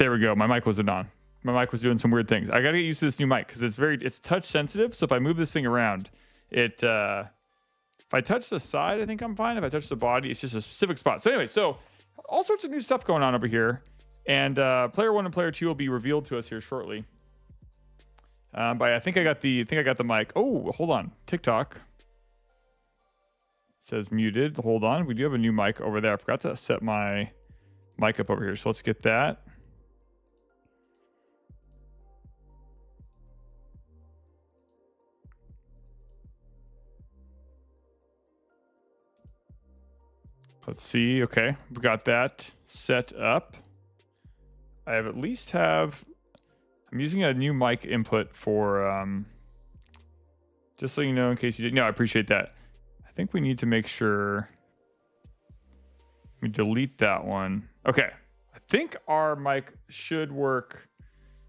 There we go. My mic wasn't on. My mic was doing some weird things. I got to get used to this new mic because it's touch sensitive. So if I move this thing around, if I touch the side, I think I'm fine. If I touch the body, it's just a specific spot. So anyway, so all sorts of new stuff going on over here. And player 1 and player 2 will be revealed to us here shortly. But I think I got the mic. Oh, hold on. TikTok says muted. Hold on. We do have a new mic over there. I forgot to set my mic up over here. So let's get that. Let's see. Okay, we got that set up. I have I'm using a new mic input for, just so you know, in case you didn't know, I appreciate that. I think we need to make sure we delete that one. Okay, I think our mic should work,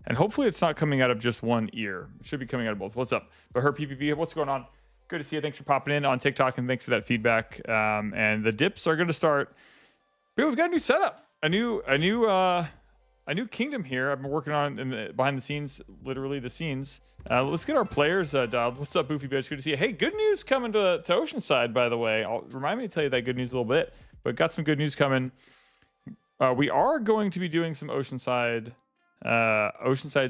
and hopefully it's not coming out of just one ear. It should be coming out of both. What's up? But her PPV, what's going on? Good to see you. Thanks for popping in on TikTok, and thanks for that feedback. And the dips are going to start. We've got a new setup, a new kingdom here. I've been working on behind the scenes, literally the scenes. Let's get our players dialed. What's up, Boofy Bitch? Good to see you. Hey, good news coming to Oceanside, by the way. Remind me to tell you that good news a little bit, but got some good news coming. We are going to be doing some Oceanside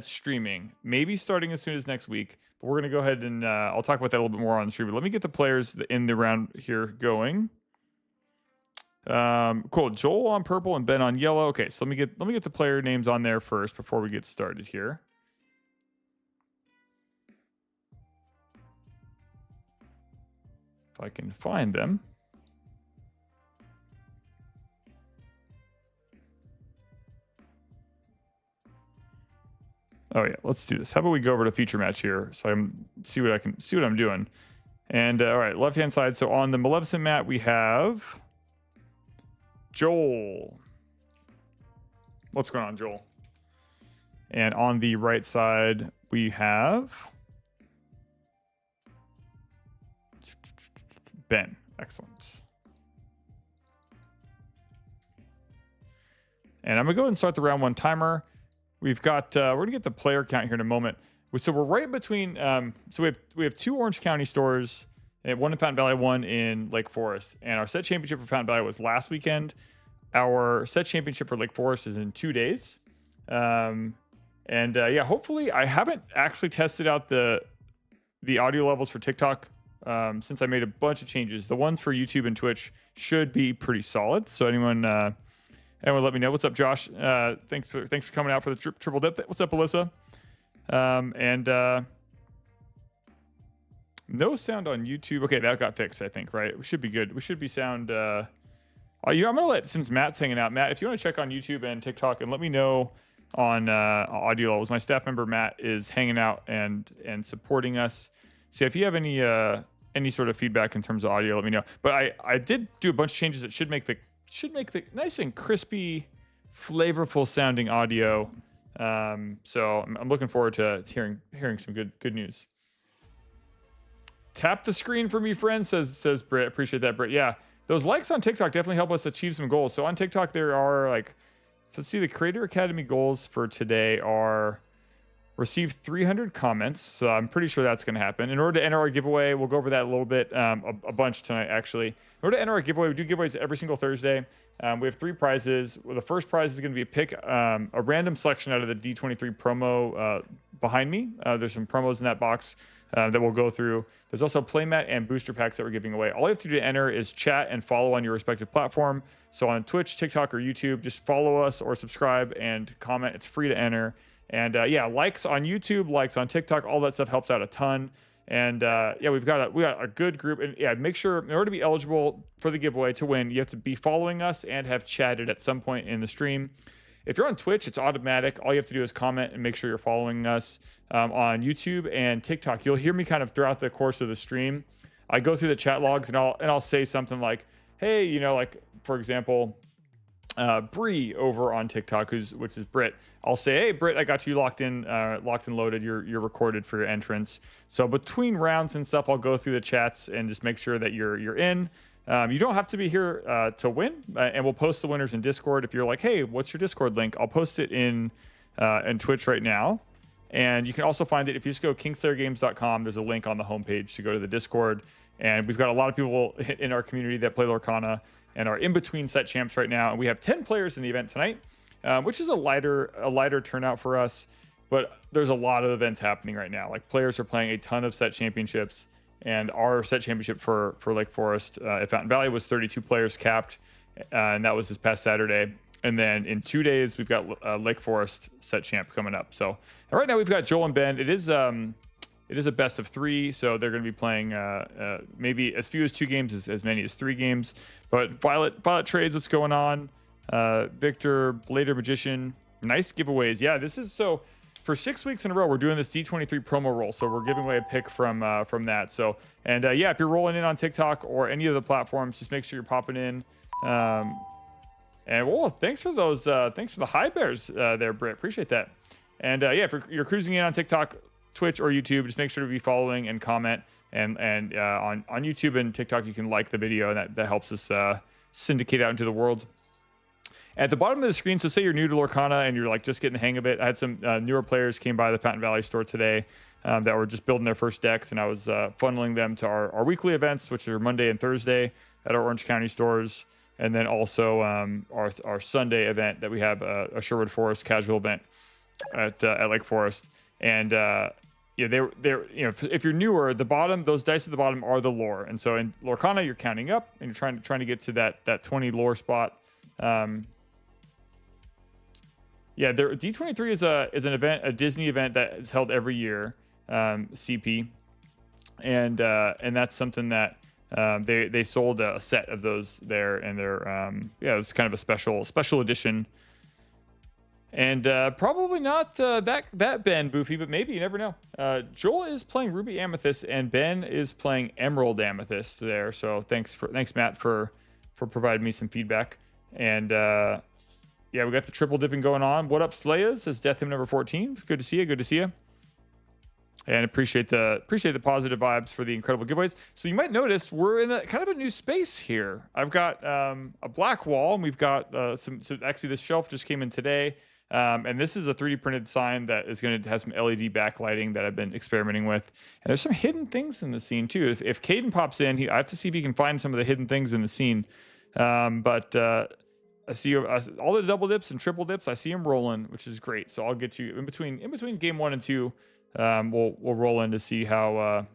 streaming, maybe starting as soon as next week. But we're going to go ahead and I'll talk about that a little bit more on the stream. But let me get the players in the round here going. Cool. Joel on purple and Ben on yellow. Okay, so let me get the player names on there first before we get started here. If I can find them. Oh yeah, let's do this. How about we go over to feature match here so I can see what I'm doing. And all right, left hand side. So on the Maleficent mat we have Joel. What's going on, Joel? And on the right side we have Ben. Excellent. And I'm gonna go ahead and start the round one timer. We've got we're gonna get the player count here in a moment. So we're right between. So we have 2 Orange County stores, and 1 in Fountain Valley, 1 in Lake Forest. And our set championship for Fountain Valley was last weekend. Our set championship for Lake Forest is in 2 days. Yeah, hopefully I haven't actually tested out the audio levels for TikTok since I made a bunch of changes. The ones for YouTube and Twitch should be pretty solid. So anyone let me know. What's up, Josh? Thanks for coming out for the triple dip. What's up, Alyssa? No sound on YouTube. Okay, that got fixed, I think, right? We should be good. We should be sound. I'm gonna let, since Matt's hanging out, Matt, if you want to check on YouTube and TikTok and let me know on audio levels. My staff member Matt is hanging out and supporting us. So if you have any sort of feedback in terms of audio, let me know. But I did do a bunch of changes that should make the nice and crispy, flavorful sounding audio. So I'm looking forward to hearing some good news. Tap the screen for me, friend, says Britt. Appreciate that, Britt. Yeah, those likes on TikTok definitely help us achieve some goals. So on TikTok there are let's see, the Creator Academy goals for today are receive 300 comments. So I'm pretty sure that's going to happen. In order to enter our giveaway, we'll go over that a little bit, a bunch tonight, actually. In order to enter our giveaway, we do giveaways every single Thursday. We have 3 prizes. Well, the first prize is going to be a random selection out of the D23 promo behind me. There's some promos in that box that we'll go through. There's also playmat and booster packs that we're giving away. All you have to do to enter is chat and follow on your respective platform. So on Twitch, TikTok, or YouTube, just follow us or subscribe and comment. It's free to enter. And yeah, likes on YouTube, likes on TikTok, all that stuff helps out a ton. And yeah, we got a good group. And yeah, make sure in order to be eligible for the giveaway to win, you have to be following us and have chatted at some point in the stream. If you're on Twitch, it's automatic. All you have to do is comment and make sure you're following us on YouTube and TikTok. You'll hear me kind of throughout the course of the stream. I go through the chat logs and I'll say something like, "Hey, like for example, Bree over on TikTok, which is Britt. I'll say, "Hey, Britt, I got you locked and loaded. You're recorded for your entrance." So between rounds and stuff, I'll go through the chats and just make sure that you're in. You don't have to be here to win, and we'll post the winners in Discord. If you're like, hey, what's your Discord link? I'll post it in Twitch right now. And you can also find it if you just go kingslayergames.com. There's a link on the homepage to go to the Discord. And we've got a lot of people in our community that play Lorcana and are in between set champs right now. And we have 10 players in the event tonight, which is a lighter turnout for us. But there's a lot of events happening right now. Like, players are playing a ton of set championships. And our set championship for Lake Forest at Fountain Valley was 32 players capped. And that was this past Saturday. And then in 2 days, we've got Lake Forest set champ coming up. So right now we've got Joel and Ben. It is a best of 3, so they're going to be playing maybe as few as 2 games, as many as 3 games. But Violet trades, what's going on? Victor, Blader Magician, nice giveaways. Yeah, this is so. For 6 weeks in a row, we're doing this D23 promo roll, so we're giving away a pick from that. So, and yeah, if you're rolling in on TikTok or any of the platforms, just make sure you're popping in. And well, thanks for those. Thanks for the high bears there, Britt. Appreciate that. And yeah, if you're cruising in on TikTok, Twitch, or YouTube, just make sure to be following and comment. And on YouTube and TikTok, you can like the video, and that helps us syndicate out into the world. At the bottom of the screen, so say you're new to Lorcana and you're like just getting the hang of it. I had some newer players came by the Fountain Valley store today that were just building their first decks, and I was funneling them to our weekly events, which are Monday and Thursday at our Orange County stores. And then also our Sunday event that we have, a Sherwood Forest casual event at Lake Forest. And yeah, they're if you're newer, the bottom, those dice at the bottom are the lore. And so in Lorcana, you're counting up and you're trying to get to that 20 lore spot. Yeah, D23 is an event, a Disney event that is held every year, CP, and that's something that. They sold a set of those there, and they're yeah, it was kind of a special edition, and probably not that Ben Boofy, but maybe, you never know. Joel is playing Ruby Amethyst, and Ben is playing Emerald Amethyst there. So thanks Matt for providing me some feedback. And yeah, we got the triple dipping going on. What up, Slayas? Says Death Hymn number 14. It's good to see you. Good to see you. And appreciate the positive vibes for the incredible giveaways. So you might notice we're in a kind of a new space here. I've got a black wall, and we've got some. So actually, this shelf just came in today, and this is a 3D printed sign that is going to have some LED backlighting that I've been experimenting with. And there's some hidden things in the scene too. If Caden pops in, I have to see if he can find some of the hidden things in the scene. But I see all the double dips and triple dips. I see him rolling, which is great. So I'll get you in between game 1 and 2. We'll roll in to see how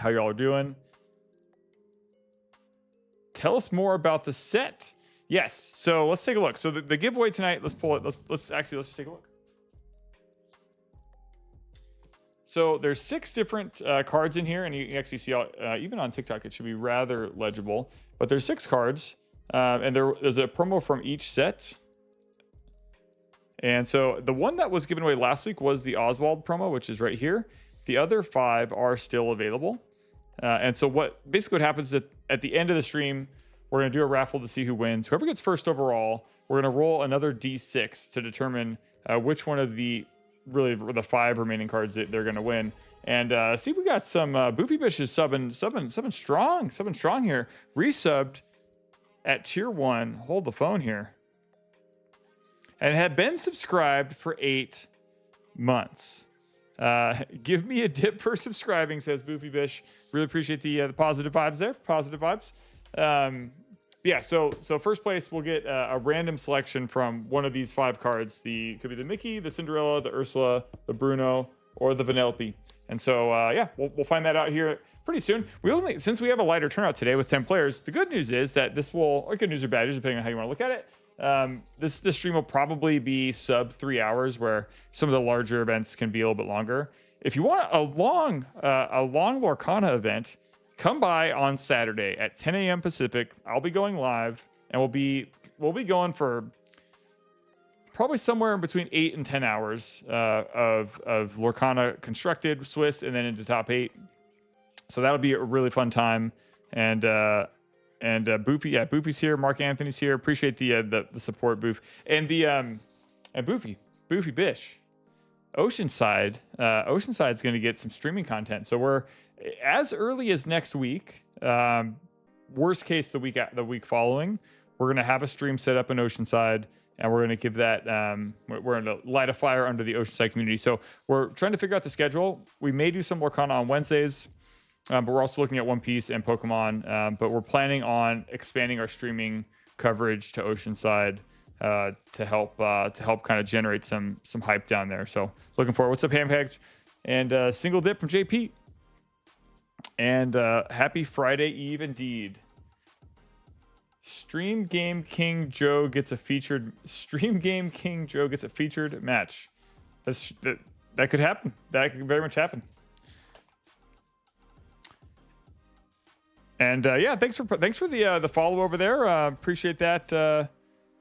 y'all are doing. Tell us more about the set. Yes. So let's take a look. So the giveaway tonight. Let's pull it. Let's just take a look. So there's 6 different cards in here, and you can actually see even on TikTok it should be rather legible. But there's 6 cards, and there's a promo from each set. And so the one that was given away last week was the Oswald promo, which is right here. The other 5 are still available. And so what happens is at the end of the stream, we're going to do a raffle to see who wins. Whoever gets first overall, we're going to roll another D6 to determine which one of the 5 remaining cards that they're going to win. And see, we got some Boofy Bish is subbing strong here. Resubbed at tier 1. Hold the phone here. And had been subscribed for 8 months. Give me a dip for subscribing, says Boofy Bish. Really appreciate the positive vibes there. Positive vibes. Yeah, so first place, we'll get a random selection from one of these 5 cards. Could be the Mickey, the Cinderella, the Ursula, the Bruno, or the Vanellope. And so, yeah, we'll find that out here pretty soon. Since we have a lighter turnout today with 10 players, the good news is that this will, or good news or bad news, depending on how you want to look at it, this stream will probably be sub 3 hours, where some of the larger events can be a little bit longer. If you want a long Lorcana event, come by on Saturday at 10 a.m. Pacific. I'll be going live, and we'll be going for probably somewhere in between 8 and 10 hours of Lorcana Constructed, Swiss, and then into top 8. So that'll be a really fun time. And Boofy's here. Mark Anthony's here. Appreciate the support, Boof. And Boofy Bish. Oceanside's going to get some streaming content. So we're as early as next week. worst case, the week following, we're going to have a stream set up in Oceanside, and we're going to give that, we're going to light a fire under the Oceanside community. So we're trying to figure out the schedule. We may do some Lorcana on Wednesdays, but we're also looking at One Piece and Pokemon. But we're planning on expanding our streaming coverage to Oceanside to help kind of generate some hype down there. So looking forward. What's up, Hamhagged? And single dip from JP. And happy Friday Eve indeed. Stream Game King Joe gets a featured match. That could happen. That could very much happen. And yeah, thanks for the follow over there. Appreciate that.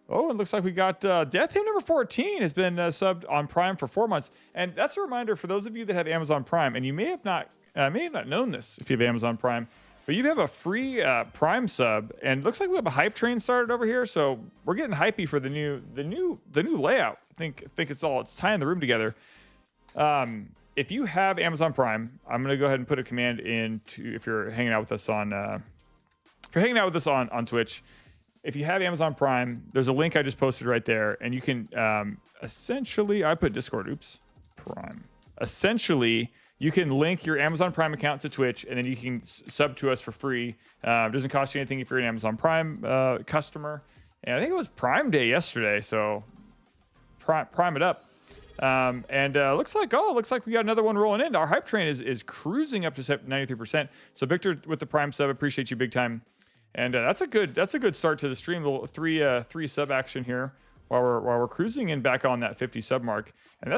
Oh, it looks like we got Death Hymn number 14 has been subbed on Prime for 4 months. And that's a reminder for those of you that have Amazon Prime, and you may have not known this if you have Amazon Prime, but you have a free Prime sub, and it looks like we have a hype train started over here. So we're getting hypey for the new layout. I think it's tying the room together. If you have Amazon Prime, I'm gonna go ahead and put a command into if you're hanging out with us on Twitch. If you have Amazon Prime, there's a link I just posted right there, and you can essentially I put Discord. Oops, Prime. Essentially, you can link your Amazon Prime account to Twitch, and then you can sub to us for free. It doesn't cost you anything if you're an Amazon Prime customer. And I think it was Prime Day yesterday, so prime it up. Looks like we got another one rolling in. Our hype train is cruising up to 93%. So Victor with the Prime sub, appreciate you big time. And that's a good start to the stream. Little three sub action here while we're cruising in back on that 50 sub mark. And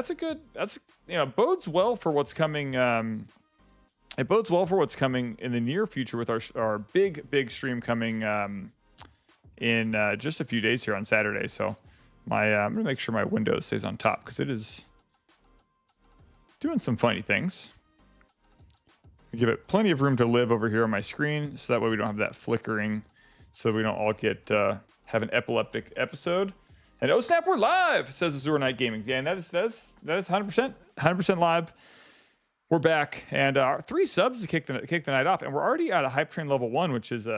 bodes well for what's coming. It bodes well for what's coming in the near future with our big stream coming in just a few days here on Saturday. So I'm gonna make sure my window stays on top because it is doing some funny things. Give it plenty of room to live over here on my screen, so that way we don't have that flickering, so we don't all get have an epileptic episode. And oh snap, we're live, says Azure Night Gaming. Yeah, and that is 100% live. We're back, and 3 subs to kick the night off, and we're already at a hype train level 1, which is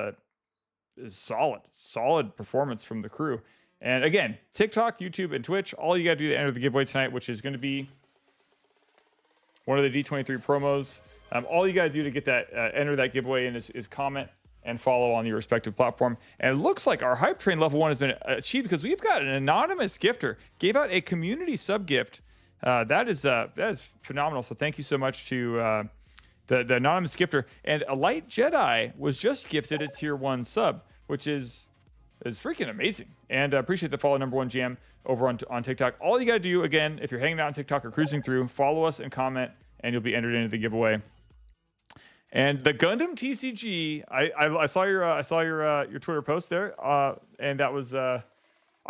solid performance from the crew. And again, TikTok, YouTube, and Twitch, all you got to do to enter the giveaway tonight, which is going to be one of the D23 promos. All you got to do to get that enter that giveaway in is comment and follow on your respective platform. And it looks like our hype train level 1 has been achieved because we've got an anonymous gifter gave out a community sub gift. That is phenomenal. So thank you so much to the anonymous gifter. And a Light Jedi was just gifted a tier 1 sub, which is freaking amazing. And I appreciate the follow, number 1 jam over on TikTok. All you got to do, again, if you're hanging out on TikTok or cruising through, follow us and comment, and you'll be entered into the giveaway. And the Gundam TCG, I saw your Twitter post there, and that was I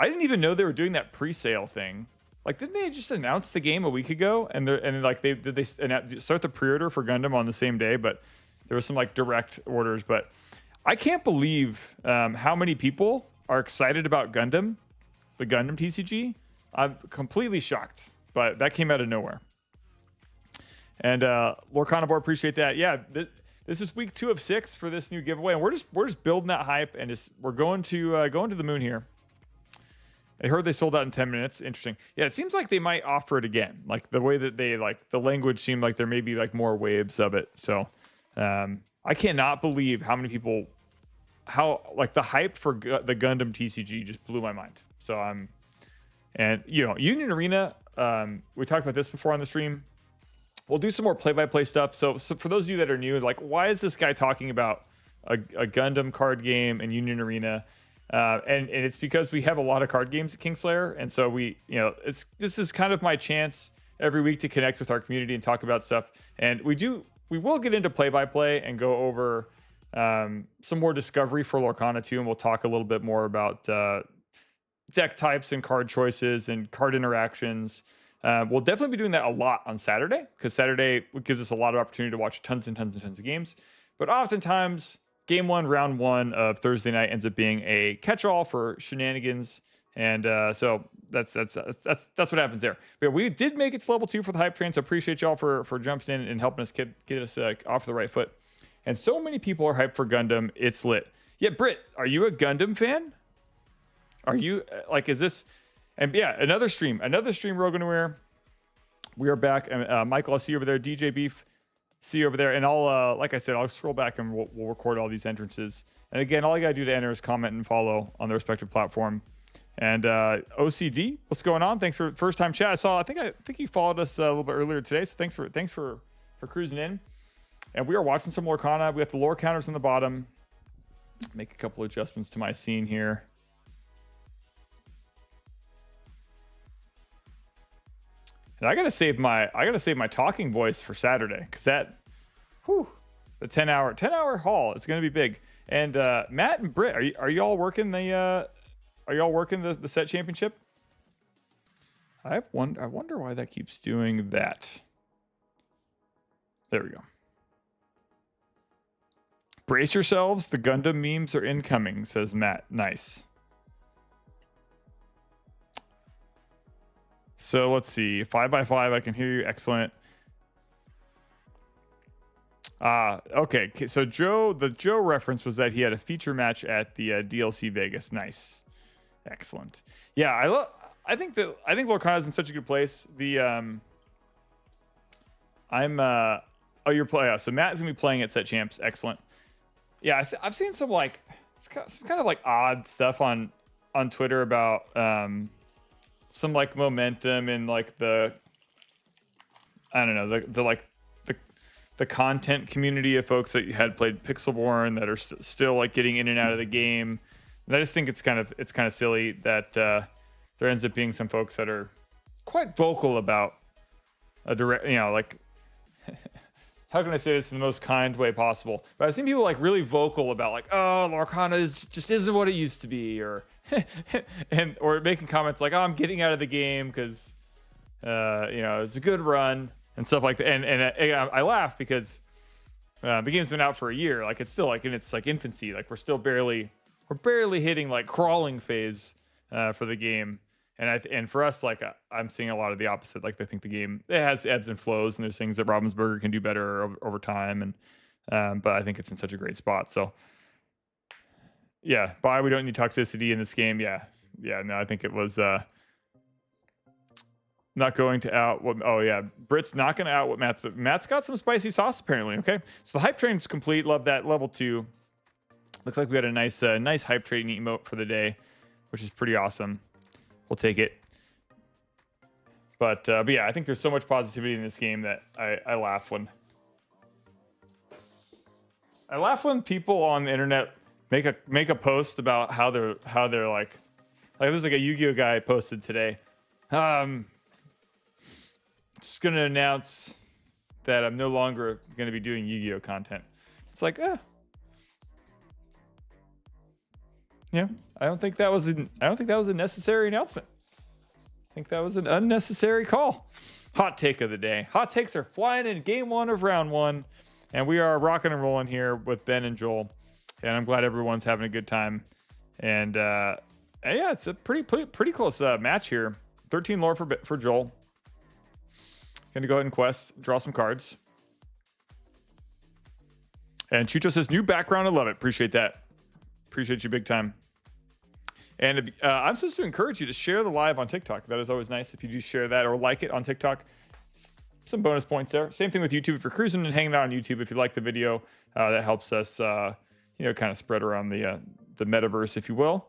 didn't even know they were doing that pre-sale thing. Like, didn't they just announce the game a week ago? And they start the pre-order for Gundam on the same day? But there was some like direct orders. But I can't believe how many people are excited about Gundam, the Gundam TCG. I'm completely shocked, but that came out of nowhere. And Lorcana board, appreciate that. Yeah, this is week 2 of 6 for this new giveaway, and we're just building that hype, and we're going to the moon here. I heard they sold out in 10 minutes. Interesting. Yeah, it seems like they might offer it again. Like the way that they the language seemed like there may be like more waves of it. So I cannot believe how many people, the hype for the Gundam TCG just blew my mind. So and Union Arena. We talked about this before on the stream. We'll do some more play-by-play stuff. So for those of you that are new, like, why is this guy talking about a Gundam card game and Union Arena? And it's because we have a lot of card games at Kingslayer, and so this is kind of my chance every week to connect with our community and talk about stuff. And we will get into play-by-play and go over some more discovery for Lorcana too, and we'll talk a little bit more about deck types and card choices and card interactions. We'll definitely be doing that a lot on Saturday, because Saturday gives us a lot of opportunity to watch tons and tons and tons of games. But oftentimes, game 1, round 1 of Thursday night ends up being a catch-all for shenanigans, and so that's what happens there. But we did make it to level 2 for the hype train, so appreciate y'all for jumping in and helping us get us off the right foot. And so many people are hyped for Gundam, it's lit. Yeah, Britt, are you a Gundam fan? Are you like, is this, and yeah, another stream Roganware. We are back. And Michael, I see you over there. DJ Beef, see you over there. And I'll, like I said, I'll scroll back and we'll record all these entrances. And again, all you got to do to enter is comment and follow on the respective platform. And OCD, what's going on? Thanks for first time chat. I think you followed us a little bit earlier today. So thanks for cruising in. And we are watching some Lorcana. We got the lore counters on the bottom. Make a couple adjustments to my scene here. And I gotta save my talking voice for Saturday, because the 10-hour haul, it's gonna be big. And Matt and Britt, are y'all working the set championship? I wonder why that keeps doing that. There we go. Brace yourselves, the Gundam memes are incoming, says Matt. Nice. So let's see. 5x5, I can hear you. Excellent. Okay. So the Joe reference was that he had a feature match at the DLC Vegas. Nice. Excellent. Yeah, I think Lorcana's in such a good place. You're playing. So Matt is gonna be playing at Set Champs. Excellent. Yeah, I've seen some some kind of like odd stuff on Twitter about some like momentum and like the content community of folks that had played Pixelborn that are still like getting in and out of the game. And I just think it's kind of silly that there ends up being some folks that are quite vocal about a direct, how can I say this in the most kind way possible? But I've seen people like really vocal about like, oh, Lorcana just isn't what it used to be, or or making comments like, oh, I'm getting out of the game because it's a good run and stuff like that. And I laugh because the game's been out for a year. Like it's still like in its like infancy. Like we're barely hitting like crawling phase for the game. And for us, like I'm seeing a lot of the opposite. Like I think the game, it has ebbs and flows, and there's things that Ravensburger can do better over time. And but I think it's in such a great spot. So yeah, we don't need toxicity in this game. Yeah. No, I think it was not going to out what. Oh yeah, Britt's not going to out what Matt's. But Matt's got some spicy sauce apparently. Okay, so the hype train's complete. Love that. Level 2. Looks like we got a nice hype train emote for the day, which is pretty awesome. We'll take it. But yeah, I think there's so much positivity in this game that I laugh when people on the internet make a post about how they're like there's like a Yu-Gi-Oh guy posted today. Just gonna announce that I'm no longer gonna be doing Yu-Gi-Oh content. It's like, yeah, I don't think that was a necessary announcement. I think that was an unnecessary call. Hot take of the day. Hot takes are flying in game 1 of round 1, and we are rocking and rolling here with Ben and Joel. And I'm glad everyone's having a good time. And yeah, it's a pretty close match here. 13 lore for Joel. Gonna go ahead and quest, draw some cards. And Chucho says, new background, I love it. Appreciate that. Appreciate you big time. And I'm supposed to encourage you to share the live on TikTok. That is always nice if you do share that or like it on TikTok. Some bonus points there. Same thing with YouTube. If you're cruising and hanging out on YouTube, if you like the video, that helps us, kind of spread around the metaverse, if you will.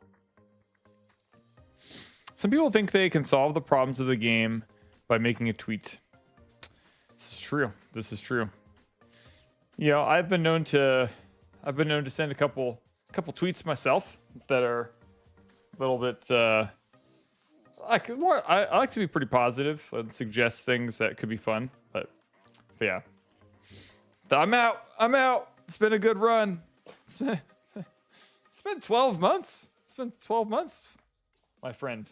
Some people think they can solve the problems of the game by making a tweet. This is true. I've been known to send a couple tweets myself that are a little bit I like to be pretty positive and suggest things that could be fun, but yeah, I'm out. It's been a good run. It's been 12 months. It's been 12 months, my friend.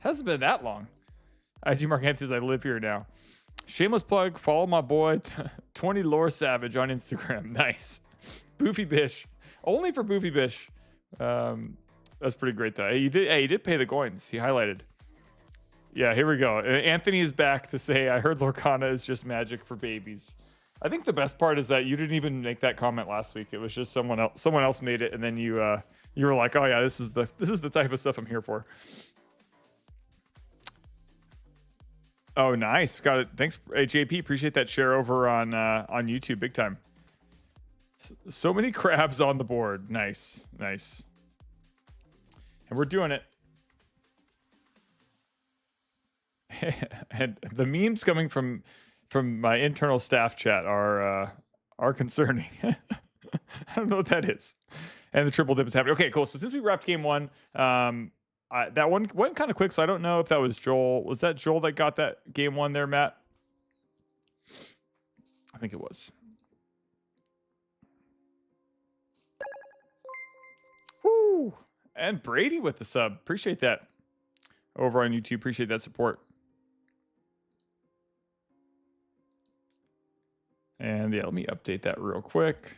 Hasn't been that long. IG Mark Answers, I live here now. Shameless plug, follow my boy 20 Lore Savage on Instagram. Nice. Boofy Bish. Only for Boofy Bish. That's pretty great though. He did pay the coins. He highlighted. Yeah, here we go. Anthony is back to say, I heard Lorcana is just magic for babies. I think the best part is that you didn't even make that comment last week. It was just someone else made it, and then you were like, oh yeah, this is the type of stuff I'm here for. Oh, nice. Got it. Thanks, JP. Appreciate that share over on YouTube. Big time. So many crabs on the board. Nice. Nice. And we're doing it. And the memes coming from my internal staff chat are concerning. I don't know what that is. And the triple dip is happening. Okay, cool. So since we wrapped game one, that one went kind of quick, so I don't know if that was Joel. Was that Joel that got that game one there, Matt? I think it was. Woo! And Brady with the sub. Appreciate that. Over on YouTube. Appreciate that support. And yeah, let me update that real quick.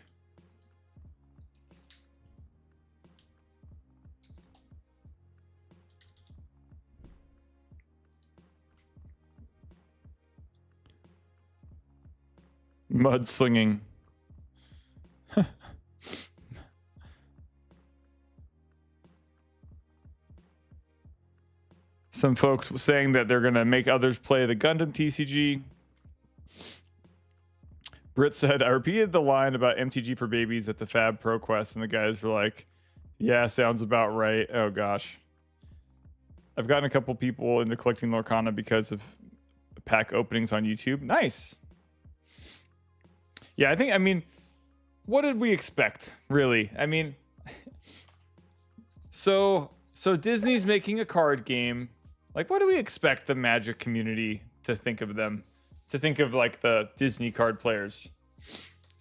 Mudslinging. Some folks saying that they're going to make others play the Gundam TCG. Britt said, I repeated the line about MTG for babies at the Fab Pro Quest, and the guys were like, yeah, sounds about right. Oh, gosh. I've gotten a couple people into collecting Lorcana because of pack openings on YouTube. Nice. Yeah, I mean, what did we expect, really? I mean, so Disney's making a card game. Like, what do we expect the Magic community to think of them? To think of, like, the Disney card players?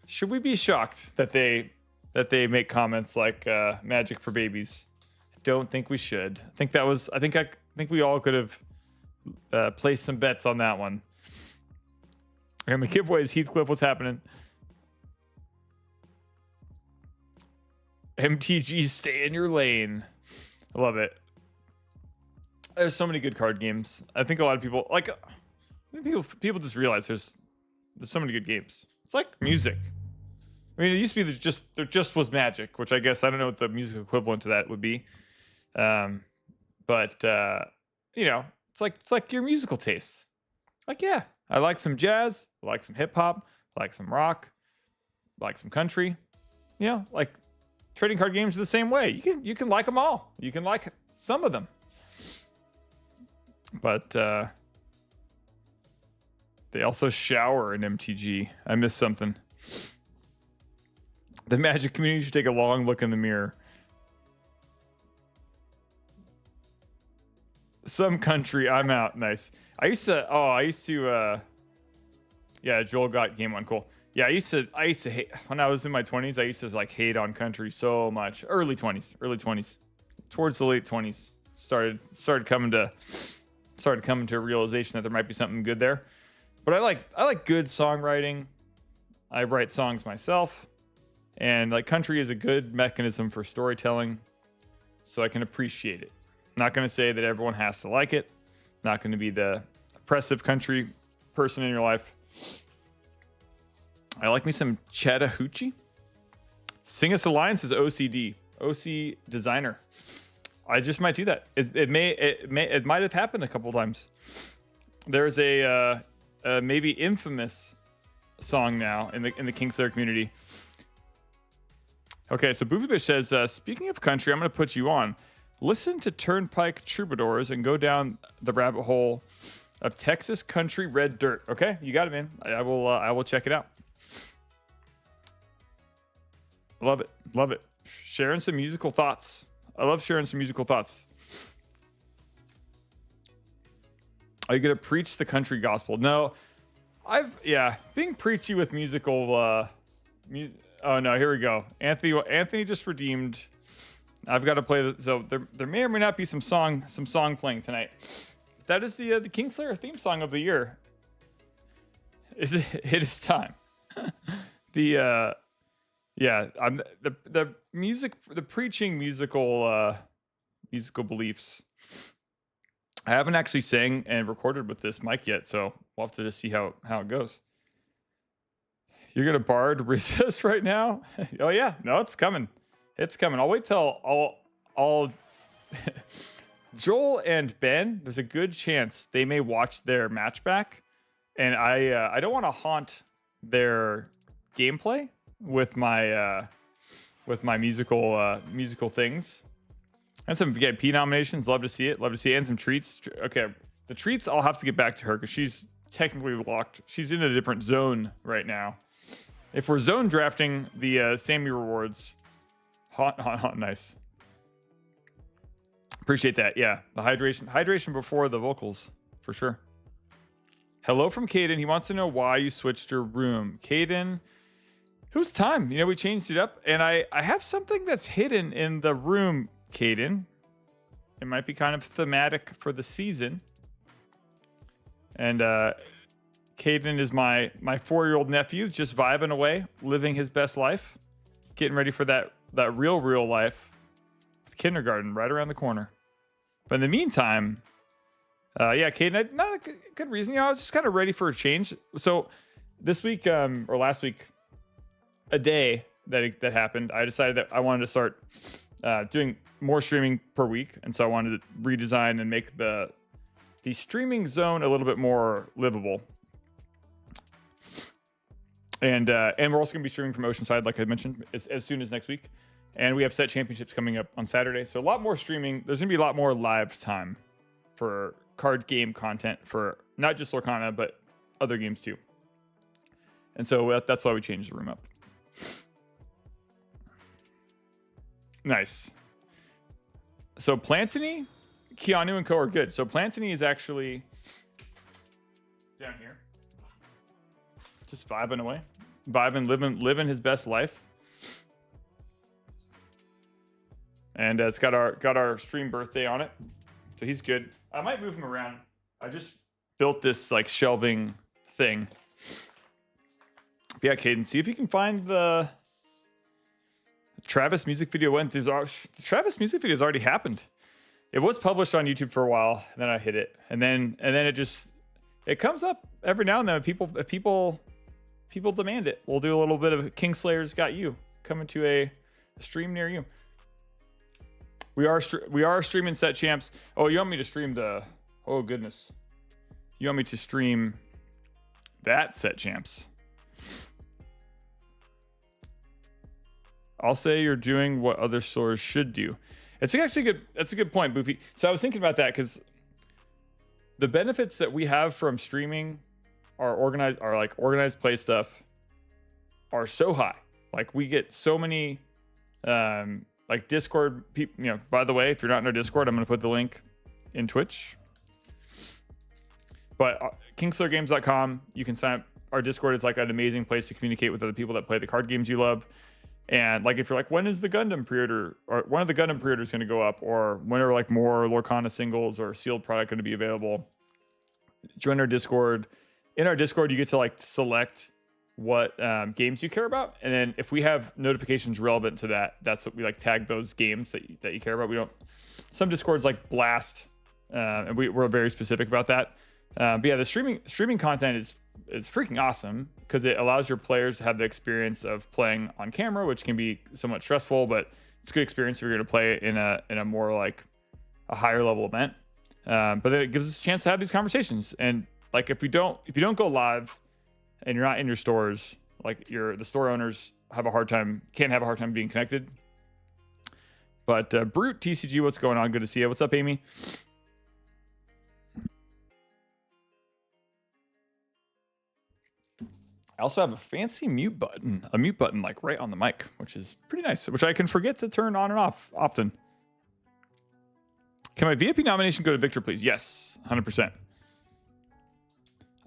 Should we be shocked that they make comments like Magic for babies? I don't think we should. I think we all could have placed some bets on that one. And the giveaways, Heathcliff, what's happening? MTG, stay in your lane. I love it. There's so many good card games. I think a lot of people people just realize there's so many good games. It's like music. I mean, it used to be there just was Magic, which I guess I don't know what the music equivalent to that would be. But you know, it's like your musical taste. Like, yeah, I like some jazz, I like some hip hop, I like some rock, I like some country. You know, like trading card games are the same way. You can like them all. You can like some of them. But they also shower in MTG. I missed something. The Magic community should take a long look in the mirror. Some country, I'm out. Nice. I used to yeah, Joel got game one. Cool. Yeah, I used to hate when I was in my 20s. I used to like hate on country so much. Early 20s, towards the late 20s, started coming to a realization that there might be something good there. But I like good songwriting. I write songs myself, and like country is a good mechanism for storytelling, so I can appreciate it. Not going to say that everyone has to like it. Not going to be the oppressive country person in your life. I like me some Chattahoochee. Sing Us Alliance is OCD. OC Designer. I just might do that. It might have happened a couple times. There's a maybe infamous song now in the Kingslayer community. Okay, so Boofybish says, speaking of country, I'm going to put you on. Listen to Turnpike Troubadours and go down the rabbit hole of Texas country red dirt. Okay, you got it, man. I will check it out. Love it. Love it. Sharing some musical thoughts. I love sharing some musical thoughts. Are you going to preach the country gospel? No. Being preachy with musical oh no, here we go. Anthony just redeemed. I've got to play so there may or may not be some song playing tonight. That is the Kingslayer theme song of the year. It is time. I'm the music, the preaching musical beliefs. I haven't actually sang and recorded with this mic yet, so we'll have to just see how it goes. You're gonna bard resist right now? Oh yeah, no, it's coming. It's coming. I'll wait till all Joel and Ben, there's a good chance they may watch their match back, and I don't want to haunt their gameplay with my musical things. And some VIP nominations. Love to see it. Love to see it. And some treats. Okay, the treats I'll have to get back to her because she's technically locked. She's in a different zone right now. If we're zone drafting the Sammy rewards, hot, nice. Appreciate that. Yeah, the hydration before the vocals for sure. Hello from Caden. He wants to know why you switched your room. Caden, it was time. You know, we changed it up, and I have something that's hidden in the room, Caden. It might be kind of thematic for the season. And Caden is my 4-year-old nephew, just vibing away, living his best life, getting ready for that real life. It's kindergarten right around the corner. But in the meantime, yeah, Caden, not a good reason. You know, I was just kind of ready for a change. So this week, or last week, a day that happened, I decided that I wanted to start doing more streaming per week. And so I wanted to redesign and make the streaming zone a little bit more livable. And we're also going to be streaming from Oceanside, like I mentioned, as soon as next week. And we have set championships coming up on Saturday. So a lot more streaming. There's going to be a lot more live time for card game content for not just Lorcana, but other games too. And so that's why we changed the room up. Nice. So Plantany, Keanu, and Co are good. So Plantany is actually down here. Just vibing away. Vibing, living his best life. And it's got our stream birthday on it. So he's good. I might move him around. I just built this like shelving thing. But yeah, Caden, see if you can find the Travis music video when the Travis music video has already happened. It was published on YouTube for a while, and then I hit it. And then it comes up every now and then. If people demand it. We'll do a little bit of Kingslayer's Got You coming to a stream near you. We are streaming set champs. Oh, you want me to stream the? Oh goodness, you want me to stream that set champs? I'll say you're doing what other stores should do. It's actually good. That's a good point, Boofy. So I was thinking about that because the benefits that we have from streaming our organized play stuff are so high. Like we get so many like Discord people, you know, by the way, if you're not in our Discord, I'm going to put the link in Twitch. But KingslayerGames.com, you can sign up. Our Discord is like an amazing place to communicate with other people that play the card games you love. And like if you're like, when is the Gundam pre-order, or when are the Gundam pre-orders going to go up, or when are like more Lorcana singles or sealed product going to be available, join our Discord. In our Discord, you get to like select what games you care about, and then if we have notifications relevant to that, that's what we like tag those games that you care about. We don't. Some Discords like blast, and we're very specific about that. But yeah, the streaming content is freaking awesome because it allows your players to have the experience of playing on camera, which can be somewhat stressful, but it's a good experience if you're going to play in a more like a higher level event. But then it gives us a chance to have these conversations. And like if you don't go live and you're not in your stores, like the store owners can't have a hard time being connected. But Brute TCG, what's going on? Good to see you. What's up, Amy? I also have a fancy mute button like right on the mic, which is pretty nice, which I can forget to turn on and off often. Can my VIP nomination go to Victor, please? Yes, 100%.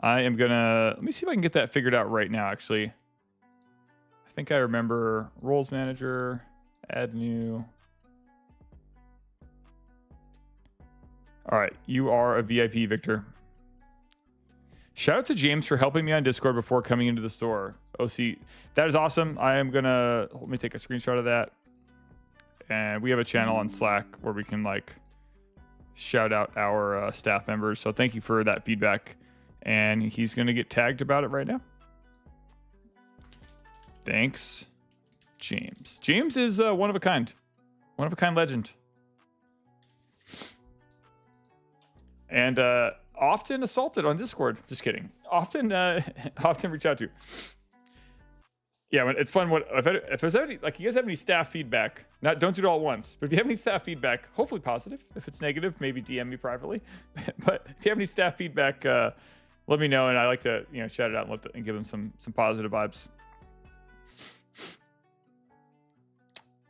I am gonna, let me see if I can get that figured out right now, actually. I think I remember roles manager, add new. All right, you are a VIP, Victor. Shout out to James for helping me on Discord before coming into the store. OC, that is awesome. I am gonna, let me take a screenshot of that. And we have a channel on Slack where we can like shout out our staff members. So thank you for that feedback. And he's gonna get tagged about it right now. Thanks, James. James is one of a kind legend. And often assaulted on Discord. Just kidding. Often reach out to. Yeah, it's fun. If there's any, like, you guys have any staff feedback? Don't do it all at once. But if you have any staff feedback, hopefully positive. If it's negative, maybe DM me privately. But if you have any staff feedback, let me know, and I like to shout it out and give them some positive vibes.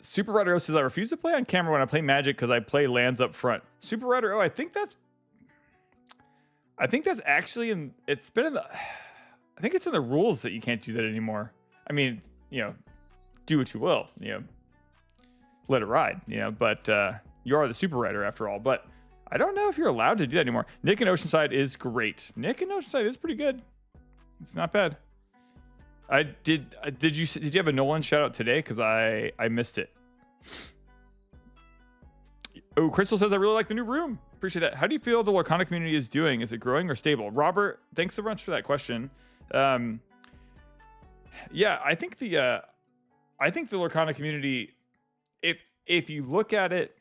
Super Rider O says, I refuse to play on camera when I play Magic because I play lands up front. Super Rider O, I think that's actually I think it's in the rules that you can't do that anymore. I mean, do what you will, let it ride, but you are the Super Rider after all. But I don't know if you're allowed to do that anymore. Nick in Oceanside is great. Nick in Oceanside is pretty good. It's not bad. Did you have a Nolan shout out today? Because I missed it. Oh, Crystal says, I really like the new room. Appreciate that. How do you feel the Lorcana community is doing? Is it growing or stable? Robert, thanks so much for that question. Yeah, I think the Lorcana community, if you look at it,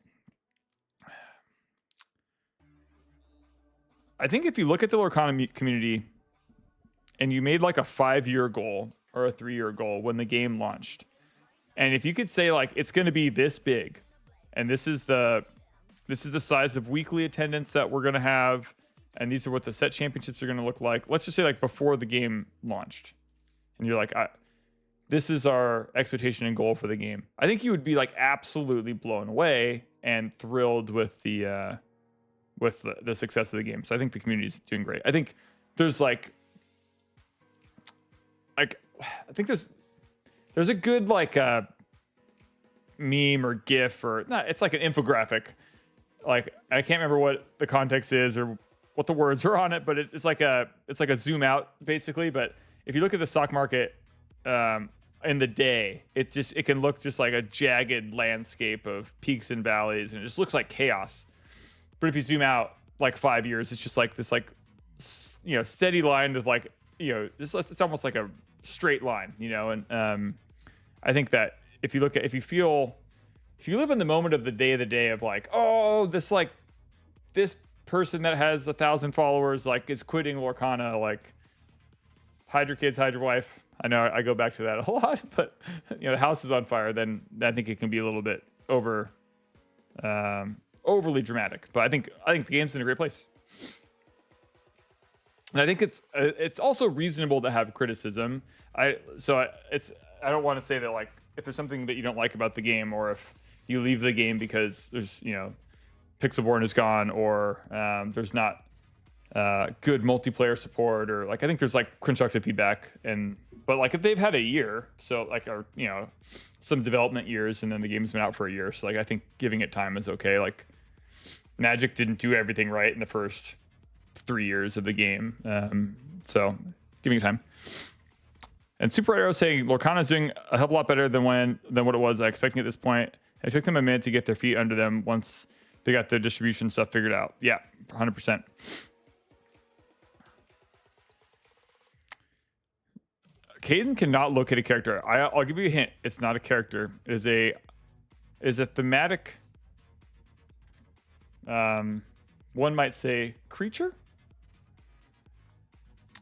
I think if you look at the Lorcana community and you made like a 5-year goal or a 3-year goal when the game launched, and if you could say like it's going to be this big, and this is the size of weekly attendance that we're going to have, and these are what the set championships are going to look like. Let's just say like before the game launched, and you're like, this is our expectation and goal for the game. I think you would be like absolutely blown away and thrilled with the success of the game. So I think the community is doing great. I think there's I think there's a good meme or GIF or not. It's like an infographic. Like, I can't remember what the context is or what the words are on it, but it's like a zoom out basically. But if you look at the stock market in the day, it can look just like a jagged landscape of peaks and valleys, and it just looks like chaos. But if you zoom out like 5 years, it's just like this steady line of it's almost like a straight line, and I think that if you live in the moment of the day of like, oh, this person that has 1,000 followers is quitting Lorcana, hide your kids, hide your wife. I know I go back to that a lot, but the house is on fire. Then I think it can be a little bit overly dramatic. But I think the game's in a great place, and I think it's also reasonable to have criticism. I don't want to say that if there's something that you don't like about the game, or if you leave the game because there's Pixelborn is gone, or there's not good multiplayer support, or I think there's constructive feedback, but if they've had a year, so or some development years, and then the game's been out for a year, so I think giving it time is okay. Magic didn't do everything right in the first 3 years of the game, so giving it time. And Super Arrow saying Lorcana is doing a hell of a lot better than what it was expecting at this point. It took them a minute to get their feet under them once they got the distribution stuff figured out. Yeah, 100%. Caden cannot locate a character. I'll give you a hint. It's not a character. It is a thematic. One might say creature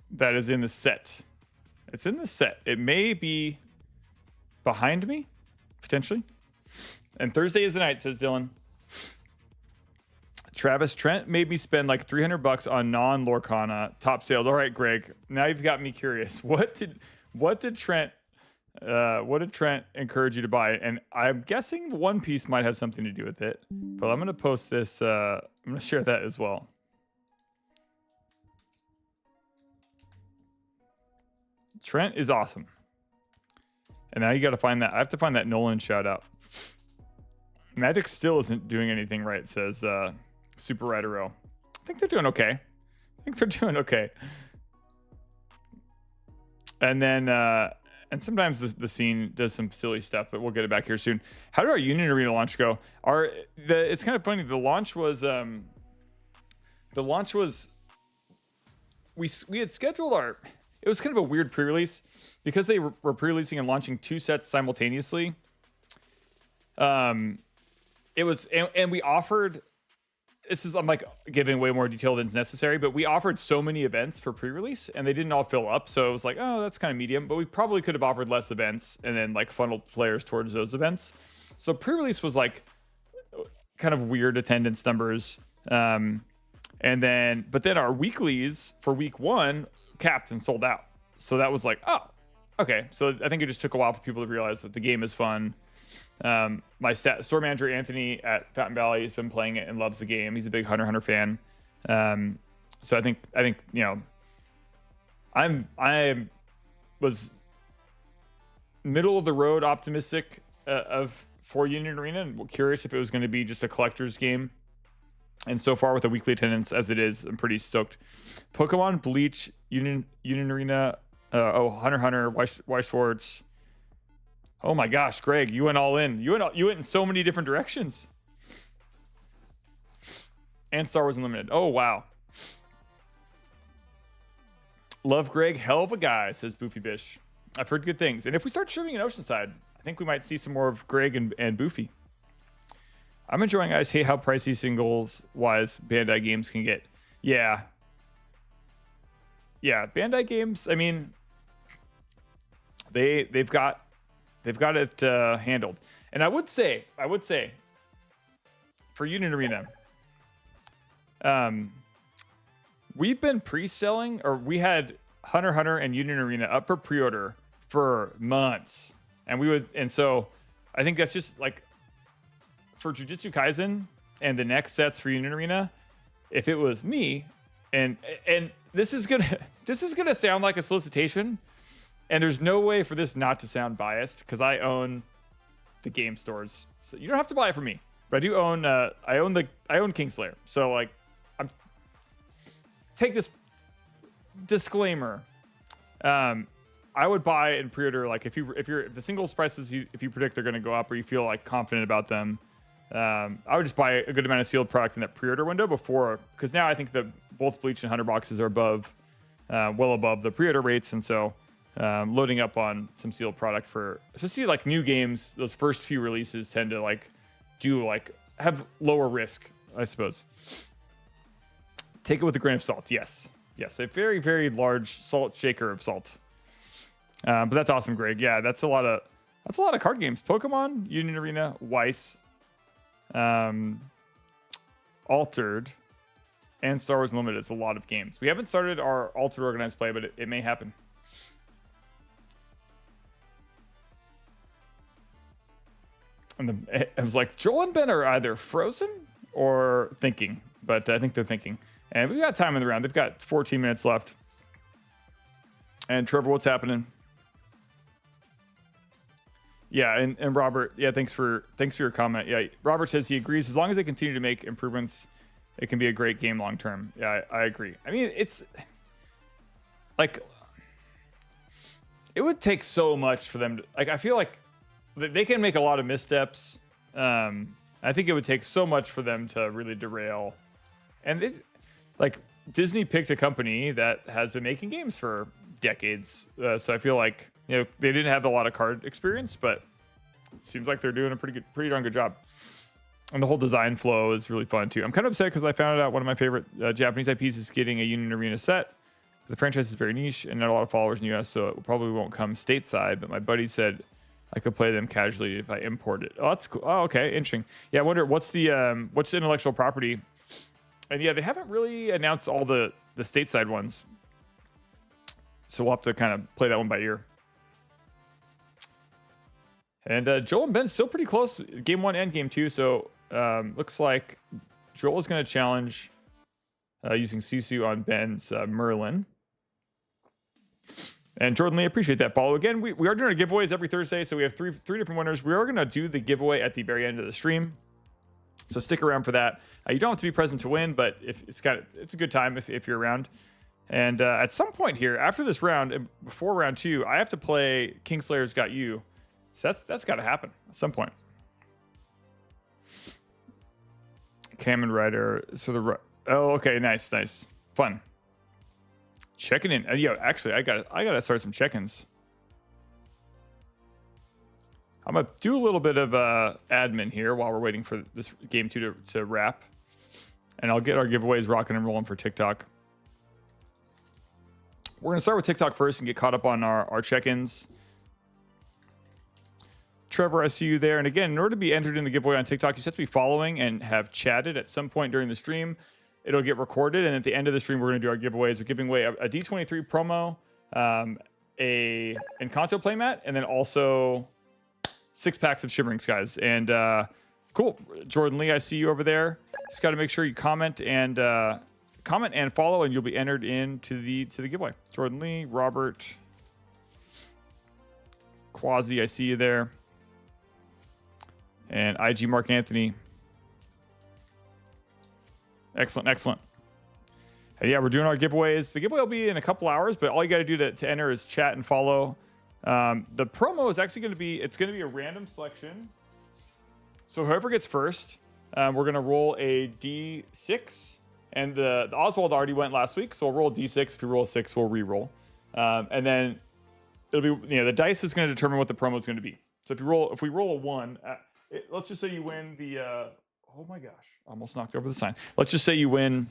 that is in the set. It's in the set. It may be behind me, potentially. And Thursday is the night, says Dylan. Travis, Trent made me spend $300 on non-Lorcana top sales. All right, Greg. Now you've got me curious. What did Trent encourage you to buy? And I'm guessing the One Piece might have something to do with it. But I'm gonna post this. I'm gonna share that as well. Trent is awesome. And now you got to find that. I have to find that Nolan shout out. Magic still isn't doing anything right, says Super Rider O. I think they're doing okay. And then, and sometimes the scene does some silly stuff, but we'll get it back here soon. How did our Union Arena launch go? It's kind of funny. The launch was we had scheduled it it was kind of a weird pre-release because they were pre-releasing and launching 2 sets simultaneously. It was, and we offered, I'm like giving way more detail than is necessary, but we offered so many events for pre-release and they didn't all fill up. So it was like, oh, that's kind of medium, but we probably could have offered less events and then like funneled players towards those events. So pre-release was like kind of weird attendance numbers. But then our weeklies for week 1 capped and sold out. So that was like, oh, okay. So I think it just took a while for people to realize that the game is fun. My store manager Anthony at Fountain Valley has been playing it and loves the game. He's a big Hunter fan. So I think you know, I was middle of the road optimistic for Union Arena and curious if it was going to be just a collector's game. And so far with the weekly attendance as it is, I'm pretty stoked. Pokemon, Bleach, Union Arena, Hunter, Weiss Schwartz. Oh my gosh, Greg, you went all in. You went in so many different directions. And Star Wars Unlimited. Oh, wow. Love Greg, hell of a guy, says Boofy Bish. I've heard good things. And if we start shooting in Oceanside, I think we might see some more of Greg and Boofy. I'm enjoying, guys. Hate how pricey singles-wise Bandai games can get. Yeah. Yeah, Bandai games, I mean, they've got it handled. And I would say for Union Arena, we've been pre-selling, or we had Hunter and Union Arena up for pre-order for months. And so I think that's just like for Jujutsu Kaisen and the next sets for Union Arena, if it was me, and this is gonna sound like a solicitation. And there's no way for this not to sound biased because I own the game stores. So you don't have to buy it from me, but I do own. I own Kingslayer. So like, take this disclaimer. I would buy and pre-order like if the singles prices if you predict they're going to go up or you feel like confident about them. I would just buy a good amount of sealed product in that pre-order window before, because now I think that both Bleach and Hunter boxes are well above the pre-order rates, and so. Loading up on some sealed product for, especially like new games, those first few releases tend to have lower risk, I suppose. Take it with a grain of salt. Yes, a very, very large salt shaker of salt. But that's awesome, Greg. Yeah, that's a lot of card games. Pokemon, Union Arena, Weiss, Altered, and Star Wars Unlimited. It's a lot of games. We haven't started our Altered organized play, but it may happen. And I was like, Joel and Ben are either frozen or thinking, but I think they're thinking. And we've got time in the round. They've got 14 minutes left. And Trevor, what's happening? Yeah, and Robert, yeah, thanks for your comment. Yeah, Robert says he agrees. As long as they continue to make improvements, it can be a great game long term. Yeah, I agree. I mean, it's like it would take so much for them to, like, I feel like they can make a lot of missteps. I think it would take so much for them to really derail. And Disney picked a company that has been making games for decades. So I feel like, they didn't have a lot of card experience, but it seems like they're doing a pretty darn good job. And the whole design flow is really fun too. I'm kind of upset because I found out one of my favorite Japanese IPs is getting a Union Arena set. The franchise is very niche and not a lot of followers in the US, so it probably won't come stateside. But my buddy said I could play them casually if I import it. Oh, that's cool. Oh, okay, interesting. Yeah, I wonder what's the intellectual property. And yeah, they haven't really announced all the stateside ones, so we'll have to kind of play that one by ear. And Joel and Ben's still pretty close, game 1 and game 2. So looks like Joel is going to challenge using Sisu on Ben's Merlin. And Jordan Lee, appreciate that follow. Again, we are doing giveaways every Thursday, so we have three different winners. We are going to do the giveaway at the very end of the stream, so stick around for that. You don't have to be present to win, but if it's a good time if you're around. And at some point here, after this round and before round 2, I have to play Kingslayer's Got You. So that's got to happen at some point. Kamen Rider. So oh, okay, nice, fun. Checking in. Yeah, actually, I gotta start some check-ins. I'm gonna do a little bit of admin here while we're waiting for this game 2 to wrap, and I'll get our giveaways rocking and rolling for TikTok. We're gonna start with TikTok first and get caught up on our check-ins. Trevor, I see you there. And again, in order to be entered in the giveaway on TikTok, you just have to be following and have chatted at some point during the stream. It'll get recorded, and at the end of the stream, we're gonna do our giveaways. We're giving away a D23 promo, a Encanto Playmat, and then also 6 packs of Shimmering Skies. And cool, Jordan Lee, I see you over there. Just got to make sure you comment and follow, and you'll be entered into the giveaway. Jordan Lee, Robert, Quasi, I see you there, and IG Mark Anthony. Excellent, excellent. And yeah, we're doing our giveaways. The giveaway will be in a couple hours, but all you got to do to enter is chat and follow. The promo is actually going to be, it's going to be a random selection. So whoever gets first, we're going to roll a D6, and the Oswald already went last week. So we'll roll a D6. If we roll a 6, we'll re-roll. And then it'll be, the dice is going to determine what the promo is going to be. So if we roll a 1, let's just say you win the, oh my gosh, almost knocked over the sign. Let's just say you win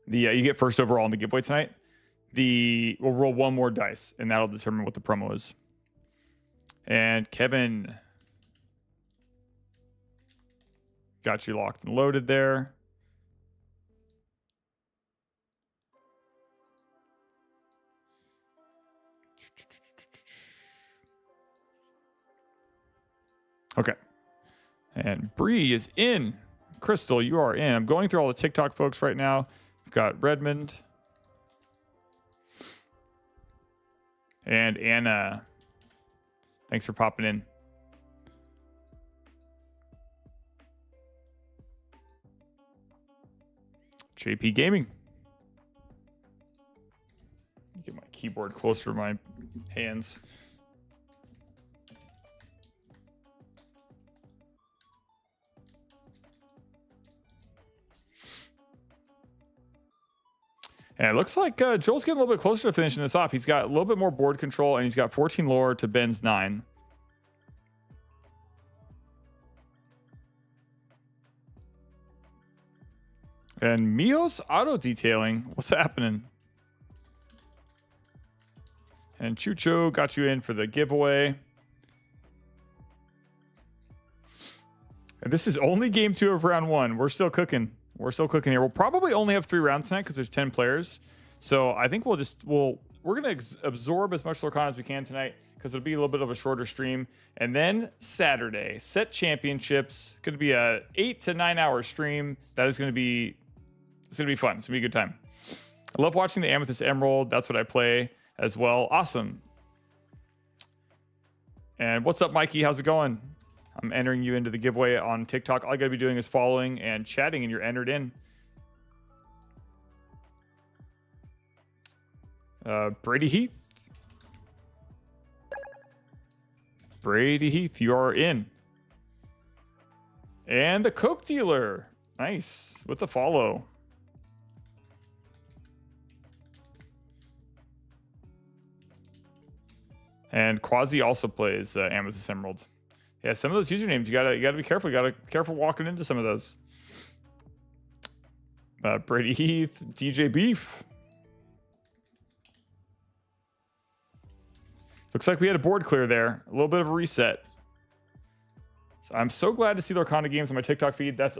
you get first overall in the giveaway tonight. We'll roll 1 more dice, and that'll determine what the promo is. And Kevin got you locked and loaded there. Okay. And Bree is in. Crystal, you are in. I'm going through all the TikTok folks right now. We've got Redmond. And Anna, thanks for popping in. JP Gaming. Get my keyboard closer to my hands. And it looks like Joel's getting a little bit closer to finishing this off. He's got a little bit more board control, and he's got 14 lore to Ben's 9. And Mio's auto detailing. What's happening? And Chucho got you in for the giveaway. And this is only game 2 of round 1. We're still cooking. We're still cooking here. We'll probably only have 3 rounds tonight because there's 10 players. So I think we're going to absorb as much Lorcana as we can tonight because it'll be a little bit of a shorter stream. And then Saturday, set championships. Going to be a 8 to 9 hour stream. That is going to be, it's going to be fun. It's going to be a good time. I love watching the Amethyst Emerald. That's what I play as well. Awesome. And what's up, Mikey? How's it going? I'm entering you into the giveaway on TikTok. All you got to be doing is following and chatting, and you're entered in. Brady Heath. Brady Heath, you are in. And the Coke dealer. Nice. With the follow. And Quasi also plays Amethyst Emerald. Yeah, some of those usernames you gotta be careful. You gotta be careful walking into some of those. Brady Heath, DJ Beef. Looks like we had a board clear there. A little bit of a reset. So I'm so glad to see Lorcana Games on my TikTok feed. That's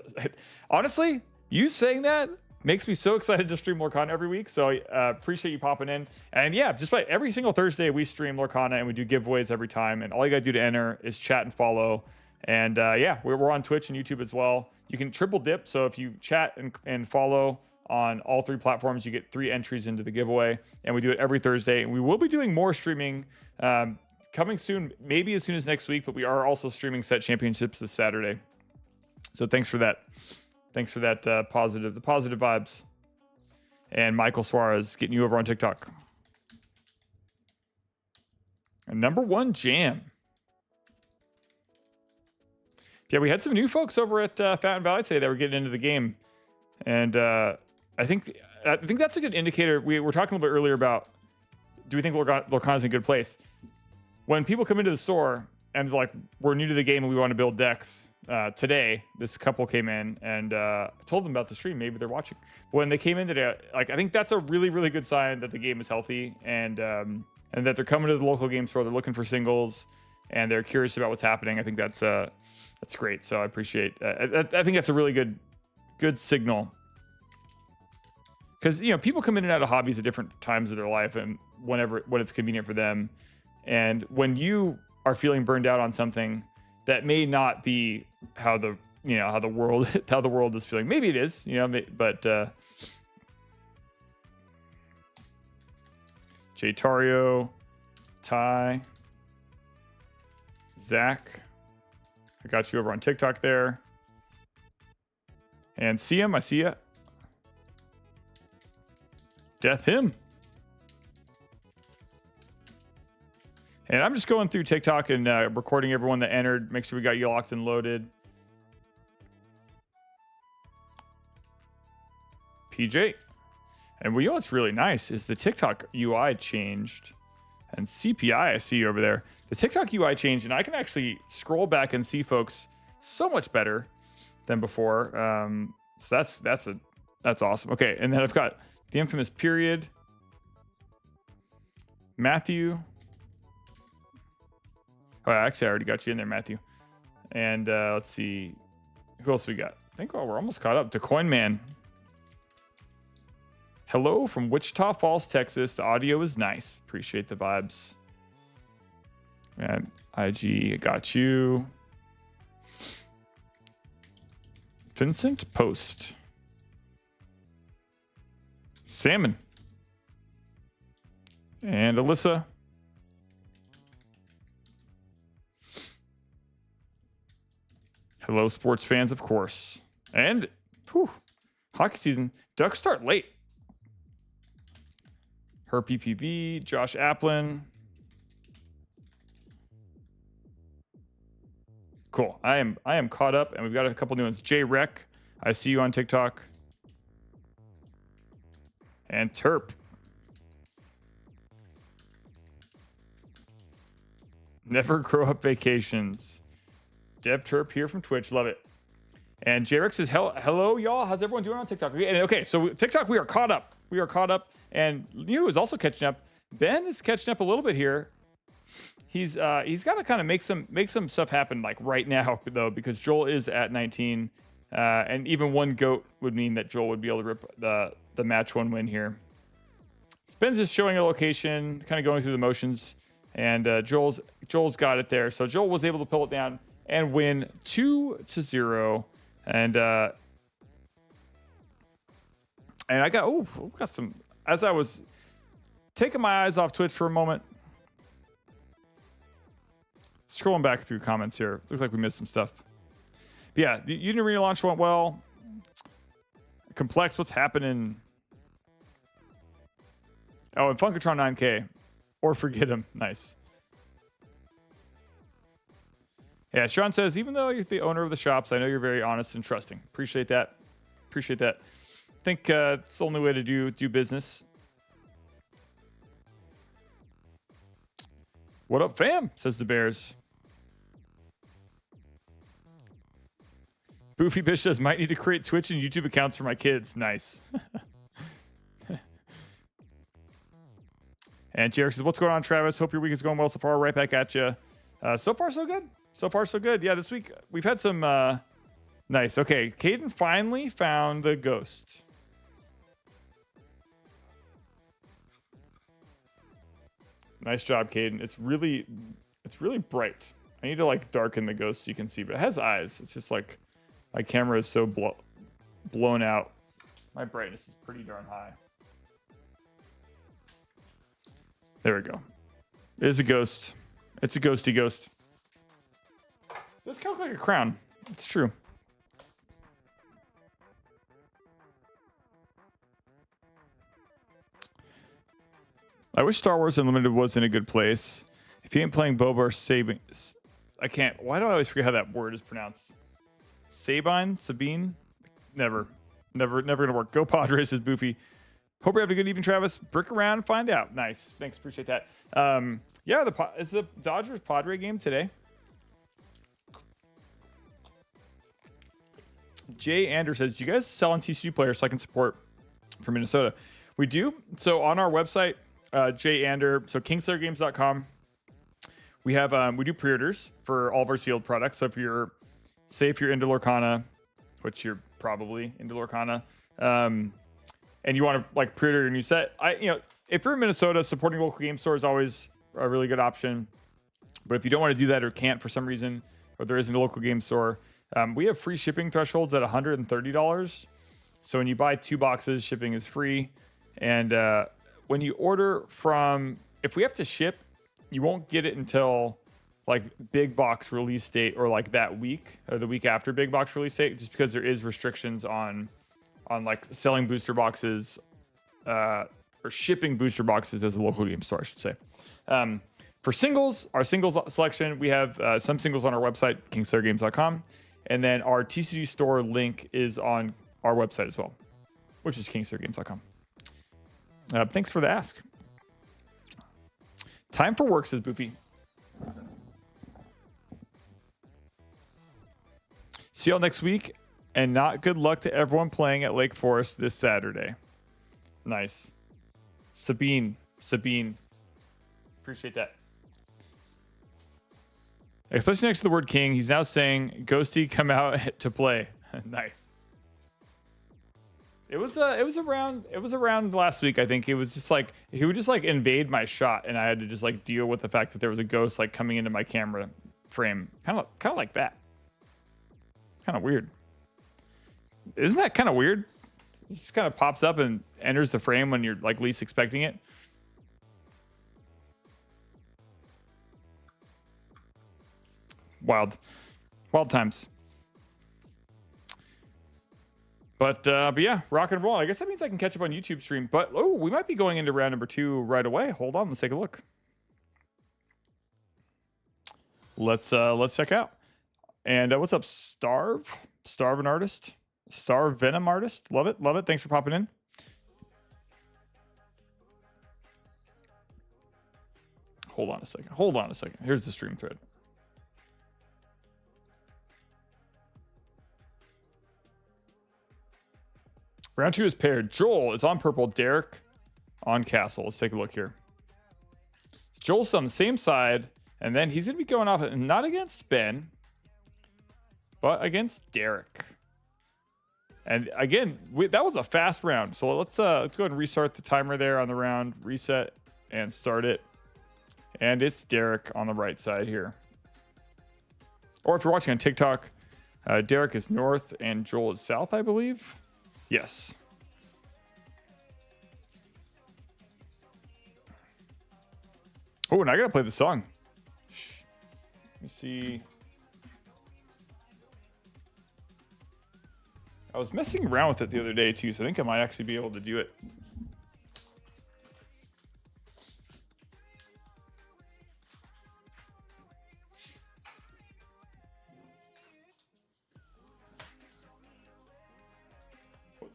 honestly, you saying that makes me so excited to stream Lorcana every week. So appreciate you popping in. And yeah, just like every single Thursday we stream Lorcana and we do giveaways every time. And all you gotta do to enter is chat and follow. And yeah, we're on Twitch and YouTube as well. You can triple dip. So if you chat and follow on all 3 platforms, you get 3 entries into the giveaway. And we do it every Thursday. And we will be doing more streaming coming soon, maybe as soon as next week. But we are also streaming set championships this Saturday. So thanks for that. Thanks for that the positive vibes. And Michael Suarez getting you over on TikTok. And number 1 jam. Yeah, we had some new folks over at Fountain Valley today that were getting into the game. And I think that's a good indicator. We were talking a little bit earlier about, do we think Lorcana's in a good place? When people come into the store and like, we're new to the game and we want to build decks, today this couple came in and told them about the stream. Maybe they're watching. When they came in today, like, I think that's a really, really good sign that the game is healthy and that they're coming to the local game store. They're looking for singles and they're curious about what's happening. I think that's great. So I appreciate. I think that's a really good signal. Because, you know, people come in and out of hobbies at different times of their life and when it's convenient for them. And when you are feeling burned out on something that may not be how the world is feeling. Maybe it is, you know, but Jay Tario, Ty, Zach, I got you over on TikTok there. And see him, I see ya. Death him. And I'm just going through TikTok and recording everyone that entered. Make sure we got you locked and loaded. PJ. And you know what's really nice is the TikTok UI changed. And CPI, I see you over there. The TikTok UI changed, and I can actually scroll back and see folks so much better than before. So that's awesome. Okay, and then I've got the infamous period. Matthew. Oh, actually, I already got you in there, Matthew. And let's see. Who else we got? I think we're almost caught up to Coin Man. Hello from Wichita Falls, Texas. The audio is nice. Appreciate the vibes. And IG, got you. Vincent Post. Salmon. And Alyssa. Hello, sports fans, of course. And hockey season. Ducks start late. Her PPV, Josh Applin. Cool. I am caught up, and we've got a couple new ones. Jay Rec, I see you on TikTok. And Terp. Never grow up vacations. Deb Terp here from Twitch. Love it. And Jay Rec says, hello, y'all. How's everyone doing on TikTok? Okay, so TikTok, we are caught up. We are caught up. And you is also catching up. Ben is catching up a little bit here. He's got to kind of make some stuff happen like right now though, because Joel is at 19, and even one goat would mean that Joel would be able to rip the match 1 win here. Ben's just showing a location, kind of going through the motions, and Joel's got it there. So Joel was able to pull it down and win 2-0, and I got some. As I was taking my eyes off Twitch for a moment, scrolling back through comments here, looks like we missed some stuff. But yeah, the Uni Arena launch went well. Complex, what's happening? Oh, and Funkatron 9K, or forget him. Nice. Yeah, Sean says, even though you're the owner of the shops, I know you're very honest and trusting. Appreciate that. Appreciate that. I think it's the only way to do business. What up, fam? Says the Bears. Boofy Bish says, might need to create Twitch and YouTube accounts for my kids. Nice. And Jarek says, what's going on, Travis? Hope your week is going well so far. Right back at you. So far, so good. So far, so good. Yeah, this week we've had some... nice. Okay, Caden finally found the ghost. Nice job, Caden. It's really bright. I need to like darken the ghost so you can see, but it has eyes. It's just like my camera is so blown out. My brightness is pretty darn high. There we go. It is a ghost. It's a ghosty ghost. This kind of looks like a crown. It's true. I wish Star Wars Unlimited was in a good place. If you ain't playing Boba or Sabine... I can't... Why do I always forget how that word is pronounced? Sabine? Never Never gonna work. Go Padres, says Boofy. Hope you're having a good evening, Travis. Brick around and find out. Nice. Thanks. Appreciate that. Yeah, it's the Dodgers Padre game today. Jay Ander says, do you guys sell on TCG players so I can support from Minnesota? We do. So on our website, Jay Ander, so KingSlayerGames.com, we have we do pre-orders for all of our sealed products. So if you're into Lorcana, which you're probably into Lorcana, and you want to like pre-order your new set, if you're in Minnesota, supporting local game store is always a really good option. But if you don't want to do that or can't for some reason, or there isn't a local game store, we have free shipping thresholds at $130. So when you buy 2 boxes, shipping is free. And when you order if we have to ship, you won't get it until like big box release date or like that week or the week after big box release date, just because there is restrictions on like selling booster boxes or shipping booster boxes as a local game store, I should say. For singles, our singles selection, we have some singles on our website, KingSlayerGames.com. And then our TCG store link is on our website as well, which is KingSlayerGames.com. Thanks for the ask. Time for work, says Boofy. See y'all next week, and not good luck to everyone playing at Lake Forest this Saturday. Nice. Sabine. Appreciate that. Especially next to the word king, he's now saying, Ghosty, come out to play. Nice. It was around last week, I think. It was just like he would just like invade my shot, and I had to just like deal with the fact that there was a ghost like coming into my camera frame. Kind of like that. Kind of weird. Isn't that kind of weird? It just kind of pops up and enters the frame when you're like least expecting it. Wild times. But yeah, rock and roll. I guess that means I can catch up on YouTube stream. But we might be going into round number 2 right away. Hold on, let's take a look. Let's check out. And what's up, Starve an artist, Starve Venom artist. Love it. Thanks for popping in. Hold on a second. Here's the stream thread. Round 2 is paired. Joel is on purple. Derek on castle. Let's take a look here. Joel's on the same side, and then he's going to be going off not against Ben, but against Derek. And again, that was a fast round. So let's go ahead and restart the timer there on the round. Reset and start it. And it's Derek on the right side here. Or if you're watching on TikTok, Derek is north and Joel is south, I believe. Yes. Oh, and I gotta play the song. Let me see. I was messing around with it the other day too, so I think I might actually be able to do it.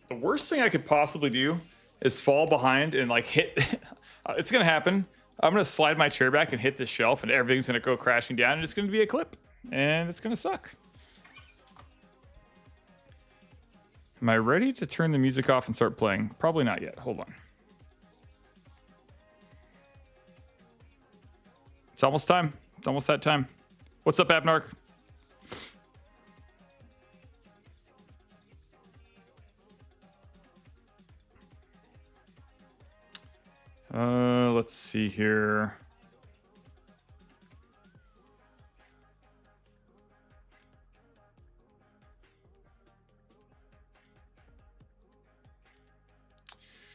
The worst thing I could possibly do is fall behind and like hit. It's gonna happen. I'm gonna slide my chair back and hit this shelf, and everything's gonna go crashing down, and it's gonna be a clip, and it's gonna suck. Am I ready to turn the music off and start playing? Probably not yet. Hold on. It's almost time. It's almost that time. What's up, Abnark? Let's see here.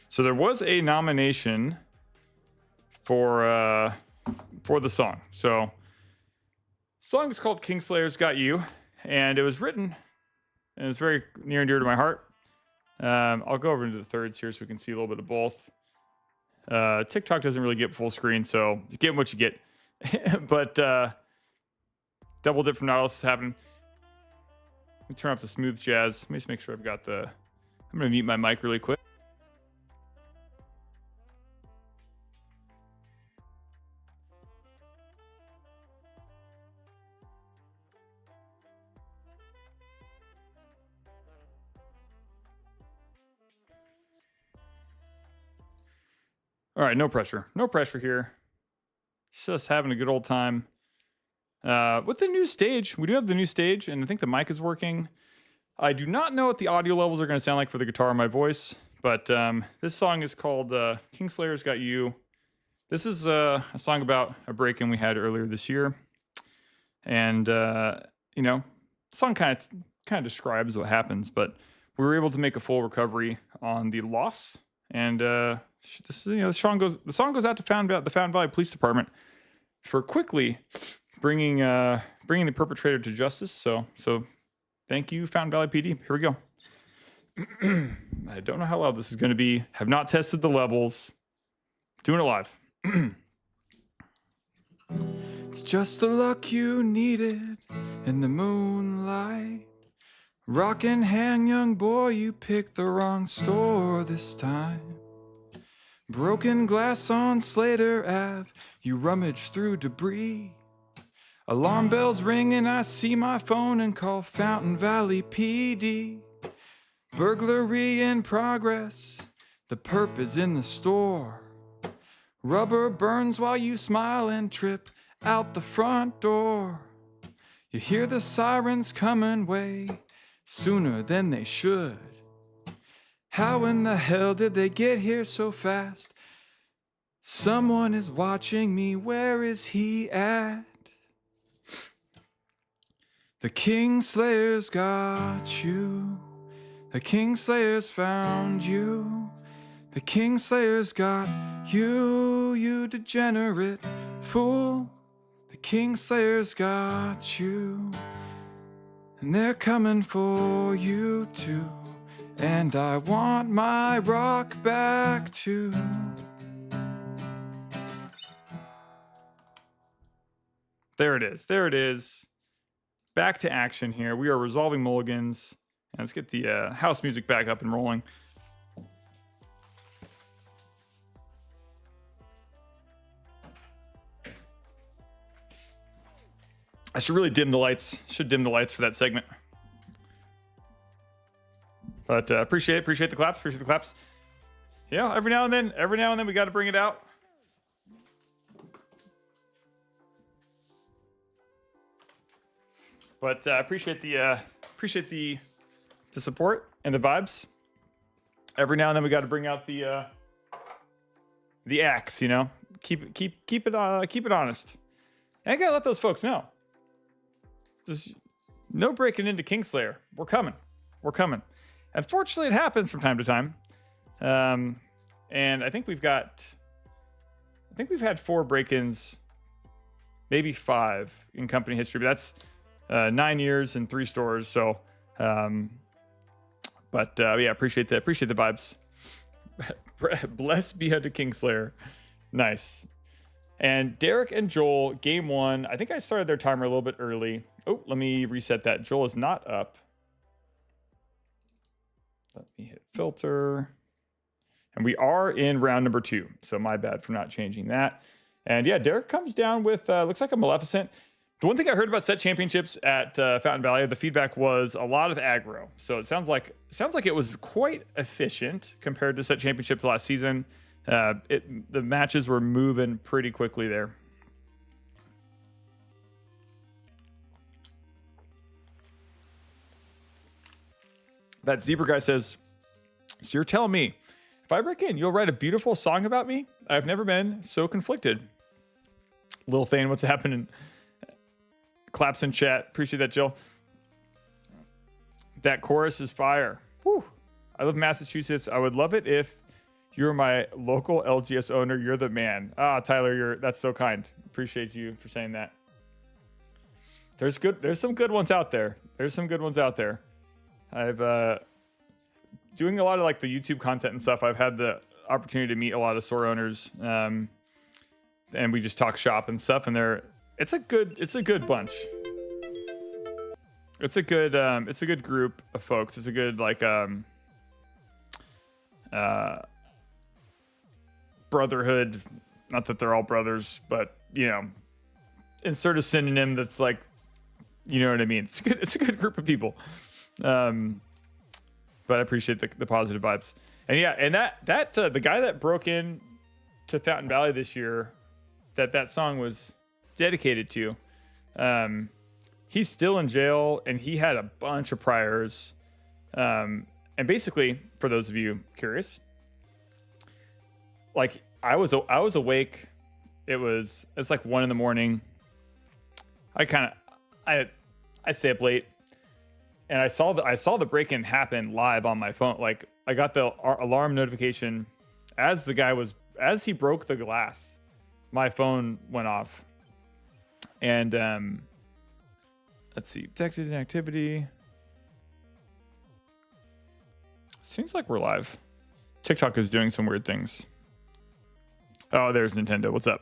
So there was a nomination for the song. So the song is called Kingslayer's Got You, and it was written, and it's very near and dear to my heart. I'll go over into the thirds here so we can see a little bit of both. TikTok doesn't really get full screen, so you get what you get. But double dip from Nautilus is happening. Let me turn off the smooth jazz. Let me just make sure I've got the I'm gonna mute my mic really quick. All right, no pressure. No pressure here. Just having a good old time. With the new stage, we do have the new stage, and I think the mic is working. I do not know what the audio levels are going to sound like for the guitar and my voice, but this song is called Kingslayer's Got You. This is a song about a break-in we had earlier this year. And, you know, the song kind of describes what happens, but we were able to make a full recovery on the loss. And this, you know, the song goes out to the Fountain Valley Police Department for quickly bringing the perpetrator to justice. So thank you, Fountain Valley PD. Here we go. I don't know how loud this is going to be. Have not tested the levels. Doing it live. It's just the luck you needed in the moonlight. Rock and hang, young boy, you picked the wrong store this time. Broken glass on Slater Ave, you rummage through debris. Alarm bells ring and I see my phone and call Fountain Valley PD. Burglary in progress, the perp is in the store. Rubber burns while you smile and trip out the front door. You hear the sirens coming way sooner than they should. How in the hell did they get here so fast? Someone is watching me, where is he at? The Kingslayer's got you. The Kingslayer's found you. The Kingslayer's got you, you degenerate fool. The Kingslayer's got you. And they're coming for you too. And I want my rock back too. There it is. There it is. Back to action here. We are resolving mulligans. And let's get the house music back up and rolling. I should really dim the lights. Should dim the lights for that segment. But appreciate the claps. Appreciate the claps. You know, every now and then we got to bring it out. But appreciate the support and the vibes. Every now and then we got to bring out the axe. You know, keep it honest. And I gotta let those folks know. Just no breaking into Kingslayer. We're coming. We're coming. Unfortunately, it happens from time to time. And I think we've had 4 break-ins, maybe 5 in company history, but that's 9 years and 3 stores. So, yeah, appreciate the vibes. Blessed be unto Kingslayer. Nice. And Derek and Joel, game 1. I think I started their timer a little bit early. Oh, let me reset that. Joel is not up. Let me hit filter. And we are in round number 2. So my bad for not changing that. And yeah, Derek comes down with, looks like a Maleficent. The one thing I heard about set championships at Fountain Valley, the feedback was a lot of aggro. So it sounds like it was quite efficient compared to set championships last season. The matches were moving pretty quickly there. That Zebra guy says, so you're telling me, if I break in, you'll write a beautiful song about me? I've never been so conflicted. Lil Thane, what's happening? Claps in chat. Appreciate that, Jill. That chorus is fire. Whew. I live in Massachusetts. I would love it if you're my local LGS owner. You're the man. Ah, Tyler, that's so kind. Appreciate you for saying that. There's some good ones out there. I've doing a lot of like the YouTube content and stuff. I've had the opportunity to meet a lot of store owners, and we just talk shop and stuff. And it's a good bunch. It's a good group of folks. It's a good brotherhood. Not that they're all brothers, but insert a synonym that's like, you know what I mean. It's good. It's a good group of people. But I appreciate the positive vibes. And yeah, and that the guy that broke in to Fountain Valley this year, that song was dedicated to, he's still in jail, and he had a bunch of priors. And basically, for those of you curious, like I was awake. It's like 1 a.m. I stay up late, and I saw the break-in happen live on my phone. Like I got the alarm notification as he broke the glass. My phone went off, and let's see, detected inactivity. Seems like we're live. TikTok is doing some weird things. Oh, there's Nintendo. What's up?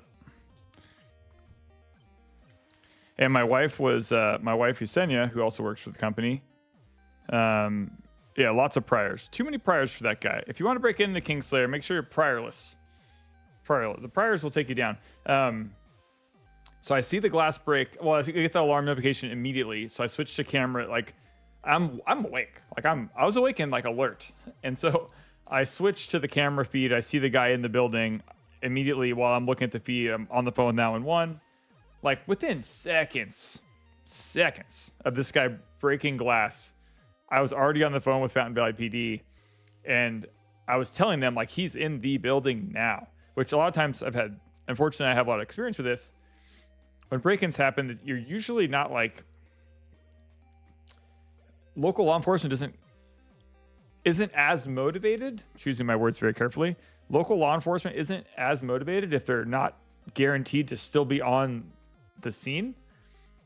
And my wife Yesenia, who also works for the company. Yeah, lots of priors. Too many priors for that guy. If you want to break into Kingslayer, make sure you're priorless. The priors will take you down. So I see the glass break. Well, I get the alarm notification immediately. So I switch to camera. Like I'm awake. Like I was awake and like alert. And so I switch to the camera feed. I see the guy in the building immediately while I'm looking at the feed. I'm on the phone now in one. Like within seconds of this guy breaking glass, I was already on the phone with Fountain Valley PD, and I was telling them like he's in the building now, which a lot of times unfortunately I have a lot of experience with this. When break-ins happen, you're usually not like, local law enforcement isn't as motivated, choosing my words very carefully. Local law enforcement isn't as motivated if they're not guaranteed to still be on the scene.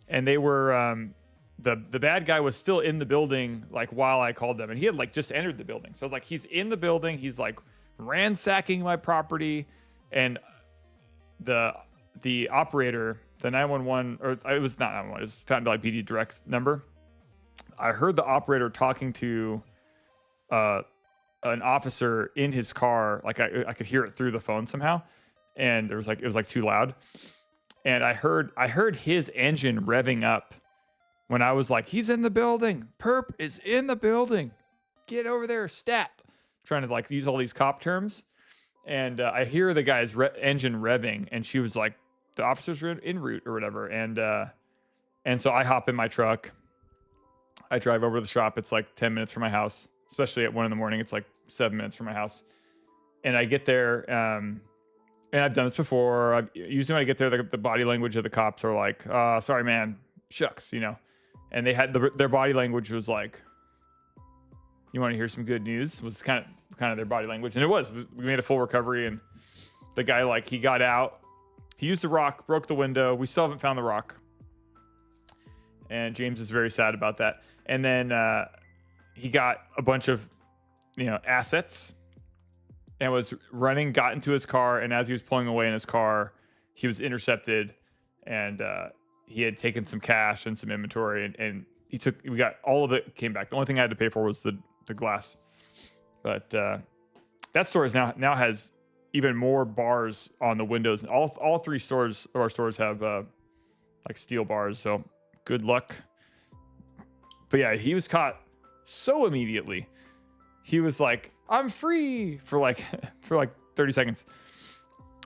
And they were the bad guy was still in the building like while I called them, and he had like just entered the building. So like he's in the building, he's like ransacking my property, and the operator, the 911, or it was not 911, it was Fountain Valley PD direct number. I heard the operator talking to an officer in his car. Like I could hear it through the phone somehow, and it was like too loud. And I heard his engine revving up when I was like, he's in the building. Perp is in the building. Get over there, stat. Trying to like use all these cop terms. And I hear the guy's engine revving, and she was like, the officers were en route or whatever. And so I hop in my truck. I drive over to the shop. It's like 10 minutes from my house, especially at 1 a.m. It's like 7 minutes from my house. And I get there, and I've done this before. Usually when I get there, the body language of the cops are like, sorry, man, shucks, And they had their body language was like, you want to hear some good news? Was kind of their body language. And it was. We made a full recovery, and the guy, like, he got out. He used the rock, broke the window. We still haven't found the rock. And James is very sad about that. And then he got a bunch of, assets, and was running, got into his car. And as he was pulling away in his car, he was intercepted, and he had taken some cash and some inventory, and we got all of it, came back. The only thing I had to pay for was the glass. But that store now has even more bars on the windows. All three of our stores have like steel bars. So good luck. But yeah, he was caught so immediately. He was like, I'm free for like 30 seconds.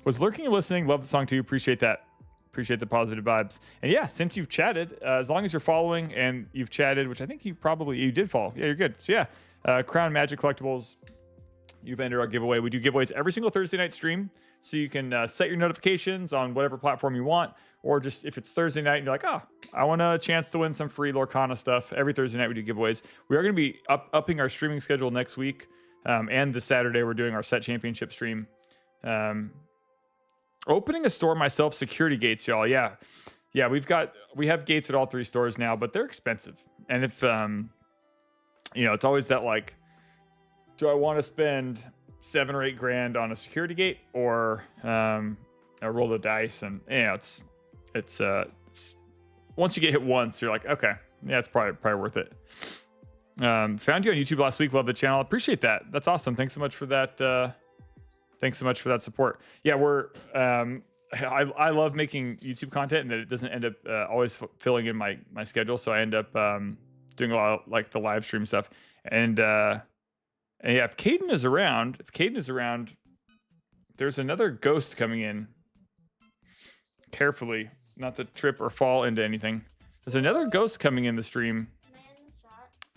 Was lurking and listening. Love the song too. Appreciate that. Appreciate the positive vibes. And yeah, since you've chatted, as long as you're following and you've chatted, which I think you did follow. Yeah, you're good. So yeah, Crown Magic Collectibles, you've entered our giveaway. We do giveaways every single Thursday night stream. So you can set your notifications on whatever platform you want, or just if it's Thursday night and you're like, I want a chance to win some free Lorcana stuff. Every Thursday night we do giveaways. We are going to be upping our streaming schedule next week. And this Saturday we're doing our set championship stream. Opening a store myself, security gates, y'all. Yeah, we have gates at all three stores now, but they're expensive. And if it's always that, like, do I want to spend $7 or $8 grand on a security gate, or I roll the dice? And it's once you get hit once, you're like, okay, yeah, it's probably worth it. Found you on YouTube last week. Love the channel. Appreciate that. That's awesome. Thanks so much for that. Thanks so much for that support. Yeah, we're I love making YouTube content, and that it doesn't end up always filling in my schedule. So I end up doing a lot of, like, the live stream stuff. And yeah, if Caden is around, there's another ghost coming in. Carefully, not to trip or fall into anything. There's another ghost coming in the stream.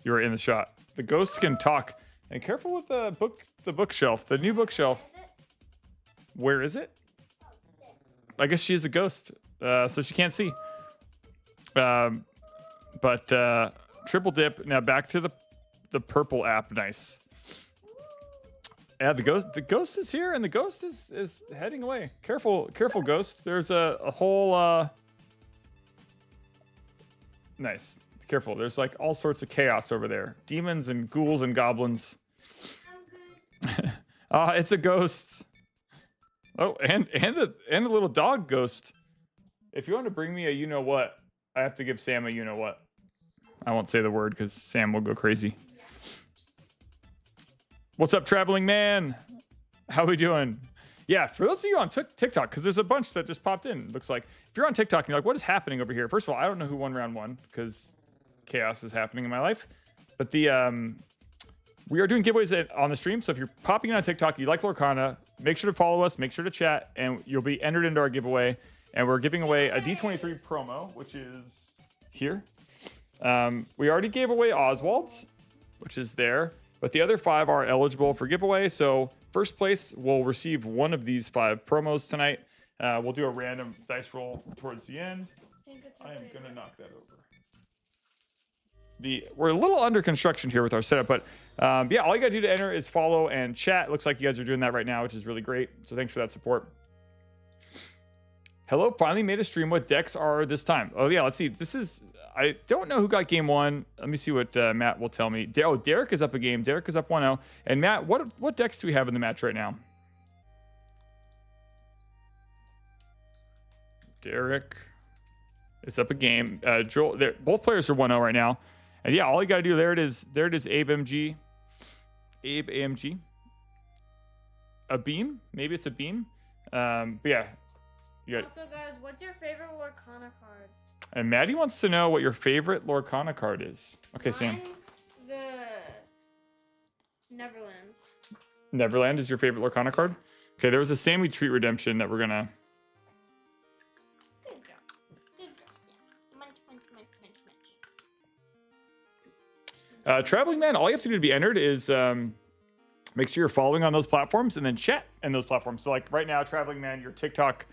You are in the shot. The ghosts can talk. And careful with the bookshelf, the new bookshelf. Where is it? I guess she is a ghost, so she can't see. But triple dip. Now back to the purple app. Nice. Yeah, the ghost is here, and the ghost is heading away. Careful, ghost. There's a whole nice. Careful. There's like all sorts of chaos over there. Demons and ghouls and goblins. It's a ghost. Oh, and a little dog ghost. If you want to bring me a you know what, I have to give Sam a you know what. I won't say the word because Sam will go crazy. What's up, traveling man? How we doing? Yeah, for those of you on TikTok, because there's a bunch that just popped in. Looks like if you're on TikTok and you're like, what is happening over here? First of all, I don't know who won round one because chaos is happening in my life. But we are doing giveaways on the stream. So if you're popping on TikTok, you like Lorcana, make sure to follow us, make sure to chat, and you'll be entered into our giveaway. And we're giving away a D23 promo, which is here. We already gave away Oswald's, which is there. But the other 5 are eligible for giveaway. So first place will receive one of these 5 promos tonight. We'll do a random dice roll towards the end. I am going to knock that over. We're a little under construction here with our setup, but yeah, all you got to do to enter is follow and chat. Looks like you guys are doing that right now, which is really great. So thanks for that support. Hello, finally made a stream. What decks are this time? Oh yeah, let's see. I don't know who got game 1. Let me see what Matt will tell me. Derek is up a game. Derek is up 1-0. And Matt, what decks do we have in the match right now? Derek is up a game. Joel, both players are 1-0 right now. And yeah, all you got to do, there it is, Abe MG. Abe AMG. A beam? Maybe it's a beam. But yeah. Also, guys, what's your favorite Lorcana card? And Maddie wants to know what your favorite Lorcana card is. Okay, Sam. Mine's the Neverland. Neverland is your favorite Lorcana card? Okay, there was a Sammy Treat Redemption that we're going to... Good job. Good job. Yeah. Munch. Traveling Man, all you have to do to be entered is make sure you're following on those platforms and then chat in those platforms. So like right now, Traveling Man, your TikTok...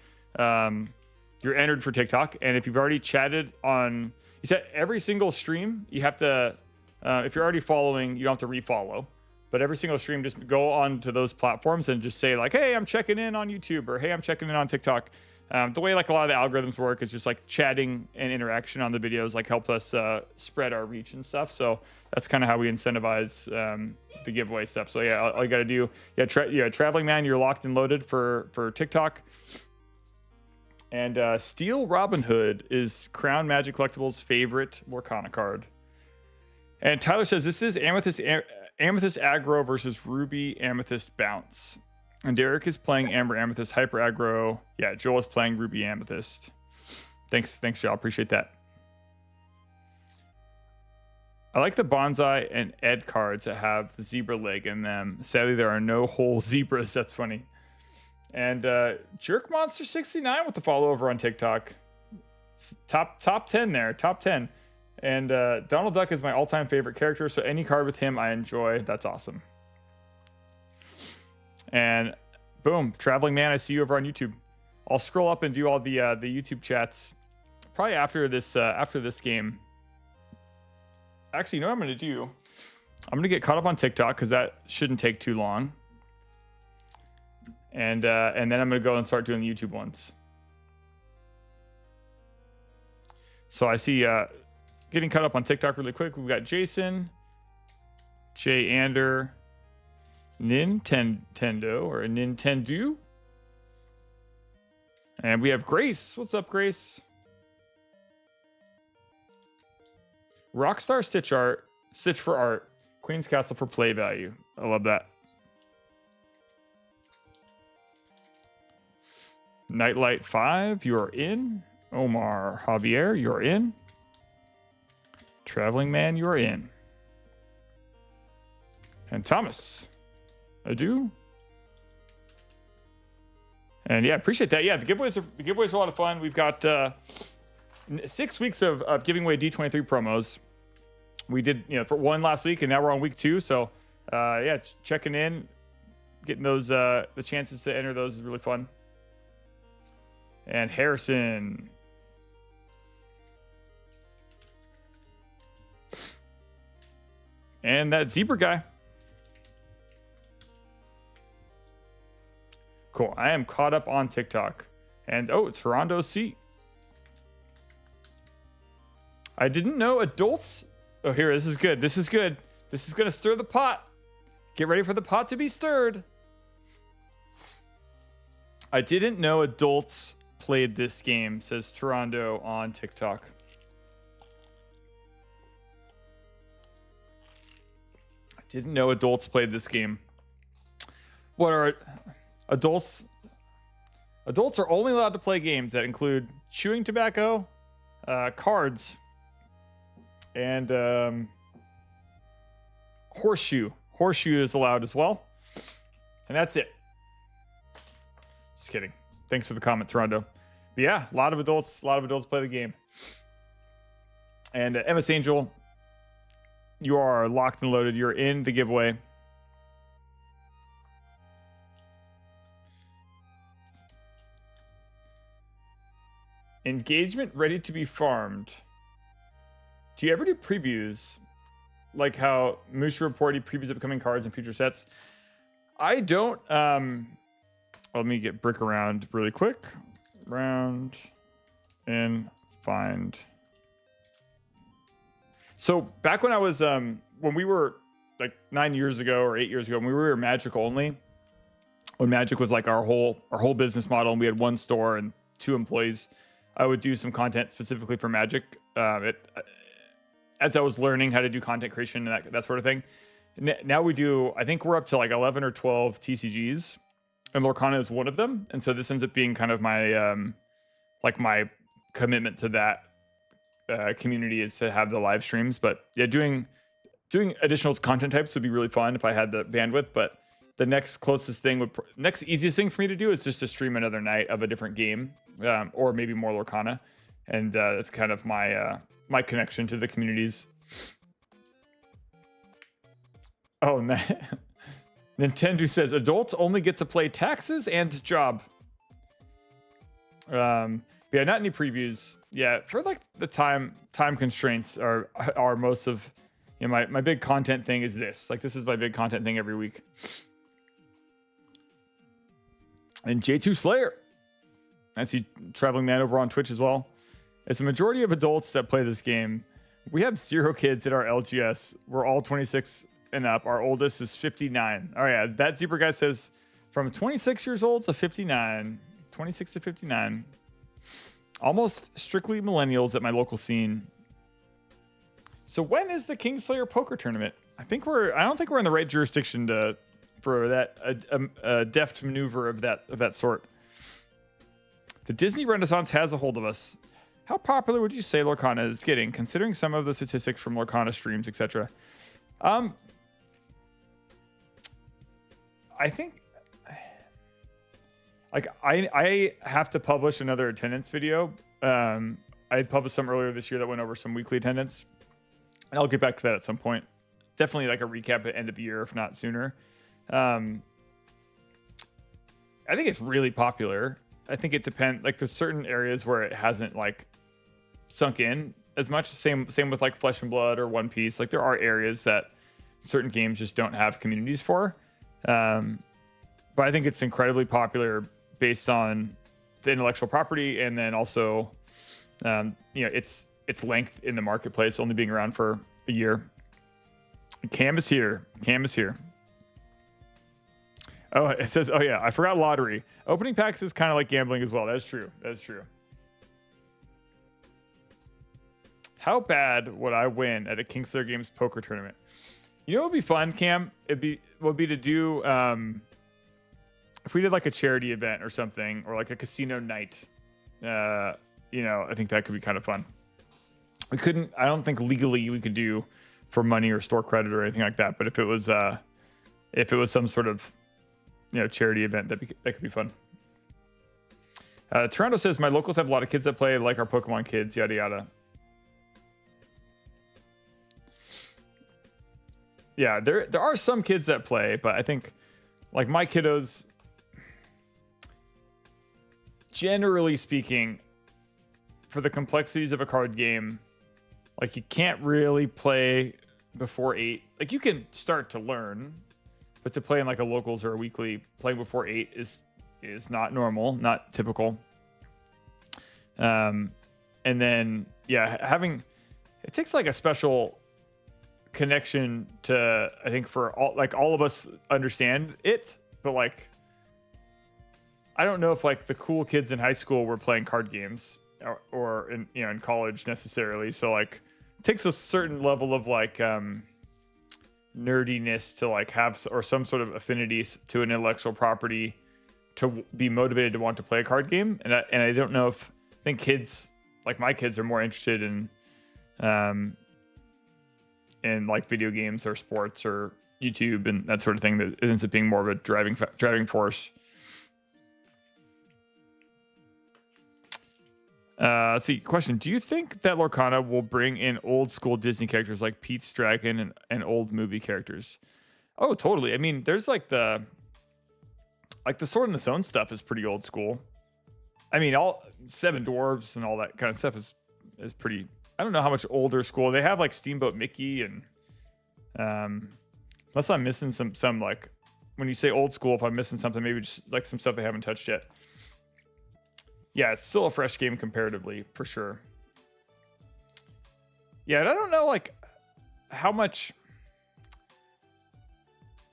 you're entered for TikTok, and if you've already chatted on, you said every single stream, you have to, if you're already following, you don't have to refollow, but every single stream, just go on to those platforms and just say like, hey, I'm checking in on YouTube, or hey, I'm checking in on TikTok. The way like a lot of the algorithms work is just like chatting and interaction on the videos like helps us spread our reach and stuff. So that's kind of how we incentivize the giveaway stuff. So yeah, all you got to do, Traveling Man, you're locked and loaded for TikTok. And Steel Robin Hood is Crown Magic Collectibles' favorite Lorcana card. And Tyler says this is Amethyst Aggro versus Ruby Amethyst Bounce. And Derek is playing Amber Amethyst Hyper Aggro. Yeah, Joel is playing Ruby Amethyst. Thanks, y'all. Appreciate that. I like the Bonsai and Ed cards that have the zebra leg in them. Sadly, there are no whole zebras. That's funny. And Jerk Monster 69 with the follow over on TikTok. Top 10 there, top 10. And Donald Duck is my all-time favorite character, so any card with him I enjoy. That's awesome. And boom, Traveling Man, I see you over on YouTube. I'll scroll up and do all the YouTube chats probably after this game. Actually, you know what I'm going to do? I'm going to get caught up on TikTok because that shouldn't take too long. And then I'm going to go and start doing the YouTube ones. So I see getting caught up on TikTok really quick. We've got Jason, Jay Ander, Nintendo or Nintendo. And we have Grace. What's up, Grace? Rockstar Stitch Art Stitch for art. Queen's Castle for play value. I love that. Nightlight 5, you are in. Omar Javier, you are in. Traveling Man, you are in. And Thomas, adieu. And yeah, appreciate that. Yeah, the giveaways are a lot of fun. We've got 6 weeks of giving away D23 promos. We did, for one last week, and now we're on week 2. So yeah, checking in, getting those the chances to enter those is really fun. And Harrison. And that zebra guy. Cool. I am caught up on TikTok. And it's Rondo C. I didn't know adults. Oh, here. This is good. This is good. This is going to stir the pot. Get ready for the pot to be stirred. I didn't know adults played this game, says Toronto on TikTok. I didn't know adults played this game. What are adults? Adults are only allowed to play games that include chewing tobacco, cards, and horseshoe. Horseshoe is allowed as well. And that's it. Just kidding. Thanks for the comment, Toronto. But yeah, a lot of adults play the game. And MS Angel, you are locked and loaded. You're in the giveaway. Engagement ready to be farmed. Do you ever do previews? Like how Musha reported previews upcoming cards and future sets? I don't. Let me get Brick around really quick. Round and find. So back when I was when we were like 9 years ago or 8 years ago, when we were Magic only, when Magic was like our whole business model, and we had one store and 2 employees, I would do some content specifically for Magic. As I was learning how to do content creation and that sort of thing. Now we do. I think we're up to like 11 or 12 TCGs. And Lorcana is one of them, and so this ends up being kind of my my commitment to that community is to have the live streams. But yeah, doing additional content types would be really fun if I had the bandwidth. But the next closest thing next easiest thing for me to do is just to stream another night of a different game, or maybe more Lorcana, and that's kind of my connection to the communities. Oh man. Nintendo says adults only get to play taxes and job. Yeah, not any previews. Yeah, for like the time constraints are most of my big content thing is this. Like this is my big content thing every week. And J2 Slayer. I see Traveling Man over on Twitch as well. It's a majority of adults that play this game. We have 0 kids at our LGS. We're all 26 and up. Our oldest is 59. Oh yeah, that zebra guy says from 26 years old to 59. 26 to 59. Almost strictly millennials at my local scene. So when is the Kingslayer poker tournament? I don't think we're in the right jurisdiction for that a deft maneuver of that sort. The Disney Renaissance has a hold of us. How popular would you say Lorcana is getting, considering some of the statistics from Lorcana streams, etc.? I think like I have to publish another attendance video. I published some earlier this year that went over some weekly attendance, and I'll get back to that at some point. Definitely like a recap at end of year, if not sooner. I think it's really popular. I think it depends. Like there's certain areas where it hasn't like sunk in as much. Same with like Flesh and Blood or One Piece. Like there are areas that certain games just don't have communities for. But I think it's incredibly popular based on the intellectual property, and then also, its length in the marketplace, only being around for a year. Cam is here. Oh, it says, oh yeah, I forgot lottery. Opening packs is kind of like gambling as well. That's true. How bad would I win at a Kingslayer Games poker tournament? You know what would be fun, Cam? Would be to do if we did like a charity event or something, or like a casino night. I think that could be kind of fun. I don't think legally we could do for money or store credit or anything like that. But if it was some sort of charity event, that could be fun. Toronto says my locals have a lot of kids that play like our Pokemon kids, yada yada. Yeah, there are some kids that play, but I think like my kiddos, generally speaking, for the complexities of a card game, like you can't really play before 8. Like you can start to learn, but to play in like a locals or a weekly, playing before 8 is not normal, not typical. And then it takes like a special connection to, I think, for all of us understand it, but like I don't know if like the cool kids in high school were playing card games or in college necessarily. So like it takes a certain level of like nerdiness to like have or some sort of affinity to an intellectual property to be motivated to want to play a card game. And I don't know if I think kids like my kids are more interested in like video games or sports or YouTube and that sort of thing that ends up being more of a driving force. Let's see. Question: do you think that Lorcana will bring in old school Disney characters like Pete's Dragon and old movie characters? Oh, totally. I mean, there's like the Sword in the Stone stuff is pretty old school. I mean, all Seven Dwarves and all that kind of stuff is pretty. I don't know how much older school they have, like Steamboat Mickey and unless I'm missing some like when you say old school, if I'm missing something, maybe just like some stuff they haven't touched yet. Yeah, it's still a fresh game comparatively, for sure. Yeah, and I don't know, like, how much...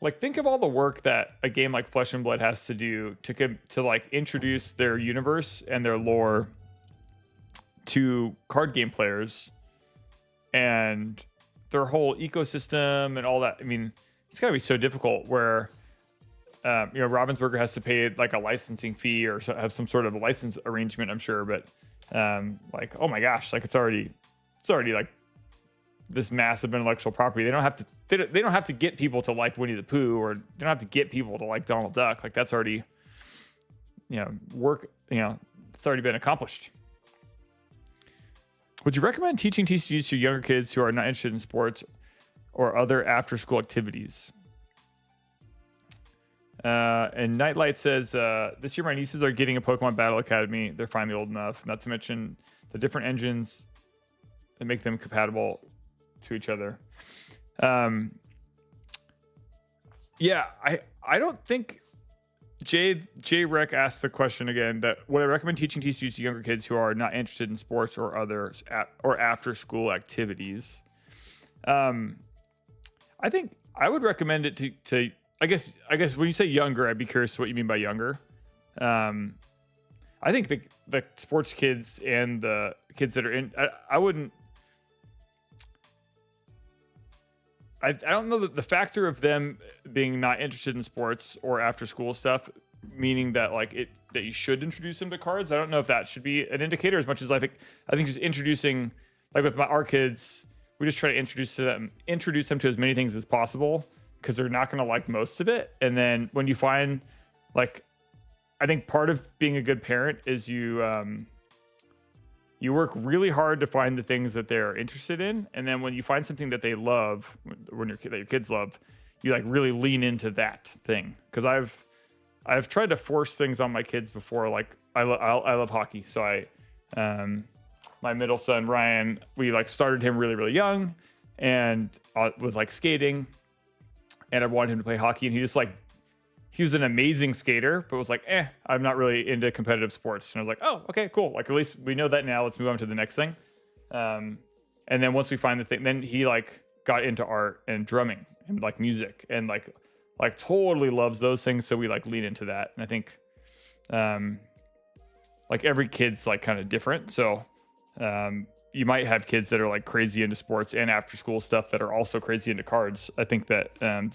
Like, think of all the work that a game like Flesh and Blood has to do to like, introduce their universe and their lore to card game players and their whole ecosystem and all that. I mean, it's got to be so difficult where... Ravensburger has to pay like a licensing fee or have some sort of a license arrangement, I'm sure. But like, oh my gosh, like it's already like this massive intellectual property. They don't have to get people to like Winnie the Pooh, or they don't have to get people to like Donald Duck. Like that's already, work. It's already been accomplished. Would you recommend teaching TCGs to younger kids who are not interested in sports or other after-school activities? And Nightlight says, this year my nieces are getting a Pokemon Battle Academy. They're finally old enough, not to mention the different engines that make them compatible to each other. Yeah, I don't think J Rec asked the question again that would I recommend teaching TCGs to younger kids who are not interested in sports or others or after school activities. I think I would recommend it to I guess when you say younger, I'd be curious what you mean by younger. I think the sports kids and the kids that are in, I wouldn't. I don't know that the factor of them being not interested in sports or after school stuff, meaning that that you should introduce them to cards. I don't know if that should be an indicator as much as I think just introducing, like with our kids, we just try to introduce them to as many things as possible, because they're not going to like most of it. And then when you find, like, I think part of being a good parent is you work really hard to find the things that they're interested in. And then when you find something that they love, that your kids love, you like really lean into that thing. Because I've tried to force things on my kids before. Like I love hockey. So my middle son, Ryan, we like started him really, really young and was like skating. And I wanted him to play hockey, and he was an amazing skater, but was like, I'm not really into competitive sports. And I was like, oh, okay, cool. Like, at least we know that now. Let's move on to the next thing. And then once we find the thing, then he like got into art and drumming and like music and like totally loves those things. So we like lean into that. And I think, like every kid's like kind of different. So, you might have kids that are like crazy into sports and after school stuff that are also crazy into cards. I think that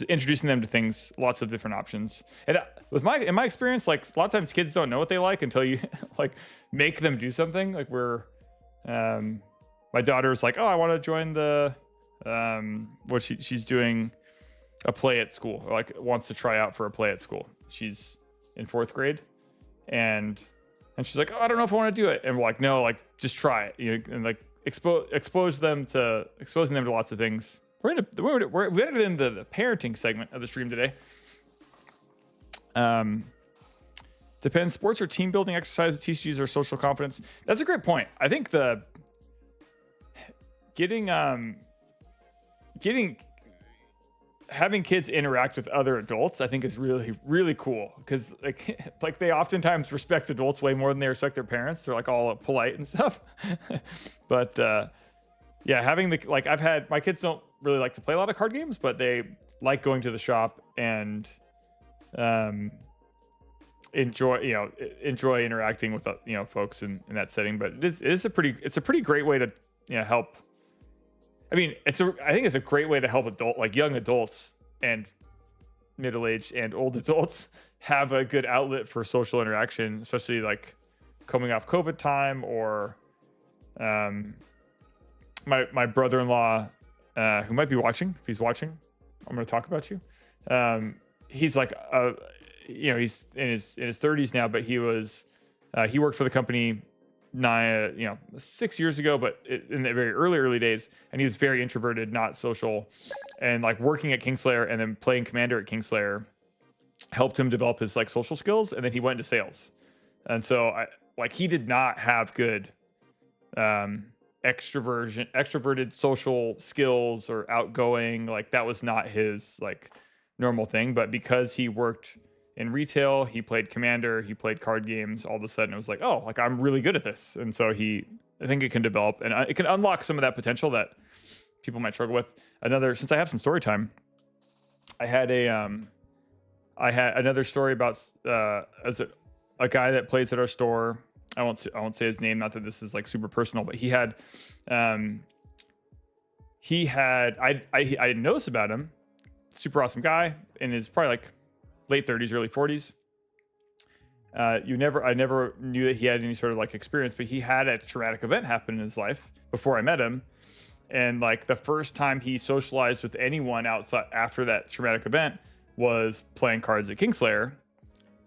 introducing them to things, lots of different options. And in my experience, like a lot of times kids don't know what they like until you like make them do something. Like my daughter's like, oh, I want to join the she's doing a play at school, or like wants to try out for a play at school. She's in 4th grade, and she's like, oh, I don't know if I want to do it. And we're like, no, like just try it, you know, and like exposing them to lots of things. We're in the parenting segment of the stream today. Depends, sports or team building exercise that teaches or social confidence. That's a great point. I think having kids interact with other adults, I think is really, really cool, because like they oftentimes respect adults way more than they respect their parents. They're like all polite and stuff. But yeah, having my kids don't really like to play a lot of card games, but they like going to the shop and enjoy interacting with folks in that setting. But it's a pretty great way to help. I mean, I think it's a great way to help young adults and middle-aged and old adults have a good outlet for social interaction, especially like coming off COVID time, or my brother-in-law, who might be watching. If he's watching, I'm going to talk about you. He's like, he's in his 30s now, but he worked for the company 6 years ago, but in the very early days, and he was very introverted, not social, and like working at Kingslayer and then playing Commander at Kingslayer helped him develop his like social skills, and then he went into sales. And so he did not have good extroverted social skills or outgoing, like that was not his like normal thing. But because he worked in retail, he played Commander, he played card games, all of a sudden it was like, oh, like I'm really good at this. And so I think it can develop, and it can unlock some of that potential that people might struggle with. Since I have some story time, I had another story about as a guy that plays at our store. I won't say his name, not that this is like super personal, but I didn't notice about him. Super awesome guy, and is probably like late 30s, early 40s. I never knew that he had any sort of like experience, but he had a traumatic event happen in his life before I met him. And like the first time he socialized with anyone outside after that traumatic event was playing cards at Kingslayer.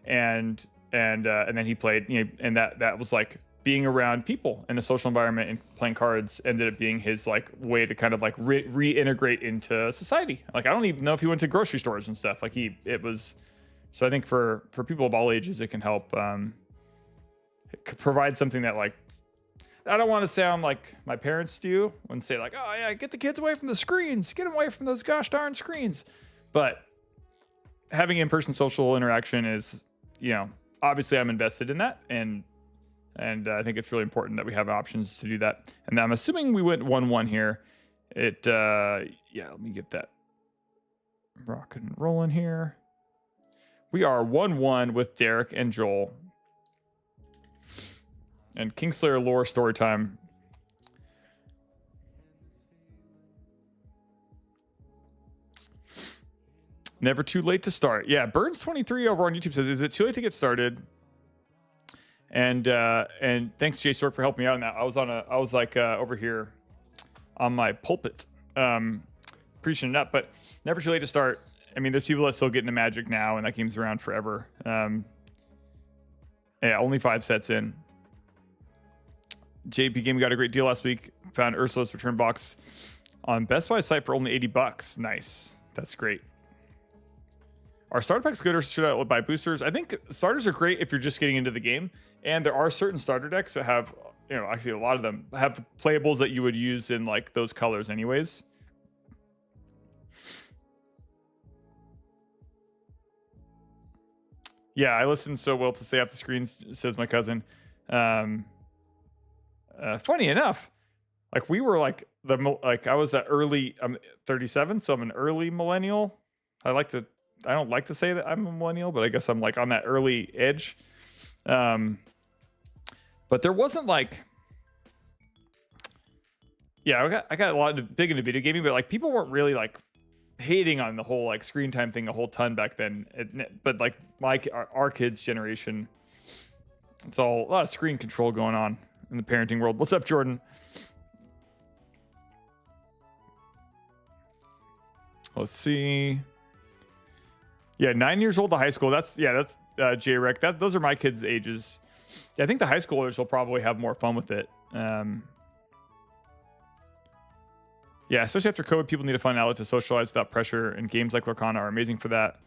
And then he played, and that was like being around people in a social environment and playing cards ended up being his like way to kind of like reintegrate into society. Like I don't even know if he went to grocery stores and stuff. So I think for people of all ages, it can help provide something that, like, I don't want to sound like my parents do and say like, oh yeah, get the kids away from the screens, get them away from those gosh darn screens. But having in-person social interaction is, obviously I'm invested in that, and I think it's really important that we have options to do that. And I'm assuming we went 1-1 here. Let me get that rock and rolling here. We are 1-1 with Derek and Joel. And Kingslayer lore story time. Never too late to start. Yeah, Burns23 over on YouTube says, is it too late to get started? And thanks Jay Stork for helping me out on that. I was over here on my pulpit preaching it up, but never too late to start. I mean, there's people that still get into Magic now, and that game's around forever. Only 5 sets in. JP Game got a great deal last week. Found Ursula's return box on Best Buy site for only $80. Nice. That's great. Are starter packs good, or should I buy boosters? I think starters are great if you're just getting into the game. And there are certain starter decks that have, actually a lot of them have playables that you would use in like those colors anyways. Yeah, I listen so well to stay off the screens, says my cousin. Funny enough, like we were like I was that early. I'm 37, so I'm an early millennial. I don't like to say that I'm a millennial, but I guess I'm like on that early edge. But there wasn't like yeah, I got a lot of big into video gaming, but like people weren't really like hating on the whole like screen time thing a whole ton back then. But like our kids' generation, it's all a lot of screen control going on in the parenting world. What's up, Jordan? Let's see. Yeah, 9 years old to high school. That's J-Rec. Those are my kids' ages. Yeah, I think the high schoolers will probably have more fun with it. Yeah, especially after COVID, people need a fun outlet to socialize without pressure, and games like Lorcana are amazing for that.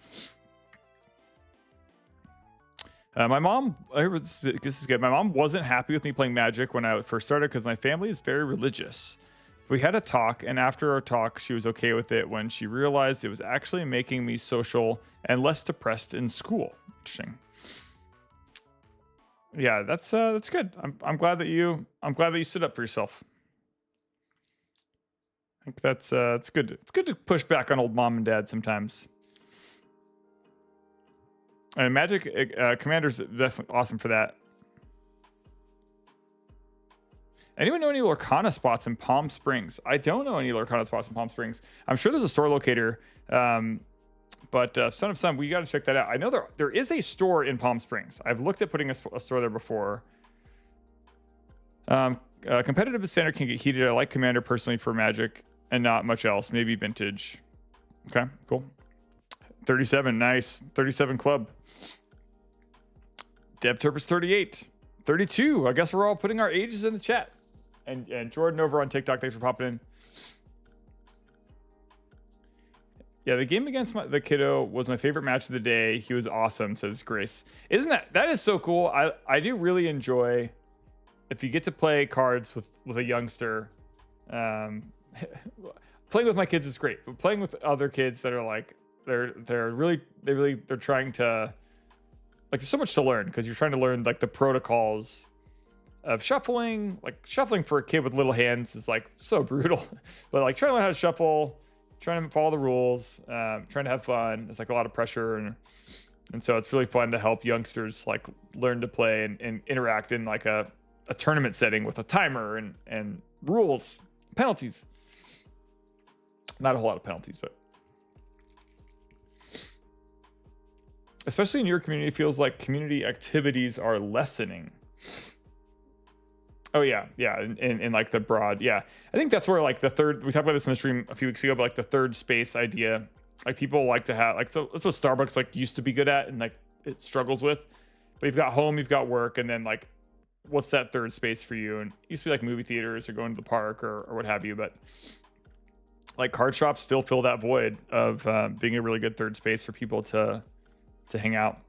My mom, this is good. My mom wasn't happy with me playing Magic when I first started because my family is very religious. We had a talk, and after our talk, she was okay with it when she realized it was actually making me social and less depressed in school. Interesting. Yeah, that's good. I'm glad that you stood up for yourself. I think that's it's good. It's good to push back on old mom and dad sometimes. And Magic Commander's definitely awesome for that. Anyone know any Lorcana spots in Palm Springs? I don't know any Lorcana spots in Palm Springs. I'm sure there's a store locator, but Son of Sun, we got to check that out. I know there is a store in Palm Springs. I've looked at putting a store there before. Competitive and standard can get heated. I like Commander personally for Magic and not much else. Maybe Vintage. Okay, cool. 37, nice. 37 club. DevTurpus 38. 32. I guess we're all putting our ages in the chat. And Jordan over on TikTok, thanks for popping in. Yeah, the game against the kiddo was my favorite match of the day. He was awesome, says Grace. Isn't that is so cool. I do really enjoy if you get to play cards with a youngster. Playing with my kids is great, but playing with other kids that are like they're trying to, like, there's so much to learn because you're trying to learn like the protocols of shuffling. Like shuffling for a kid with little hands is like so brutal, but like trying to learn how to shuffle, trying to follow the rules, trying to have fun. It's like a lot of pressure, and so it's really fun to help youngsters like learn to play and interact in like a tournament setting with a timer and rules, penalties. Not a whole lot of penalties, but especially in your community, it feels like community activities are lessening. Oh yeah, in like the broad, yeah. I think that's where like the third, we talked about this in the stream a few weeks ago, but like the third space idea, like people like to have, like, so that's what Starbucks like used to be good at and like it struggles with. But you've got home, you've got work, and then like, what's that third space for you? And it used to be like movie theaters or going to the park or what have you, but like card shops still fill that void of being a really good third space for people to hang out.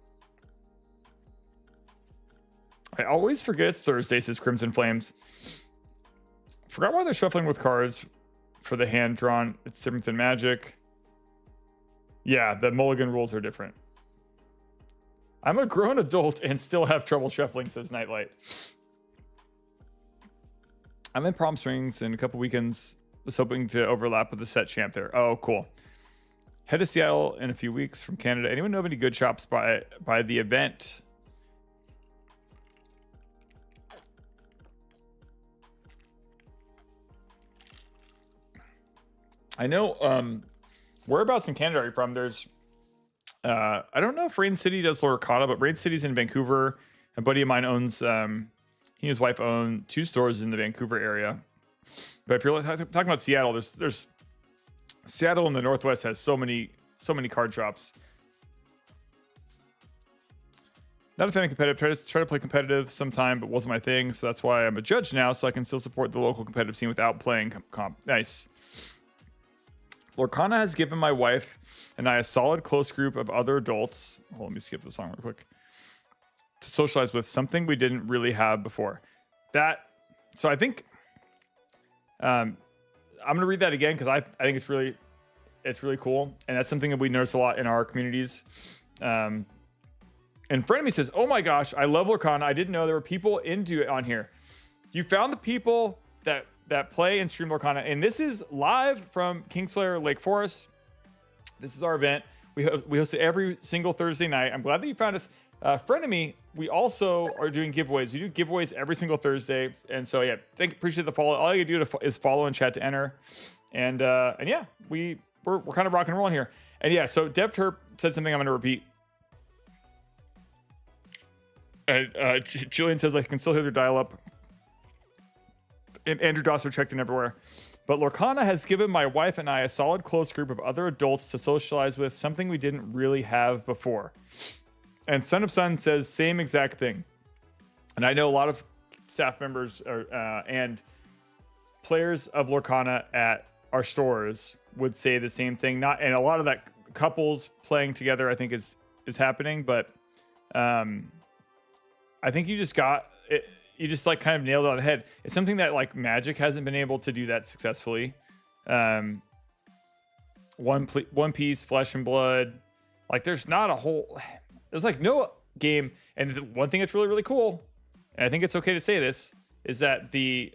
I always forget it's Thursday, says Crimson Flames. Forgot why they're shuffling with cards for the hand drawn. It's different than Magic. Yeah, the mulligan rules are different. I'm a grown adult and still have trouble shuffling, says Nightlight. I'm in Palm Springs in a couple weekends. Was hoping to overlap with the set champ there. Oh, cool. Head to Seattle in a few weeks from Canada. Anyone know of any good shops by the event? I know, whereabouts in Canada are you from? There's, I don't know if Rain City does Lorcana, but Rain City's in Vancouver. A buddy of mine owns, he and his wife own 2 stores in the Vancouver area. But if you're talking about Seattle, there's Seattle in the Northwest has so many card shops. Not a fan of competitive. Try to play competitive sometime, but wasn't my thing. So that's why I'm a judge now, so I can still support the local competitive scene without playing comp. Nice. Lorcana has given my wife and I a solid close group of other adults. Hold on, let me skip the song real quick. To socialize with, something we didn't really have before. So I think I'm going to read that again because I think it's really cool, and that's something that we notice a lot in our communities. And Frenemy says, "Oh my gosh, I love Lorcana. I didn't know there were people into it on here. You found the people that play and stream Lorcana, and this is live from Kingslayer Lake Forest. This is our event. We host it every single Thursday night. I'm glad that you found us. Frenemy, we also are doing giveaways. We do giveaways every single Thursday, and so yeah, appreciate the follow. All you do is follow and chat to enter, and yeah, we're kind of rock and rolling here. And yeah, so Deb Turp said something I'm going to repeat. And Julian says I can still hear their dial-up. And Andrew Dosser checked in everywhere. But Lorcana has given my wife and I a solid close group of other adults to socialize with, something we didn't really have before. And Son of Sun says same exact thing. And I know a lot of staff members and players of Lorcana at our stores would say the same thing. And a lot of that couples playing together, I think is happening. But I think you just got it. You just like kind of nailed it on the head. It's something that like Magic hasn't been able to do that successfully. One Piece, Flesh and Blood. Like there's like no game. And the one thing that's really, really cool, and I think it's okay to say this, is that the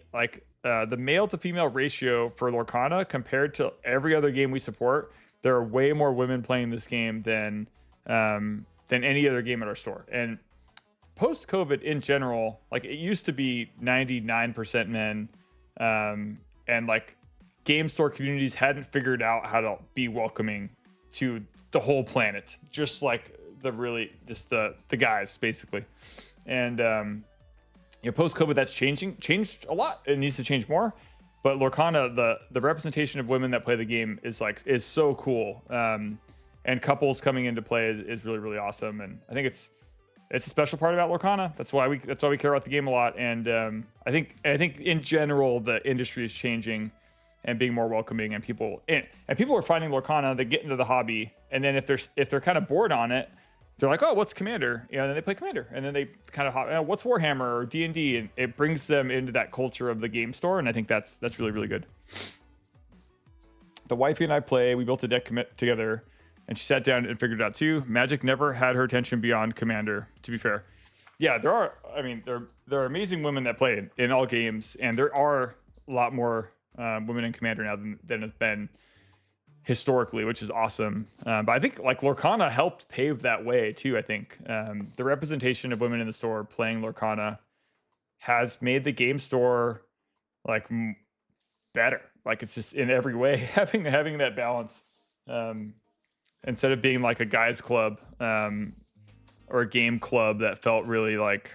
male to female ratio for Lorcana compared to every other game we support, there are way more women playing this game than any other game at our store. And post-COVID in general, like it used to be 99% men, and like game store communities hadn't figured out how to be welcoming to the whole planet, just like the guys basically. And post-COVID, that's changed a lot. It needs to change more. But Lorcana, the representation of women that play the game is so cool. And couples coming into play is really, really awesome. And I think it's a special part about Lorcana. That's why we care about the game a lot. And I think in general the industry is changing and being more welcoming, and people are finding Lorcana. They get into the hobby, and then if they're kind of bored on it, they're like, oh, what's Commander? And then they play Commander, and then they kind of what's Warhammer or D&D, and it brings them into that culture of the game store. And I think that's really, really good. The wifey and I play. We built a deck together. And she sat down and figured it out too. Magic never had her attention beyond Commander, to be fair. Yeah, there are amazing women that play in all games, and there are a lot more women in Commander now than has been historically, which is awesome. But I think like Lorcana helped pave that way too. I think the representation of women in the store playing Lorcana has made the game store like better. Like it's just in every way having that balance. Instead of being like a guys club or a game club that felt really like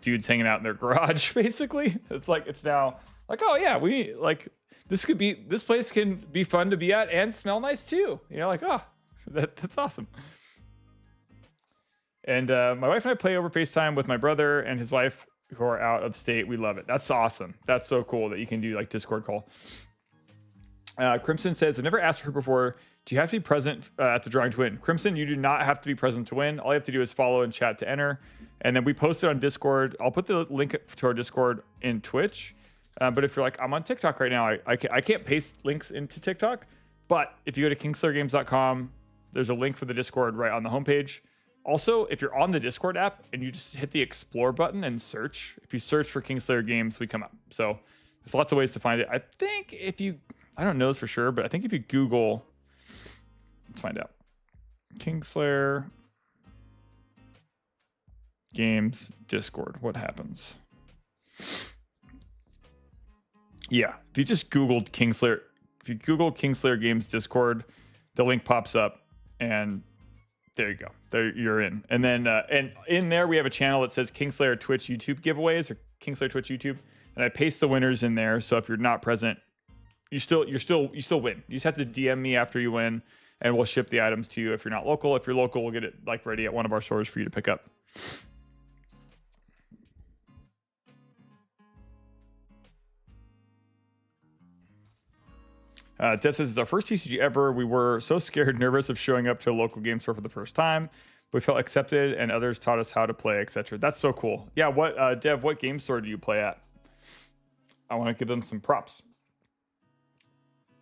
dudes hanging out in their garage, basically. It's now like, oh yeah, we like this place can be fun to be at and smell nice too. Like, oh, that's awesome. And my wife and I play over FaceTime with my brother and his wife who are out of state. We love it. That's awesome. That's so cool that you can do like Discord call. Crimson says, I've never asked her before, do you have to be present at the drawing to win? Crimson, you do not have to be present to win. All you have to do is follow and chat to enter. And then we post it on Discord. I'll put the link to our Discord in Twitch. But if you're like, I'm on TikTok right now, I can't paste links into TikTok. But if you go to kingslayergames.com, there's a link for the Discord right on the homepage. Also, if you're on the Discord app and you just hit the explore button and search, if you search for Kingslayer Games, we come up. So there's lots of ways to find it. I think I don't know this for sure, but I think if you Google, let's find out. Kingslayer Games Discord, what happens? Yeah, if you just Googled Kingslayer Games Discord, the link pops up, and there you go. There you're in. And then and in there we have a channel that says Kingslayer Twitch YouTube giveaways or Kingslayer Twitch YouTube, and I paste the winners in there. So if you're not present, you still win. You just have to DM me after you win, and we'll ship the items to you. If you're not local, if you're local, we'll get it like ready at one of our stores for you to pick up. Ted says, it's our first TCG ever. We were so scared, nervous of showing up to a local game store for the first time. We felt accepted, and others taught us how to play, etc. That's so cool. Yeah, Dev, what game store do you play at? I want to give them some props.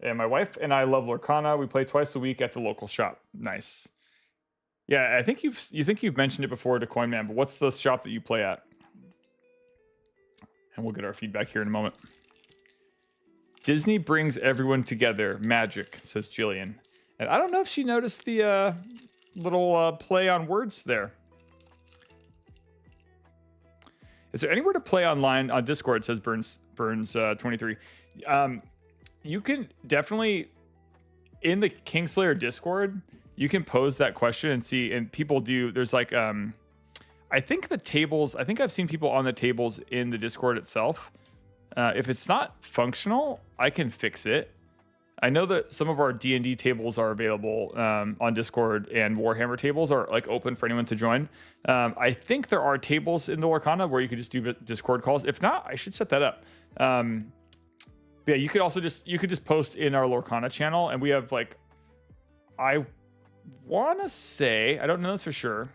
And my wife and I love Lorcana. We play twice a week at the local shop. Nice. Yeah, I think you've mentioned it before to Coinman, but what's the shop that you play at? And we'll get our feedback here in a moment. Disney brings everyone together. Magic, says Jillian. And I don't know if she noticed the little play on words there. Is there anywhere to play online on Discord? Says Burns 23. You can definitely in the Kingslayer Discord. You can pose that question and see, and people do. There's like I think the tables. I think I've seen people on the tables in the Discord itself. If it's not functional, I can fix it. I know that some of our D&D tables are available on Discord, and Warhammer tables are like open for anyone to join. I think there are tables in the Lorcana where you could just do Discord calls. If not, I should set that up. Yeah, you could also just post in our Lorcana channel, and we have like, I want to say, I don't know this for sure.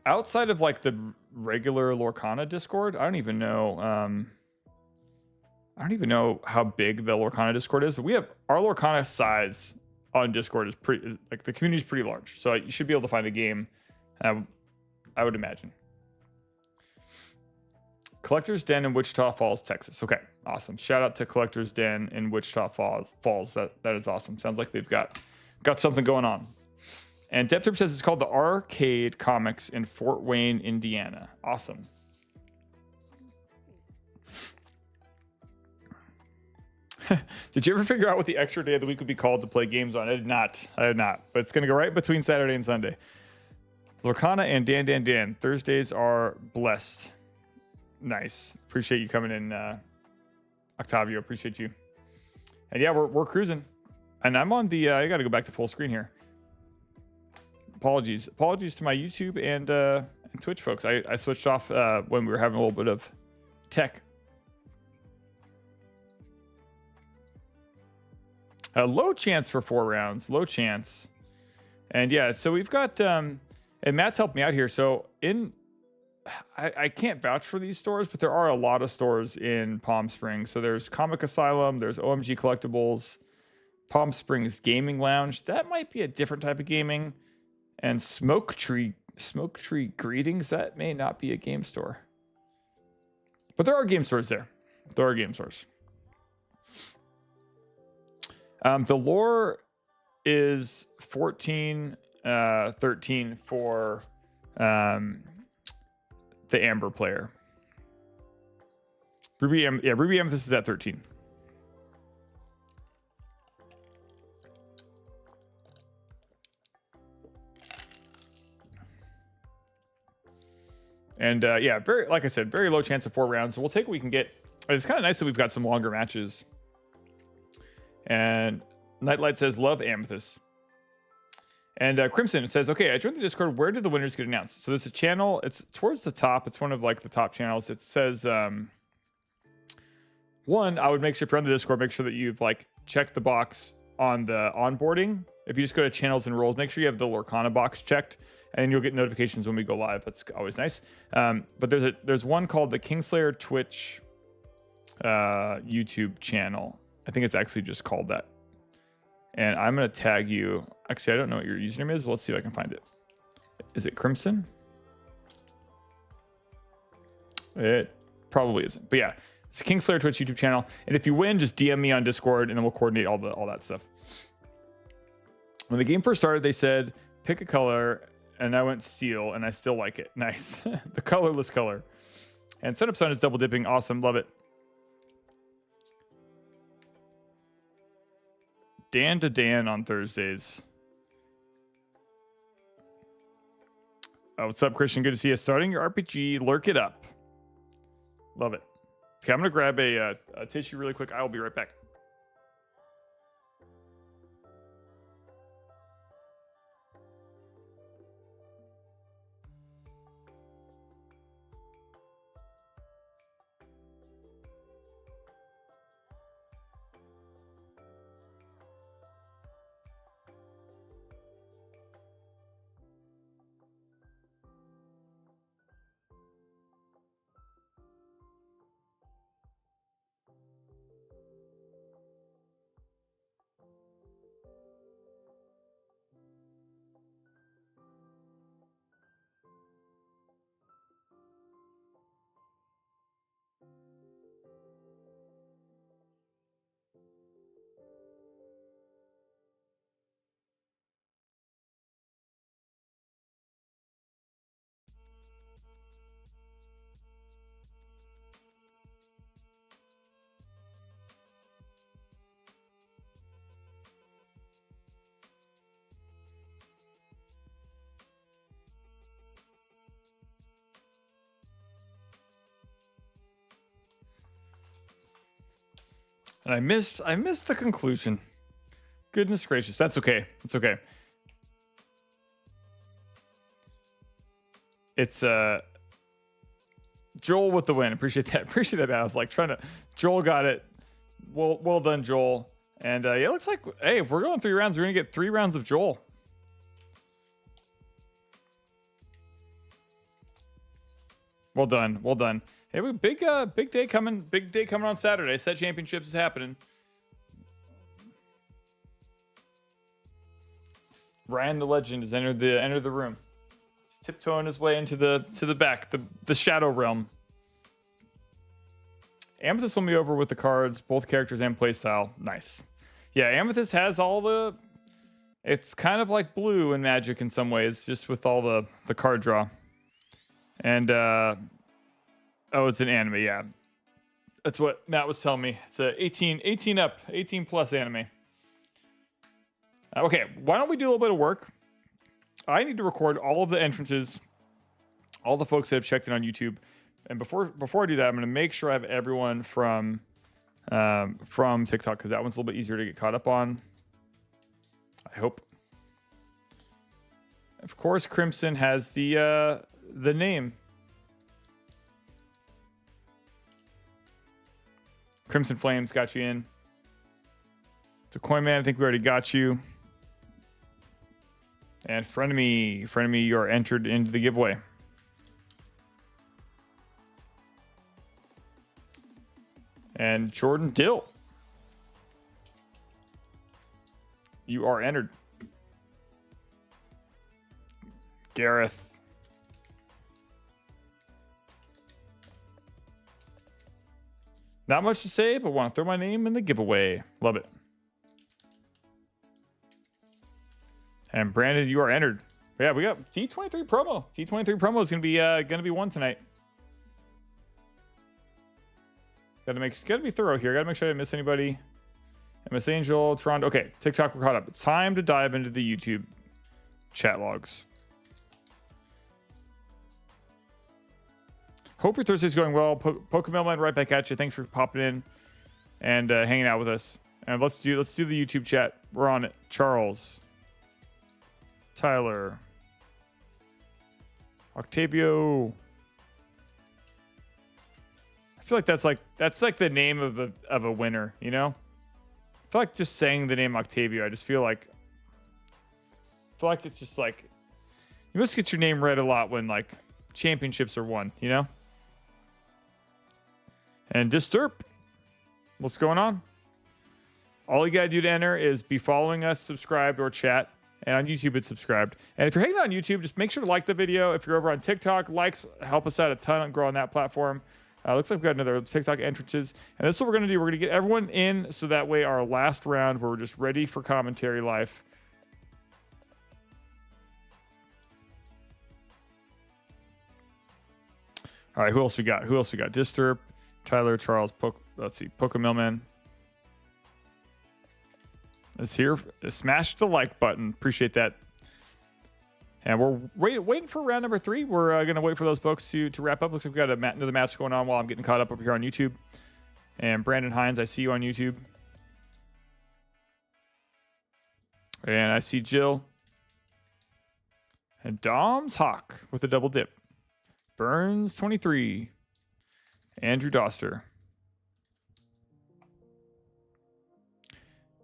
Outside of like the regular Lorcana Discord, I don't even know how big the Lorcana Discord is, but we have our Lorcana size on Discord is pretty, like the community is pretty large. So you should be able to find a game, I would imagine. Collector's Den in Wichita Falls, Texas. Okay, awesome. Shout out to Collector's Den in Wichita Falls. That is awesome. Sounds like they've got something going on. And Deptrip says it's called the Arcade Comics in Fort Wayne, Indiana. Awesome. Did you ever figure out what the extra day of the week would be called to play games on? I did not. But it's going to go right between Saturday and Sunday. Lorcana and Dan. Thursdays are blessed. Nice. Appreciate you coming in, Octavio. Appreciate you. And yeah, we're cruising. And I'm on the, I got to go back to full screen here. Apologies to my YouTube and Twitch folks. I switched off when we were having a little bit of tech. Low chance for 4 rounds. Low chance. And yeah, so we've got, and Matt's helped me out here. So I can't vouch for these stores, but there are a lot of stores in Palm Springs. So there's Comic Asylum, there's OMG Collectibles, Palm Springs Gaming Lounge. That might be a different type of gaming. And Smoke Tree Greetings. That may not be a game store. But there are game stores there. There are game stores. The lore is 14-13 for the Amber player. Ruby Amethyst is at 13. And yeah, like I said, very low chance of 4 rounds. So we'll take what we can get. It's kind of nice that we've got some longer matches. And Nightlight says, love Amethyst. And Crimson says, okay, I joined the Discord. Where did the winners get announced? So there's a channel. It's towards the top. It's one of like the top channels. It says, one, I would make sure if you're on the Discord, make sure that you've like checked the box on the onboarding. If you just go to channels and roles, make sure you have the Lorcana box checked, and you'll get notifications when we go live. That's always nice. But there's one called the Kingslayer Twitch YouTube channel. I think it's actually just called that. And I'm going to tag you. Actually, I don't know what your username is, but let's see if I can find it. Is it Crimson? It probably isn't. But yeah, it's Kingslayer Twitch YouTube channel. And if you win, just DM me on Discord, and then we'll coordinate all that stuff. When the game first started, they said, pick a color, and I went steel, and I still like it. Nice. The colorless color. And Sun Up Sun is double dipping. Awesome. Love it. Dan to Dan on Thursdays. Oh, what's up, Christian? Good to see you. Starting your RPG. Lurk it up. Love it. Okay, I'm going to grab a tissue really quick. I will be right back. And I missed the conclusion. Goodness gracious. That's okay. It's okay. It's Joel with the win. Appreciate that. Appreciate that, man. I was like trying to. Joel got it. Well done, Joel. And it looks like, hey, if we're going 3 rounds, we're gonna get 3 rounds of Joel. Well done. Well done. Hey, we big day coming. Big day coming on Saturday. Set championships is happening. Ryan the legend has entered the room. He's tiptoeing his way into the back, the shadow realm. Amethyst won me over with the cards, both characters and playstyle. Nice. Yeah, Amethyst has all the. It's kind of like blue in Magic in some ways, just with all the card draw. And oh, it's an anime. Yeah, that's what Matt was telling me. It's a 18 plus anime. Okay, why don't we do a little bit of work? I need to record all of the entrances, all the folks that have checked in on YouTube. And before I do that, I'm going to make sure I have everyone from TikTok, because that one's a little bit easier to get caught up on. I hope. Of course, Crimson has the name. Crimson Flames got you in. So Coin Man, I think we already got you. And Frenemy, you are entered into the giveaway. And Jordan Dill, you are entered. Gareth. Not much to say, but want to throw my name in the giveaway. Love it. And Brandon, you are entered. Yeah, we got D23 Promo. D23 Promo is gonna be one tonight. Gotta be thorough here. Gotta make sure I didn't miss anybody. MS Angel, Toronto. Okay, TikTok, we're caught up. It's time to dive into the YouTube chat logs. Hope your Thursday's going well. Pokemon Man, right back at you. Thanks for popping in and hanging out with us. And let's do the YouTube chat. We're on it. Charles, Tyler, Octavio. I feel like that's like the name of a winner, you know? I feel like just saying the name Octavio, I feel like it's just like you must get your name read a lot when like championships are won, you know? And Disturb, what's going on? All you gotta do to enter is be following us, subscribed, or chat. And on YouTube, it's subscribed. And if you're hanging out on YouTube, just make sure to like the video. If you're over on TikTok, likes help us out a ton and grow on that platform. Looks like we've got another TikTok entrances. And this is what we're going to do. We're going to get everyone in so that way our last round where we're just ready for commentary live. All right, who else we got? Disturb, Tyler, Charles, let's see, Pokemon is here. Smash the like button. Appreciate that. And we're waiting for round number 3. We're going to wait for those folks to wrap up. Looks like we've got another match going on while I'm getting caught up over here on YouTube. And Brandon Hines, I see you on YouTube. And I see Jill. And Dom's Hawk with a double dip. Burns 23. Andrew Doster.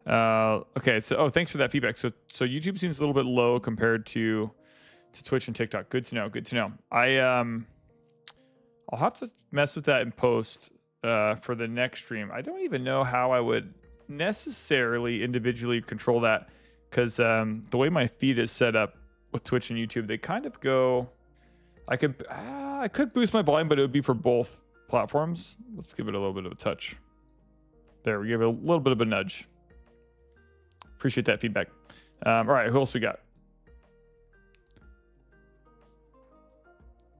Okay, so thanks for that feedback. So YouTube seems a little bit low compared to Twitch and TikTok. Good to know. I'll have to mess with that in post for the next stream. I don't even know how I would necessarily individually control that, because the way my feed is set up with Twitch and YouTube, they kind of go. I could boost my volume, but it would be for both platforms. Let's give it a little bit of a touch. There, we give it a little bit of a nudge. Appreciate that feedback. All right, who else we got?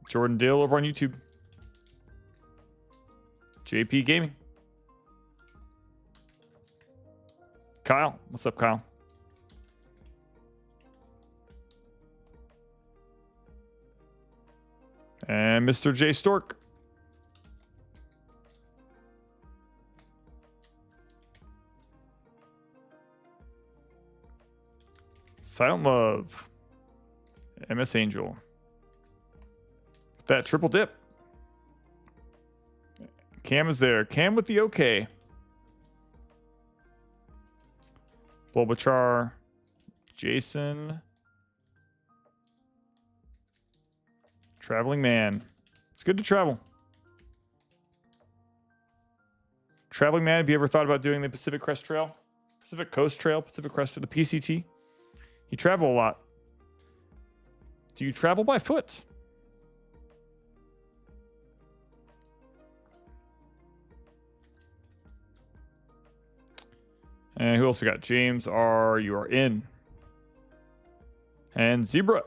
Jordan Dale over on YouTube. JP Gaming. Kyle. What's up, Kyle? And Mr. J Stork. Silent Love. MS Angel. That triple dip. Cam is there. Cam with the OK. Bulbachar. Jason. Traveling Man. It's good to travel. Traveling Man, have you ever thought about doing the Pacific Crest Trail? Pacific Coast Trail, Pacific Crest, the PCT? You travel a lot. Do you travel by foot? And who else we got? James R. You are in. And Zebra.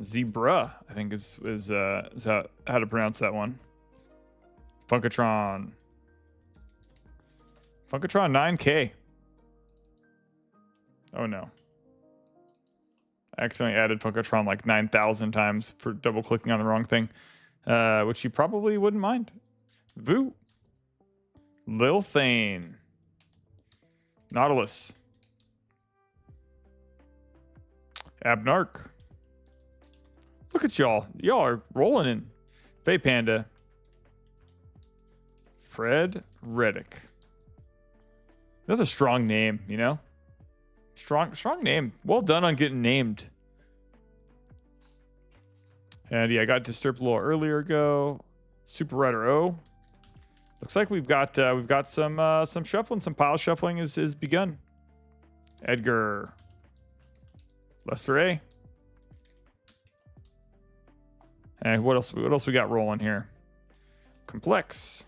Zebra, I think is how to pronounce that one. Funkatron. Funkatron 9K. Oh no. I accidentally added Funkatron like 9,000 times for double clicking on the wrong thing. Which you probably wouldn't mind. Vu. Lil Thane. Nautilus. Abnark. Look at y'all. Y'all are rolling in. Faye Panda. Fred Reddick. Another strong name, you know? Strong name. Well done on getting named. And yeah, I got disturbed a little earlier ago. Super Rider O. Looks like we've got some shuffling, some pile shuffling is begun. Edgar. Lester A. And what else we got rolling here? Complex.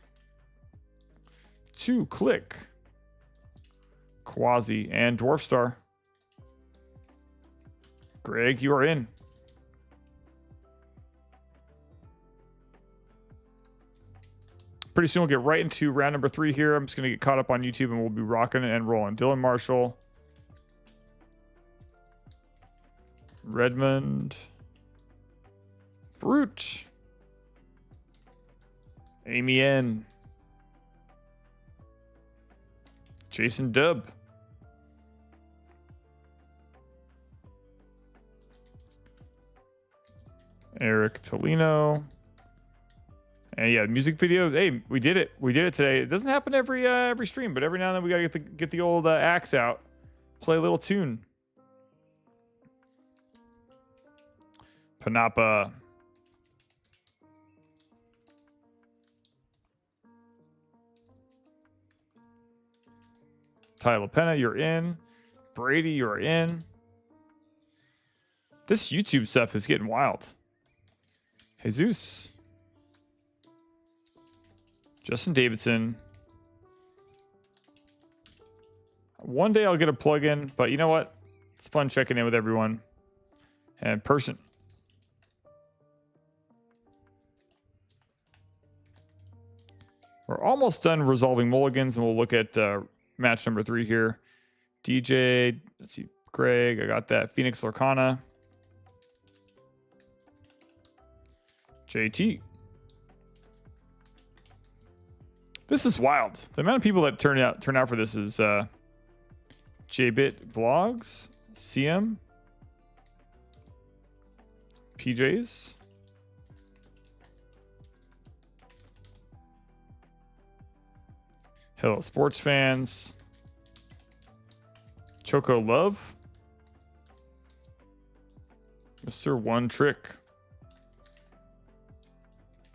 2 Click. Quasi and Dwarf Star. Greg, you are in. Pretty soon we'll get right into round number 3 here. I'm just going to get caught up on YouTube and we'll be rocking and rolling. Dylan Marshall. Redmond. Brute. Amy N. Jason Dub. Eric Tolino. And yeah, music video. Hey, we did it. We did it today. It doesn't happen every stream, but every now and then we gotta get the old axe out, play a little tune. Panapa. Tyler Penna, you're in. Brady, you're in. This YouTube stuff is getting wild. Jesus. Justin Davidson. One day I'll get a plug-in, but you know what? It's fun checking in with everyone. And person. We're almost done resolving mulligans, and we'll look at match number 3 here. DJ, let's see, Greg, I got that. Phoenix Lorcana. JT. This is wild. The amount of people that turn out for this is JBit Vlogs, CM, PJs. Hello, sports fans. Choco Love. Mr. One Trick.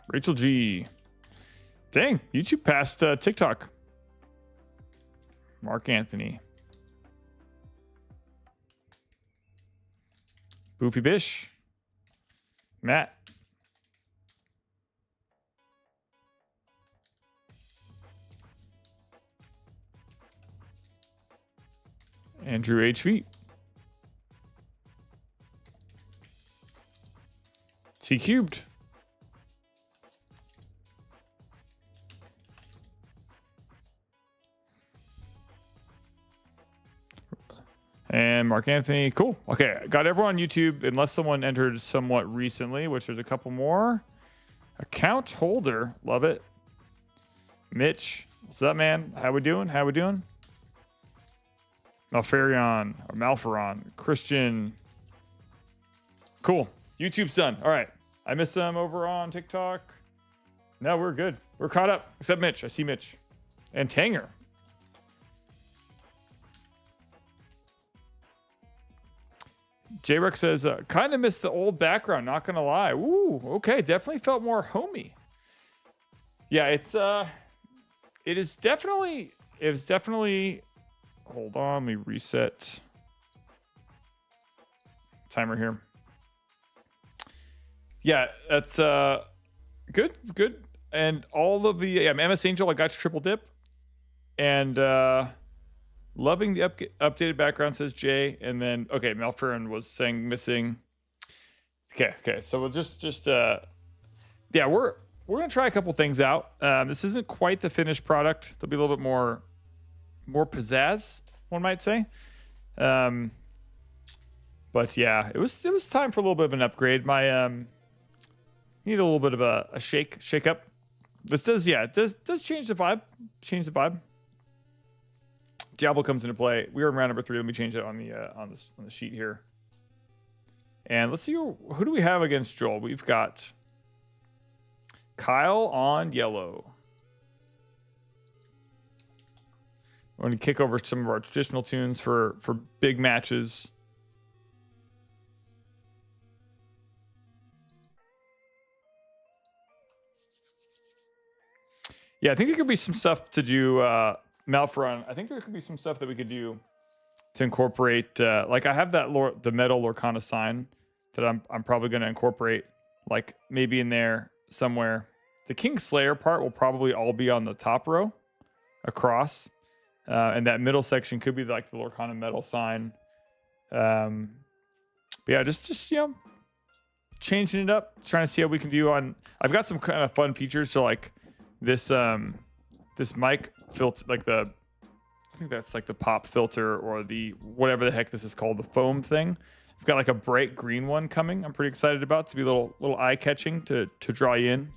Rachel G. Dang, YouTube passed TikTok. Mark Anthony. Boofy Bish. Matt. Andrew HV. T Cubed. And Mark Anthony. Cool. Okay, got everyone on YouTube, unless someone entered somewhat recently, which there's a couple more. Account holder. Love it. Mitch. What's up, man? How we doing? Malfarion or Malferon, Christian. Cool. YouTube's done. All right. I miss them over on TikTok. No, we're good. We're caught up. Except Mitch. I see Mitch. And Tanger. J-Rex says, kind of missed the old background, not gonna lie. Ooh, okay. Definitely felt more homey. Yeah, it was definitely, hold on, let me reset timer here. Yeah, that's good. And all of the MS Angel, I got to triple dip. And loving the updated background, says Jay. And then okay, Malfurion was saying missing. Okay. So we'll just yeah, we're gonna try a couple things out. This isn't quite the finished product. There'll be a little bit more pizzazz, one might say. But yeah, it was time for a little bit of an upgrade. My need a little bit of a shake up. This does change the vibe. Diablo comes into play. We are in round number 3. Let me change it on the sheet here. And let's see who do we have against Joel. We've got Kyle on yellow. We're going to kick over some of our traditional tunes for big matches. Yeah, I think there could be some stuff to do, Malferon. I think there could be some stuff that we could do to incorporate. Like I have the metal Lorcana sign that I'm probably going to incorporate, like maybe in there somewhere. The Kingslayer part will probably all be on the top row across, and that middle section could be like the Lorcana metal sign. But yeah, just changing it up, trying to see how we can do on. I've got some kind of fun features to like. This mic filter, like I think that's like the pop filter or the whatever the heck this is called, the foam thing. I've got like a bright green one coming. I'm pretty excited about to be a little eye catching to draw you in.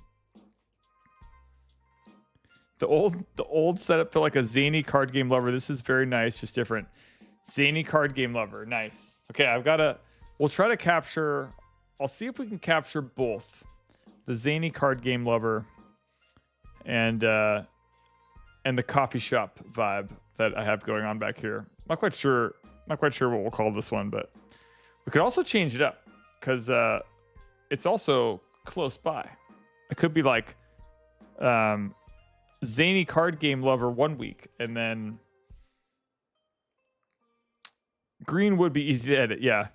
The old setup for like a zany card game lover. This is very nice, just different. Zany card game lover, nice. Okay, we'll try to capture. I'll see if we can capture both the zany card game lover. And the coffee shop vibe that I have going on back here. Not quite sure what we'll call this one, but we could also change it up because it's also close by. It could be like zany card game lover 1 week, and then green would be easy to edit. Yeah,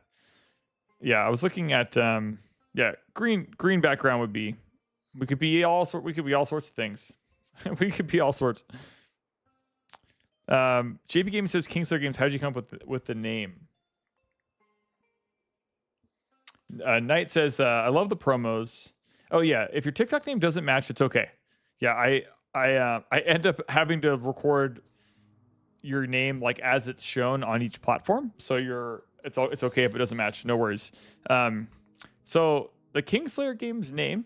I was looking at green background would be. We could be all sorts of things. We could be all sorts. JB Games says, Kingslayer Games, how did you come up with the name? Knight says, I love the promos. Oh yeah, if your TikTok name doesn't match, it's okay. Yeah, I end up having to record your name like as it's shown on each platform. So it's okay if it doesn't match. No worries. So the Kingslayer Games name.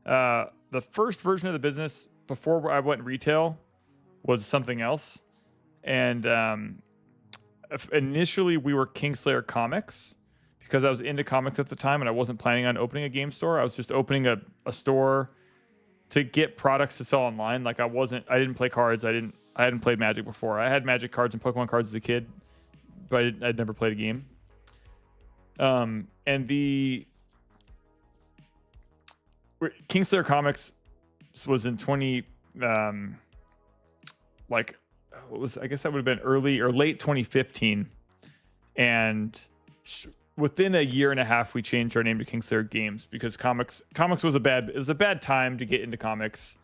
The first version of the business before I went retail was something else. And initially we were Kingslayer Comics because I was into comics at the time and I wasn't planning on opening a game store. I was just opening a store to get products to sell online. Like I didn't play cards. I hadn't played Magic before. I had Magic cards and Pokemon cards as a kid, but I'd never played a game. And the Kingslayer Comics was in 20 I guess that would have been early or late 2015, and within a year and a half we changed our name to Kingslayer Games because comics was a bad time to get into comics.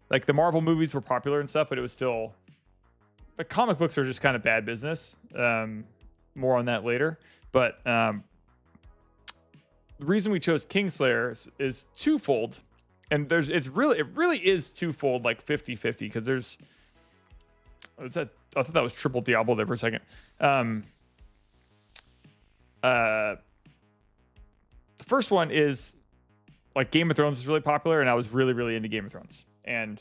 Like the Marvel movies were popular and stuff, but it was still, but comic books are just kind of bad business. More on that later, but the reason we chose Kingslayer is twofold, and it really is twofold, like 50-50, because I thought that was triple Diablo there for a second. The first one is like Game of Thrones is really popular, and I was really, really into Game of Thrones, and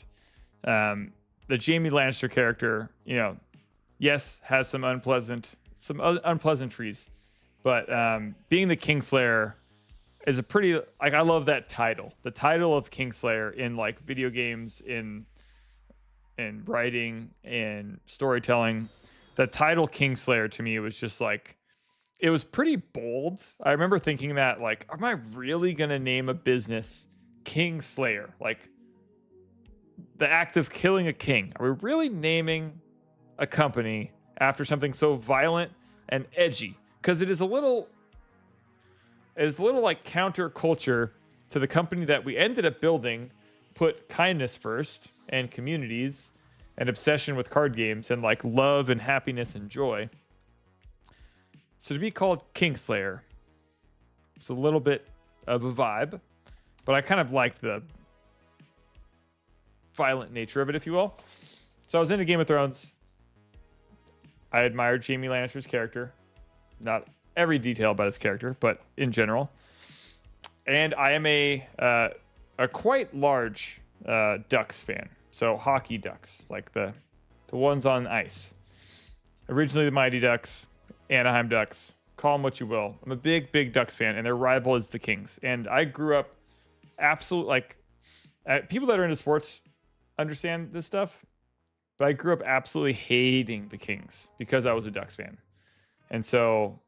the Jaime Lannister character, yes, has some unpleasantries, but being the Kingslayer is a pretty, like, I love that title. The title of Kingslayer in like video games, in writing, in storytelling. The title Kingslayer to me was just like, it was pretty bold. I remember thinking that, like, am I really gonna name a business Kingslayer? Like, the act of killing a king. Are we really naming a company after something so violent and edgy? Because it is a little like counterculture to the company that we ended up building, put kindness first and communities and obsession with card games and like love and happiness and joy. So to be called Kingslayer, it's a little bit of a vibe, but I kind of like the violent nature of it, if you will. So I was into Game of Thrones. I admired Jaime Lannister's character. Not every detail about his character, but in general. And I am a quite large Ducks fan. So hockey Ducks, like the ones on ice. Originally the Mighty Ducks, Anaheim Ducks, call them what you will. I'm a big Ducks fan, and their rival is the Kings. And I grew up people that are into sports understand this stuff, but I grew up absolutely hating the Kings because I was a Ducks fan. And so,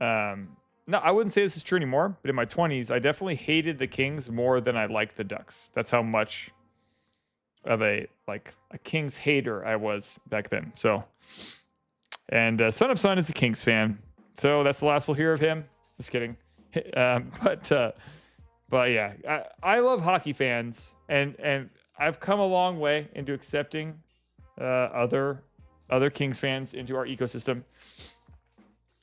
no, I wouldn't say this is true anymore, but in my 20s, I definitely hated the Kings more than I liked the Ducks. That's how much of a Kings hater I was back then. So, and Son of Sun is a Kings fan, so that's the last we'll hear of him. Just kidding. But yeah, I love hockey fans, and I've come a long way into accepting other Kings fans into our ecosystem.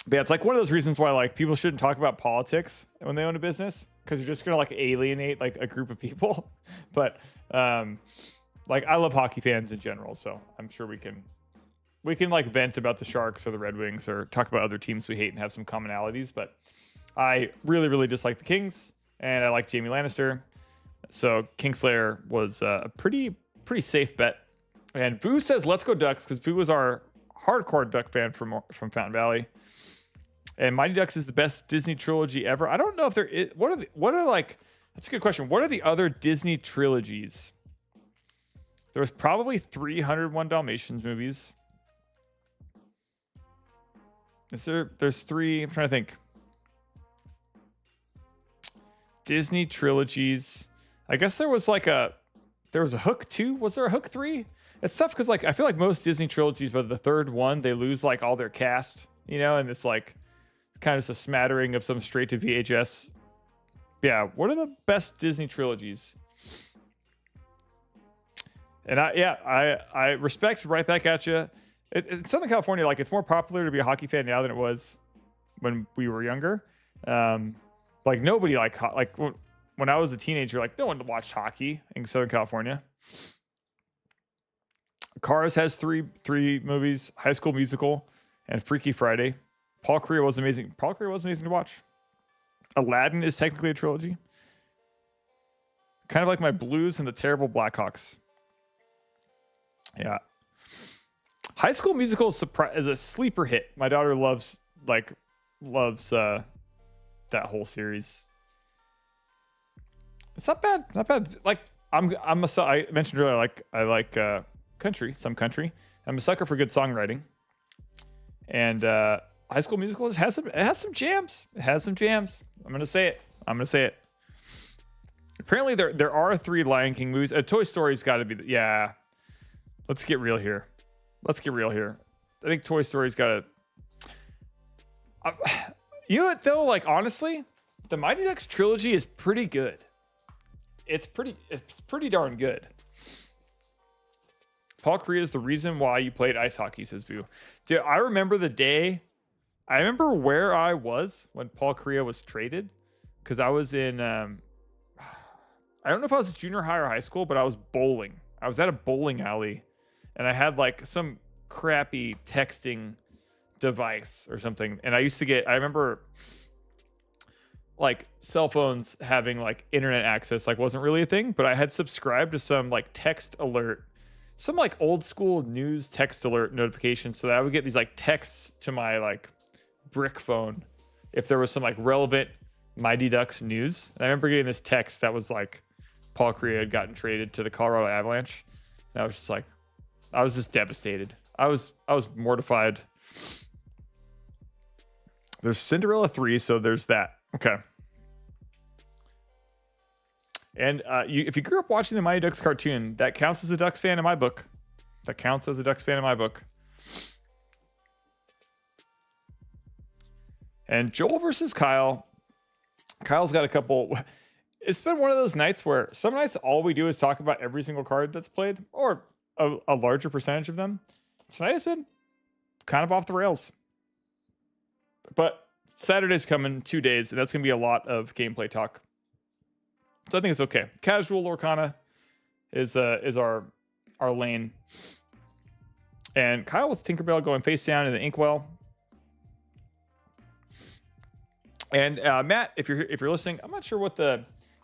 But yeah, it's like one of those reasons why like people shouldn't talk about politics when they own a business, because you're just gonna like alienate like a group of people. But like I love hockey fans in general, so I'm sure we can like vent about the Sharks or the Red Wings or talk about other teams we hate and have some commonalities. But I really dislike the Kings, and I like Jaime Lannister. So Kingslayer was a pretty safe bet. And Vu says, let's go Ducks, because Vu was our hardcore Duck fan from Fountain Valley. And Mighty Ducks is the best Disney trilogy ever. I don't know if there is. What are like, that's a good question. What are the other Disney trilogies? There was probably 301 Dalmatians movies. There's 3, I'm trying to think. Disney trilogies. I guess there was a Hook 2. Was there a Hook 3? It's tough because like I feel like most Disney trilogies, but the third one, they lose like all their cast, and it's like kind of just a smattering of some straight to VHS. Yeah, what are the best Disney trilogies? And I respect right back at you. In Southern California, like it's more popular to be a hockey fan now than it was when we were younger. Like nobody like when I was a teenager, like no one watched hockey in Southern California. Cars has three movies: High School Musical and Freaky Friday. Paul Creer was amazing. To watch. Aladdin is technically a trilogy. Kind of like my Blues and the Terrible Blackhawks. Yeah. High School Musical is a sleeper hit. My daughter loves that whole series. It's not bad. Like I mentioned earlier, like I like some country. I'm a sucker for good songwriting. And High School Musical has some jams. It has some jams. I'm gonna say it. Apparently there are 3 Lion King movies. Toy Story's got to be yeah. Let's get real here. I think Toy Story's got to. You know what though? Like honestly, the Mighty Ducks trilogy is pretty good. It's pretty darn good. Paul Creer is the reason why you played ice hockey, says Vu. Dude, I remember the day. I remember where I was when Paul Creer was traded, because I was in. I don't know if I was junior high or high school, but I was bowling. I was at a bowling alley, and I had like some crappy texting device or something. And I remember like cell phones having like internet access like wasn't really a thing, but I had subscribed to some like text alert some like old school news text alert notifications, so that I would get these like texts to my like brick phone if there was some like relevant Mighty Ducks news. And I remember getting this text that was like Paul Correa had gotten traded to the Colorado Avalanche. And I was just like, I was just devastated. I was mortified. There's Cinderella 3, so there's that. Okay. And if you grew up watching the Mighty Ducks cartoon, that counts as a Ducks fan in my book. That counts as a Ducks fan in my book. And Joel versus Kyle. Kyle's got a couple. It's been one of those nights where some nights all we do is talk about every single card that's played, or a larger percentage of them. Tonight has been kind of off the rails. But Saturday's coming, 2 days, and that's going to be a lot of gameplay talk. So I think it's okay. Casual Lorcana is our lane. And Kyle with Tinkerbell going face down in the Inkwell. And Matt, if you're listening, I'm not sure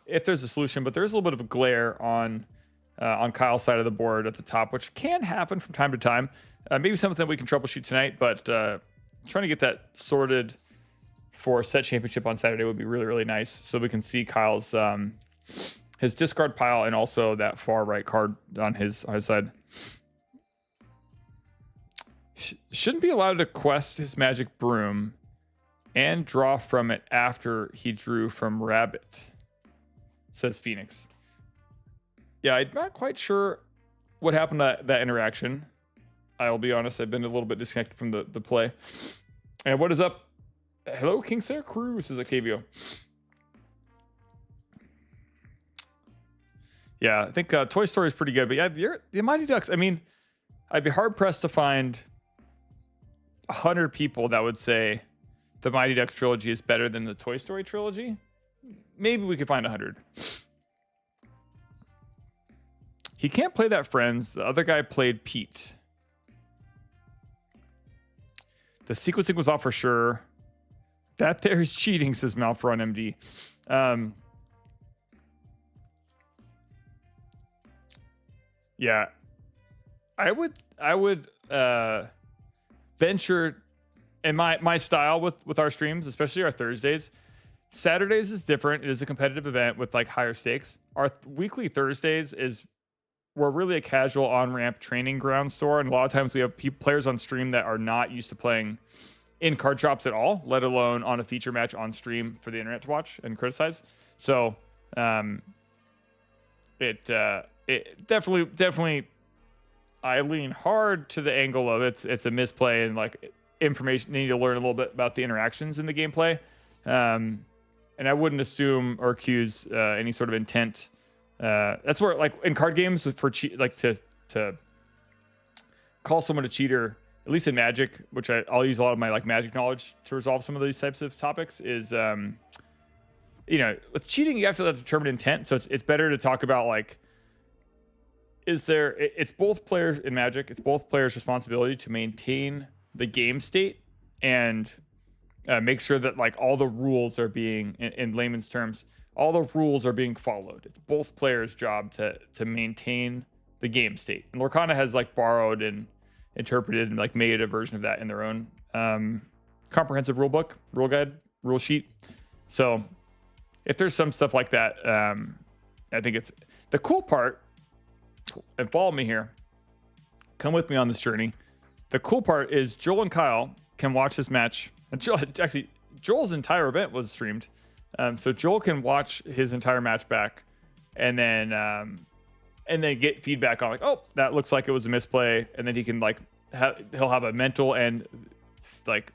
if there's a solution, but there's a little bit of a glare on Kyle's side of the board at the top, which can happen from time to time. Maybe something we can troubleshoot tonight, but trying to get that sorted for set championship on Saturday would be really, really nice, so we can see Kyle's his discard pile and also that far right card on his side. Shouldn't be allowed to quest his magic broom and draw from it after he drew from Rabbit, says Phoenix. Yeah, I'm not quite sure what happened to that interaction. I will be honest, I've been a little bit disconnected from the play. And what is up? Hello, Kingslayer Crew, says Akavio. Yeah, I think Toy Story is pretty good. But yeah, the Mighty Ducks, I mean, I'd be hard-pressed to find 100 people that would say the Mighty Ducks trilogy is better than the Toy Story trilogy. Maybe we could find 100. He can't play that Friends. The other guy played Pete. The sequencing was off for sure. That there is cheating, says Malfron MD. Yeah, I would venture in my style with our streams, especially our Thursdays. Saturdays is different. It is a competitive event with like higher stakes. Our weekly Thursdays we're really a casual on-ramp training ground store, and a lot of times we have players on stream that are not used to playing in card shops at all, let alone on a feature match on stream for the internet to watch and criticize. So it definitely I lean hard to the angle of it's a misplay and like information. They need to learn a little bit about the interactions in the gameplay, and I wouldn't assume or accuse any sort of intent. That's where, like in card games, to call someone a cheater, at least in Magic, which I'll use a lot of my like Magic knowledge to resolve some of these types of topics, is with cheating you have to determine intent. So it's better to talk about like, it's both players in Magic, it's both players' responsibility to maintain the game state and make sure that like all the rules are being, in layman's terms, all the rules are being followed. It's both players' job to maintain the game state. And Lorcana has like borrowed and interpreted and like made a version of that in their own comprehensive rule book, rule guide, rule sheet. So if there's some stuff like that, I think it's the cool part. And follow me here. Come with me on this journey. The cool part is Joel and Kyle can watch this match. And Joel's entire event was streamed. So Joel can watch his entire match back and then get feedback on like, oh, that looks like it was a misplay. And then he can like, he'll have a mental and like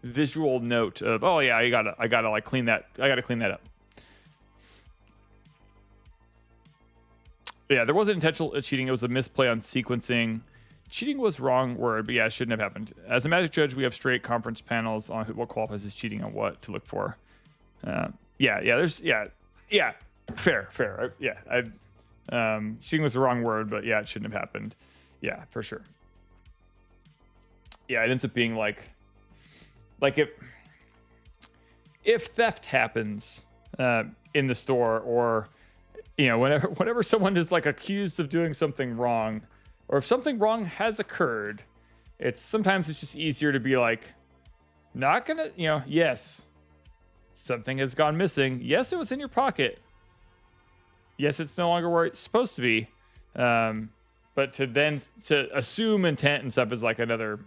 visual note of, oh yeah, I gotta like clean that. I gotta clean that up. Yeah, there wasn't intentional cheating. It was a misplay on sequencing. Cheating was wrong word, but yeah, it shouldn't have happened. As a Magic judge, we have straight conference panels on what qualifies as cheating and what to look for. Fair. Cheating was the wrong word, but yeah, it shouldn't have happened. Yeah, for sure. Yeah, it ends up being like if theft happens in the store, or whenever someone is like accused of doing something wrong, or if something wrong has occurred, sometimes it's just easier to be like, not gonna, yes, something has gone missing. Yes, it was in your pocket. Yes, it's no longer where it's supposed to be. But to assume intent and stuff is like another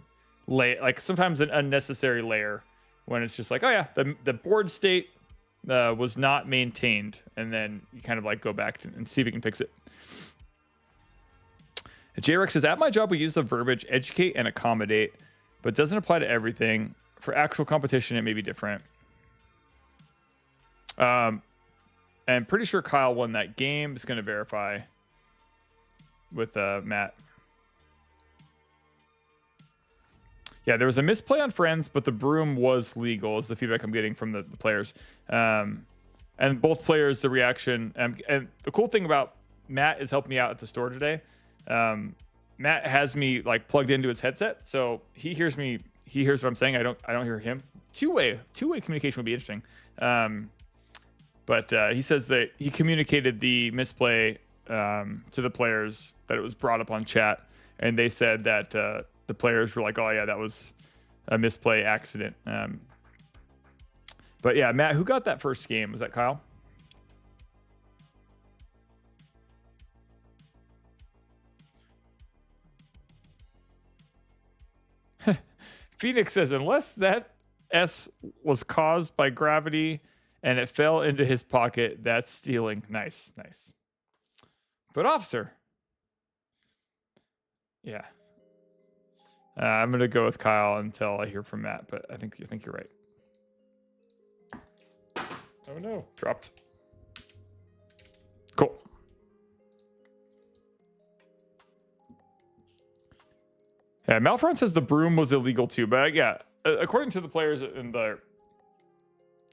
layer, like sometimes an unnecessary layer when it's just like, oh yeah, the board state was not maintained, and then you kind of like go back and see if you can fix it. J-Rex says, at my job, we use the verbiage educate and accommodate, but doesn't apply to everything. For actual competition, it may be different. And pretty sure Kyle won that game. Just going to verify with Matt. Yeah, there was a misplay on Friends, but the broom was legal, is the feedback I'm getting from the players. And both players, the reaction. And the cool thing about Matt is helping me out at the store today. Matt has me like plugged into his headset, so he hears me. He hears what I'm saying. I don't hear him. Two-way communication would be interesting. But he says that he communicated the misplay to the players, that it was brought up on chat, and they said that the players were like, oh yeah, that was a misplay accident. But yeah, Matt, who got that first game? Was that Kyle? Phoenix says, unless that S was caused by gravity and it fell into his pocket, that's stealing. Nice. But officer. Yeah. I'm going to go with Kyle until I hear from Matt, but I think you're right. Oh no, dropped. Cool. Yeah, Malfront says the broom was illegal too, but yeah, according to the players and the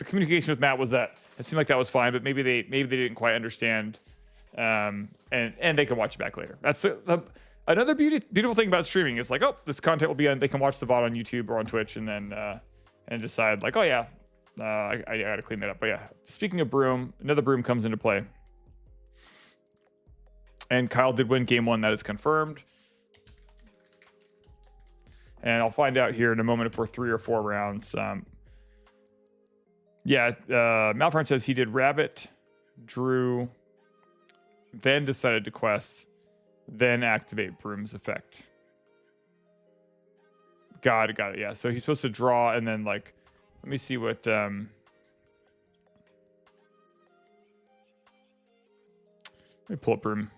communication with Matt was that it seemed like that was fine, but maybe they didn't quite understand, and they can watch it back later. That's another beautiful thing about streaming is like, oh, this content will be on. They can watch the VOD on YouTube or on Twitch, and then and decide like, oh yeah, I gotta clean that up. But yeah, speaking of broom, another broom comes into play, and Kyle did win game 1. That is confirmed. And I'll find out here in a moment if we're 3 or 4 rounds. Yeah, Malfront says he did rabbit, drew, then decided to quest, then activate broom's effect. Got it. Yeah, so he's supposed to draw and then like, let me see what. Let me pull up broom.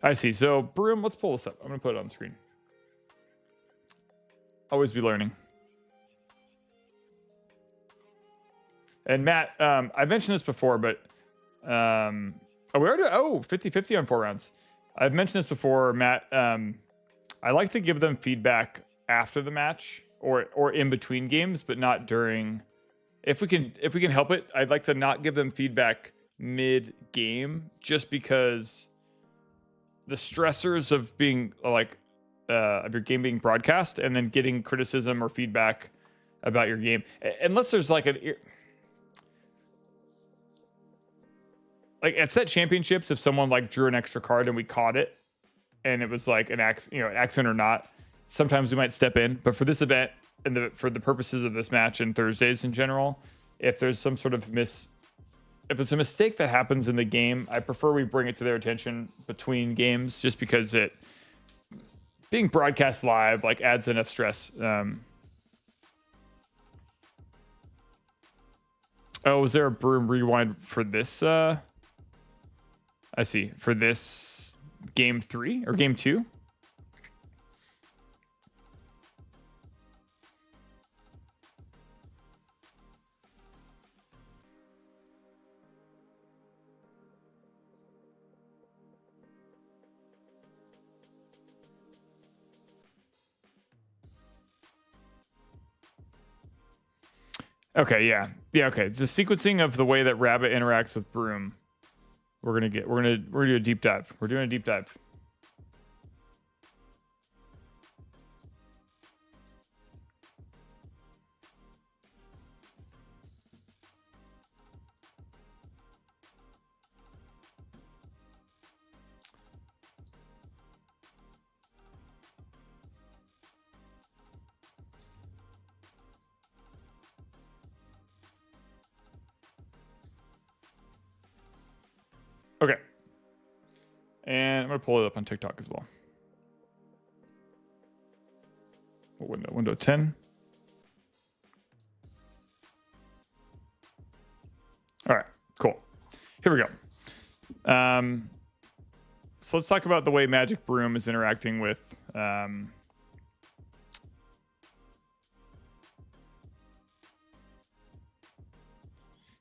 I see. So broom, let's pull this up. I'm going to put it on screen. Always be learning. And Matt, I mentioned this before, but we already 50-50 on 4 rounds. I've mentioned this before, Matt. I like to give them feedback after the match or in between games, but not during. If we can help it, I'd like to not give them feedback mid game, just because the stressors of being like of your game being broadcast and then getting criticism or feedback about your game, unless there's like like at set championships, if someone like drew an extra card and we caught it and it was like an accident or not, sometimes we might step in. But for this event and for the purposes of this match and Thursdays in general, if there's some sort of if it's a mistake that happens in the game, I prefer we bring it to their attention between games, just because being broadcast live like adds enough stress. Oh, was there a broom rewind for this? I see. For this game 3 or game 2? Okay, yeah. Yeah, okay. It's the sequencing of the way that rabbit interacts with broom. We're gonna do a deep dive. We're doing a deep dive. Okay. And I'm going to pull it up on TikTok as well. What window 10. All right, cool. Here we go. So let's talk about the way Magic Broom is interacting with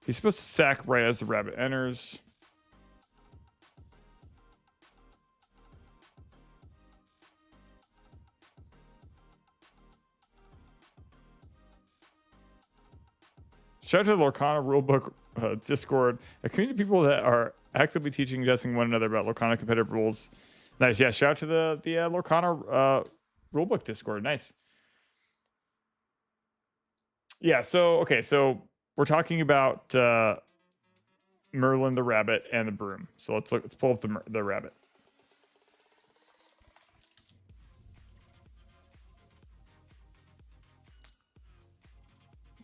he's supposed to sack right as the rabbit enters. Shout out to the Lorcana Rulebook Discord, a community of people that are actively teaching and testing one another about Lorcana competitive rules. Nice. Yeah, shout out to the Lorcana Rulebook Discord. Nice. Yeah, so, okay, so we're talking about Merlin the rabbit and the broom. So let's pull up the rabbit.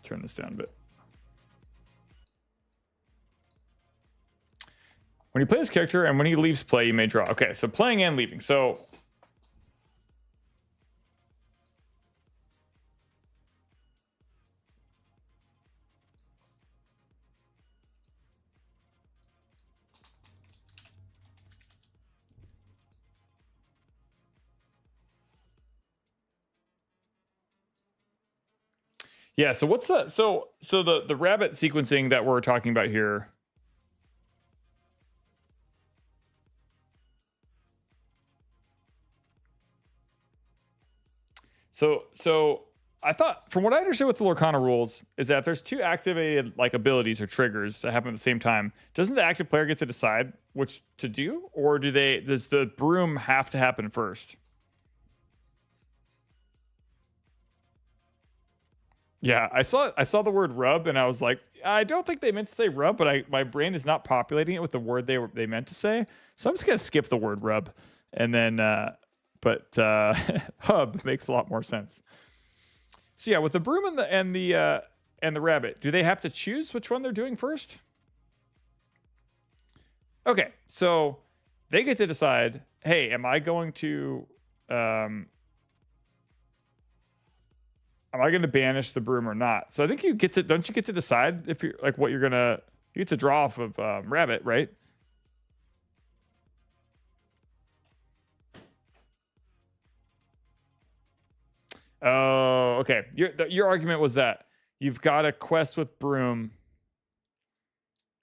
Turn this down a bit. When you play this character and when he leaves play, you may draw. Okay, so playing and leaving. So yeah, so what's the so the rabbit sequencing that we're talking about here? So I thought, from what I understand with the Lorcana rules, is that if there's two activated like abilities or triggers that happen at the same time, doesn't the active player get to decide which to do, or does the broom have to happen first? Yeah, I saw the word rub and I was like, I don't think they meant to say rub, but my brain is not populating it with the word they meant to say, so I'm just gonna skip the word rub, and then but hub makes a lot more sense. So yeah, with the broom and the rabbit, do they have to choose which one they're doing first? Okay, so they get to decide, hey, am I going to banish the broom or not? So I think don't you get to decide if you're like what you're gonna, you get to draw off of rabbit, right? Oh, okay. Your argument was that you've got a quest with broom.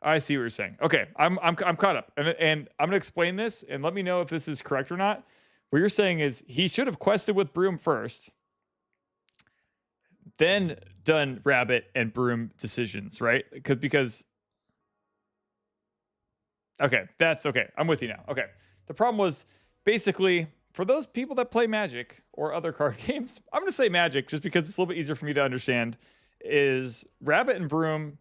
I see what you're saying. Okay, I'm caught up, and I'm gonna explain this, and let me know if this is correct or not. What you're saying is he should have quested with broom first, then done rabbit and broom decisions, right? Because okay, that's okay. I'm with you now. Okay, the problem was basically, for those people that play Magic or other card games, I'm going to say Magic just because it's a little bit easier for me to understand, is rabbit and broom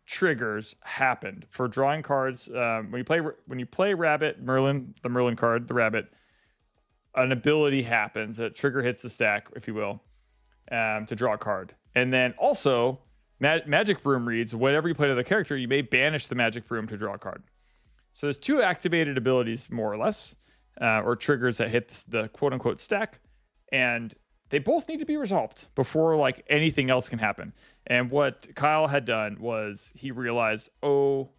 triggers happened for drawing cards. When you play rabbit, Merlin, the Merlin card, the rabbit, an ability happens. A trigger hits the stack, if you will, to draw a card. And then also, Magic Broom reads, whenever you play another character, you may banish the Magic Broom to draw a card. So there's two activated abilities, more or less, or triggers that hit the quote-unquote stack, and they both need to be resolved before like anything else can happen. And what Kyle had done was he realized, oh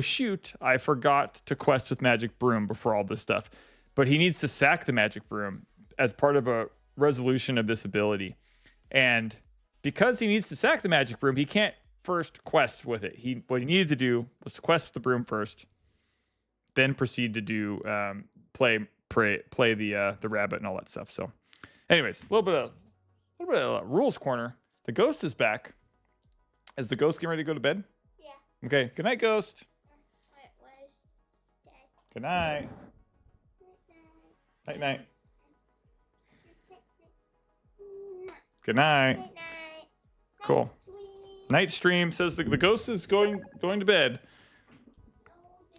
shoot, I forgot to quest with Magic Broom before all this stuff. But he needs to sack the Magic Broom as part of a resolution of this ability. And because he needs to sack the Magic Broom, he can't first quest with it. What he needed to do was to quest with the broom first, then proceed to do play the rabbit and all that stuff. So anyways, a little bit of rules corner. The ghost is back. Is the ghost getting ready to go to bed? Yeah. Okay. Good night, ghost. Where's Dad? Good night. Night, night. Good night. Night, night. Cool. Night stream says the ghost is going to bed.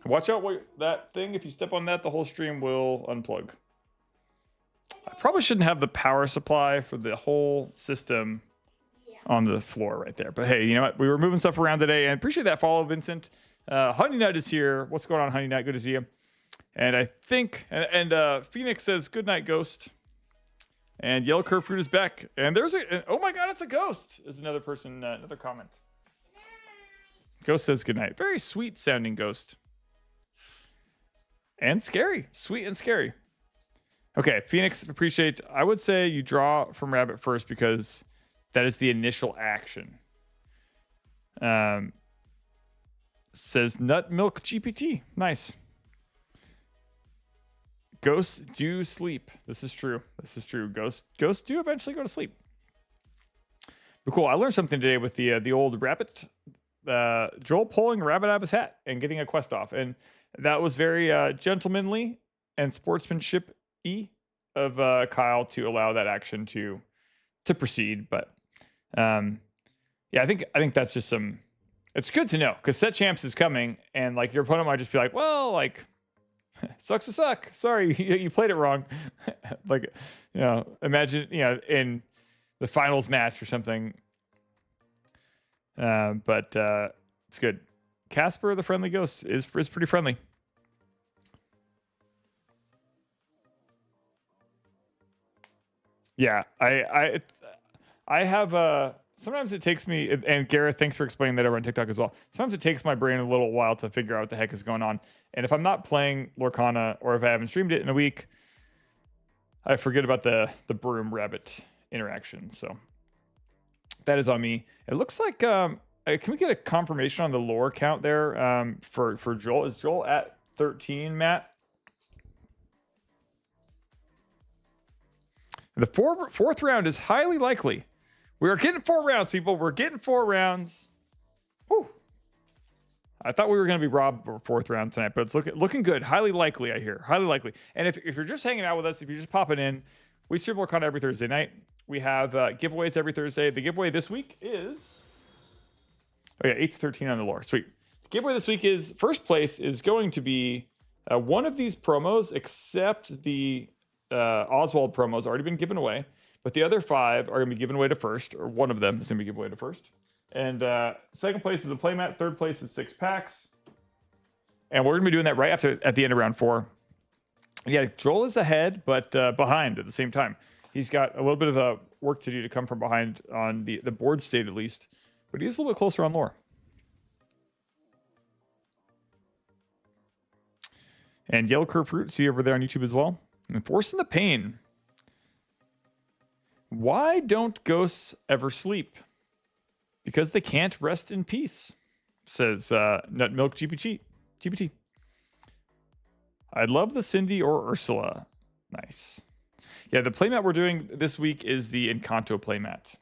Watch out that thing. If you step on that, the whole stream will unplug. I probably shouldn't have the power supply for the whole system on the floor right there. But hey, you know what? We were moving stuff around today, and appreciate that follow, Vincent. Honey Nut is here. What's going on, Honey Nut? Good to see you. And I think, and Phoenix says, good night, ghost. And Yellow Curve Fruit is back. And there's oh my God, it's a ghost. Is another person, another comment. Ghost says good night. Very sweet sounding ghost. And scary. Sweet and scary. Okay, Phoenix, appreciate. I would say you draw from Rabbit first because that is the initial action. Says Nut Milk GPT. Nice. Ghosts do sleep. This is true. This is true. Ghosts do eventually go to sleep. But cool. I learned something today with the old rabbit. Joel pulling a rabbit out of his hat and getting a quest off, and that was very gentlemanly and sportsmanship-y of Kyle to allow that action to proceed. But yeah, I think that's just some. It's good to know because set champs is coming, and like your opponent might just be like, well, like. Sucks to suck. Sorry, you played it wrong. Like, you know, imagine, you know, in the finals match or something. But it's good. Casper, the friendly ghost, is pretty friendly. Yeah, I have sometimes it takes me, and Gareth, thanks for explaining that over on TikTok as well. Sometimes it takes my brain a little while to figure out what the heck is going on. And if I'm not playing Lorcana or if I haven't streamed it in a week, I forget about the broom rabbit interaction. So that is on me. It looks like, can we get a confirmation on the lore count there for Joel? Is Joel at 13, Matt? The fourth round is highly likely. We are getting 4 rounds, people. We're getting 4 rounds. Whew. I thought we were going to be robbed for 4th round tonight, but it's looking good. Highly likely, I hear. Highly likely. And if you're just hanging out with us, if you're just popping in, we stream Lorcana every Thursday night. We have giveaways every Thursday. The giveaway this week is... Oh, yeah, 8 to 13 on the lore. Sweet. The giveaway this week is... First place is going to be one of these promos, except the Oswald promo's already been given away. But the other 5 are going to be given away to first, or one of them is going to be given away to first. And second place is a playmat. Third place is 6 packs. And we're going to be doing that right at the end of round 4. Yeah, Joel is ahead, but behind at the same time. He's got a little bit of work to do to come from behind on the board state at least. But he's a little bit closer on lore. And Yellow Curve Fruit, see you over there on YouTube as well. And Forcing the Pain. Why don't ghosts ever sleep? Because they can't rest in peace, says Nut Milk GPT. I love the Cindy or Ursula. Nice. Yeah, the playmat we're doing this week is the Encanto Playmat.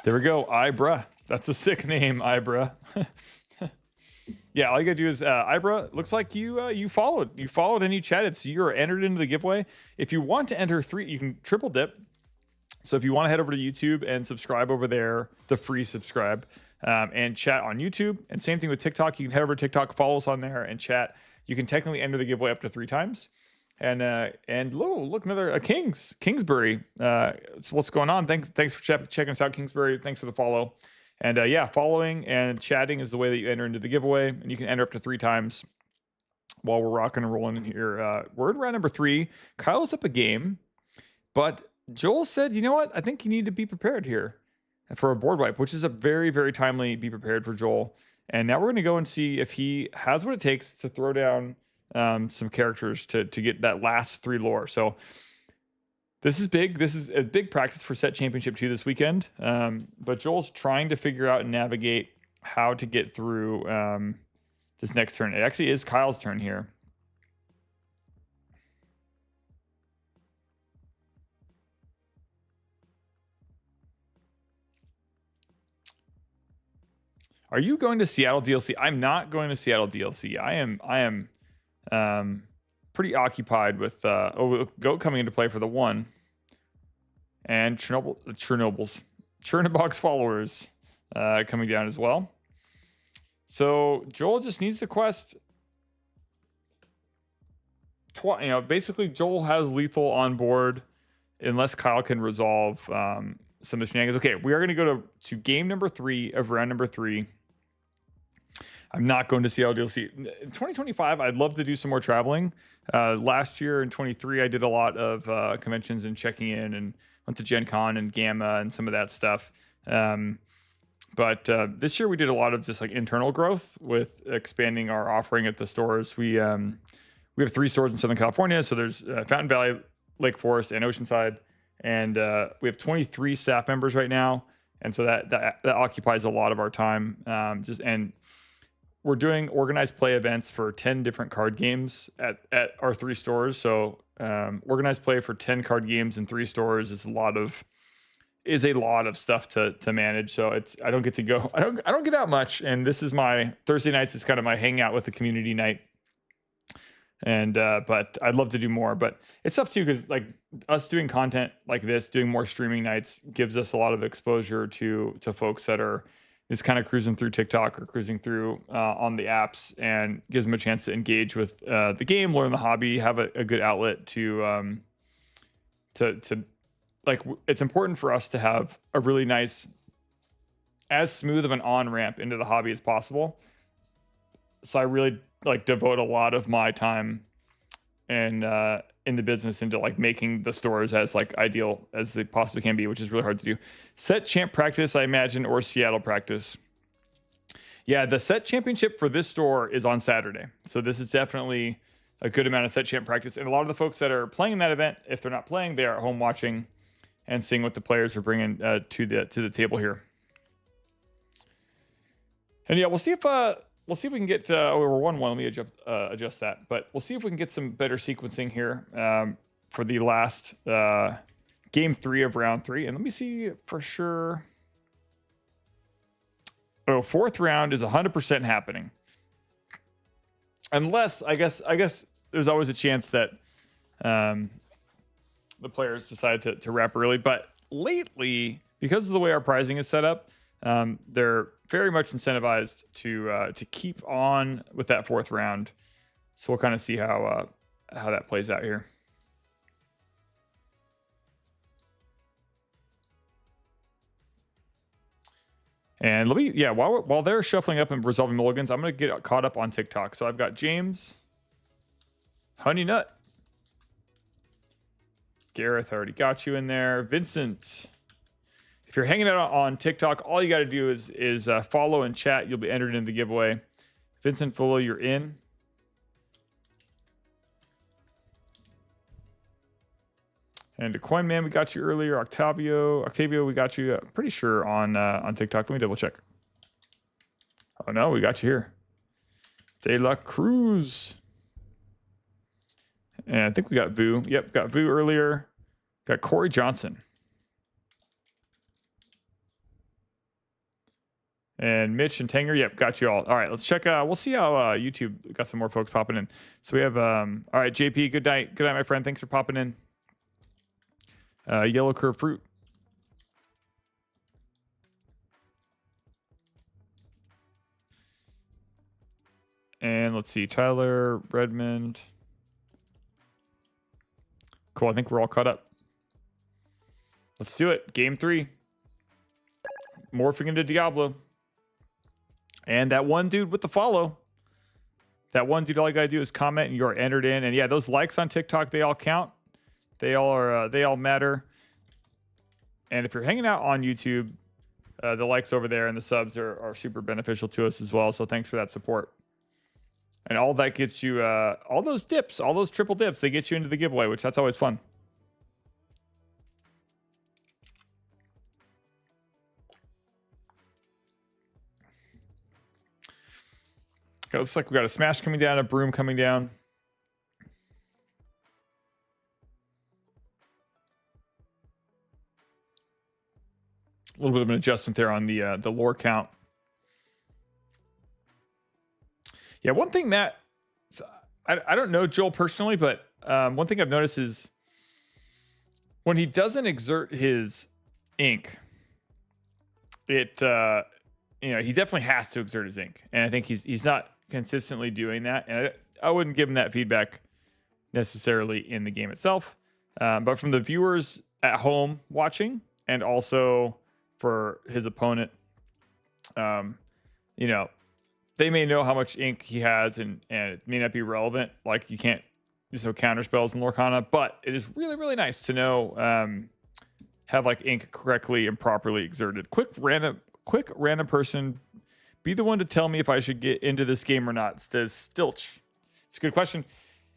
There we go, Ibra. That's a sick name, Ibra. Yeah, all you gotta do is Ibra. Looks like you followed and you chatted, so you're entered into the giveaway. If you want to enter 3, you can triple dip. So if you want to head over to YouTube and subscribe over there, the free subscribe, and chat on YouTube. And same thing with TikTok. You can head over to TikTok, follow us on there, and chat. You can technically enter the giveaway up to 3 times. And look, another Kingsbury. What's going on? Thanks for checking us out, Kingsbury. Thanks for the follow. And yeah, following and chatting is the way that you enter into the giveaway, and you can enter up to 3 times while we're rocking and rolling in here. We're in round number 3. Kyle's up a game, but Joel said, you know what? I think you need to be prepared here for a board wipe, which is a very, very timely be prepared for Joel. And now we're going to go and see if he has what it takes to throw down some characters to get that last 3 lore. So this is big. This is a big practice for Set Championship 2 this weekend. But Joel's trying to figure out and navigate how to get through this next turn. It actually is Kyle's turn here. Are you going to Seattle DLC? I'm not going to Seattle DLC. I am pretty occupied with Goat coming into play for the 1. And Chernobog's followers coming down as well. So Joel just needs to quest. Basically Joel has lethal on board unless Kyle can resolve some of the shenanigans. Okay, we are going to go to game number 3 of round number 3. I'm not going to Seattle DLC. In 2025, I'd love to do some more traveling. Last year in 23, I did a lot of conventions and checking in and went to Gen Con and Gamma and some of that stuff. But this year we did a lot of just like internal growth with expanding our offering at the stores. We have 3 stores in Southern California. So there's Fountain Valley, Lake Forest, and Oceanside. And we have 23 staff members right now. And so that occupies a lot of our time. And we're doing organized play events for 10 different card games at our 3 stores. So organized play for 10 card games in 3 stores is a lot of stuff to manage. So I don't get to go. I don't get out much. And this is my Thursday nights is kind of my hangout with the community night. And but I'd love to do more. But it's tough too because like us doing content like this, doing more streaming nights gives us a lot of exposure to folks that are just kind of cruising through TikTok or cruising through on the apps, and gives them a chance to engage with the game, learn the hobby, have a good outlet to like. It's important for us to have a really nice, as smooth of an on ramp into the hobby as possible. So I really like devote a lot of my time and in the business into like making the stores as like ideal as they possibly can be, which is really hard to do. Set champ practice, I imagine, or Seattle practice. Yeah, the set championship for this store is on Saturday. So this is definitely a good amount of set champ practice. And a lot of the folks that are playing in that event, if they're not playing, they are at home watching and seeing what the players are bringing to the table here. And yeah, we'll see if we can get. We're 1-1. Let me adjust that. But we'll see if we can get some better sequencing here for the last game 3 of round 3. And let me see for sure. Oh, 4th round is 100% happening. Unless I guess there's always a chance that the players decide to wrap early. But lately, because of the way our pricing is set up, they're very much incentivized to keep on with that 4th round. So we'll kind of see how that plays out here. And while they're shuffling up and resolving mulligans, I'm gonna get caught up on TikTok. So I've got James, Honey Nut, Gareth, already got you in there, Vincent. If you're hanging out on TikTok, all you got to do is follow and chat. You'll be entered into the giveaway. Vincent Fuller, you're in. And the Coin Man, we got you earlier. Octavio, we got you. Pretty sure on TikTok. Let me double check. Oh no, we got you here. De La Cruz. And I think we got Vu. Yep, got Vu earlier. Got Corey Johnson. And Mitch and Tanger, yep, got you all. All right, let's check. We'll see how YouTube got some more folks popping in. So we have, all right, JP, good night. Good night, my friend. Thanks for popping in. Yellow Curve Fruit. And let's see, Tyler, Redmond. Cool, I think we're all caught up. Let's do it. Game 3. Morphing into Diablo. And that one dude with the follow. That one dude, all you gotta do is comment and you're entered in. And yeah, those likes on TikTok, they all count. They all matter. And if you're hanging out on YouTube, the likes over there and the subs are super beneficial to us as well. So thanks for that support. And all that gets you, all those dips, all those triple dips, they get you into the giveaway, which that's always fun. Looks like we got a smash coming down, a broom coming down. A little bit of an adjustment there on the lore count. Yeah, one thing, Matt, I don't know Joel personally, but one thing I've noticed is when he doesn't exert his ink, he definitely has to exert his ink, and I think he's not consistently doing that, and I wouldn't give him that feedback necessarily in the game itself, but from the viewers at home watching, and also for his opponent, they may know how much ink he has, and it may not be relevant. Like, you can't use no counter spells in Lorcana, but it is really, really nice to know have like ink correctly and properly exerted. Quick random person, be the one to tell me if I should get into this game or not. Says Stilch. It's a good question.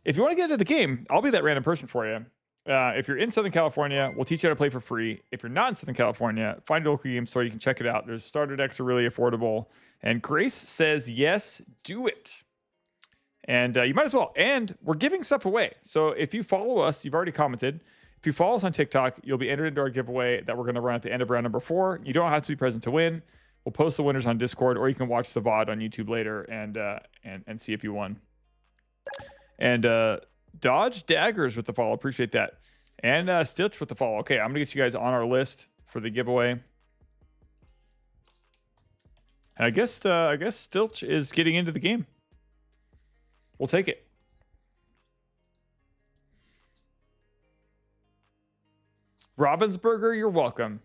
If you want to get into the game, I'll be that random person for you. If you're in Southern California, we'll teach you how to play for free. If you're not in Southern California, find a local game store. You can check it out. There's starter decks are really affordable. And Grace says, yes, do it. And you might as well. And we're giving stuff away. So if you follow us, you've already commented. If you follow us on TikTok, you'll be entered into our giveaway that we're going to run at the end of round number 4. You don't have to be present to win. We'll post the winners on Discord, or you can watch the VOD on YouTube later and see if you won. And Dodge Daggers with the follow. Appreciate that. And Stitch with the follow. Okay, I'm going to get you guys on our list for the giveaway. And I guess Stilch is getting into the game. We'll take it. Ravensburger, you're welcome.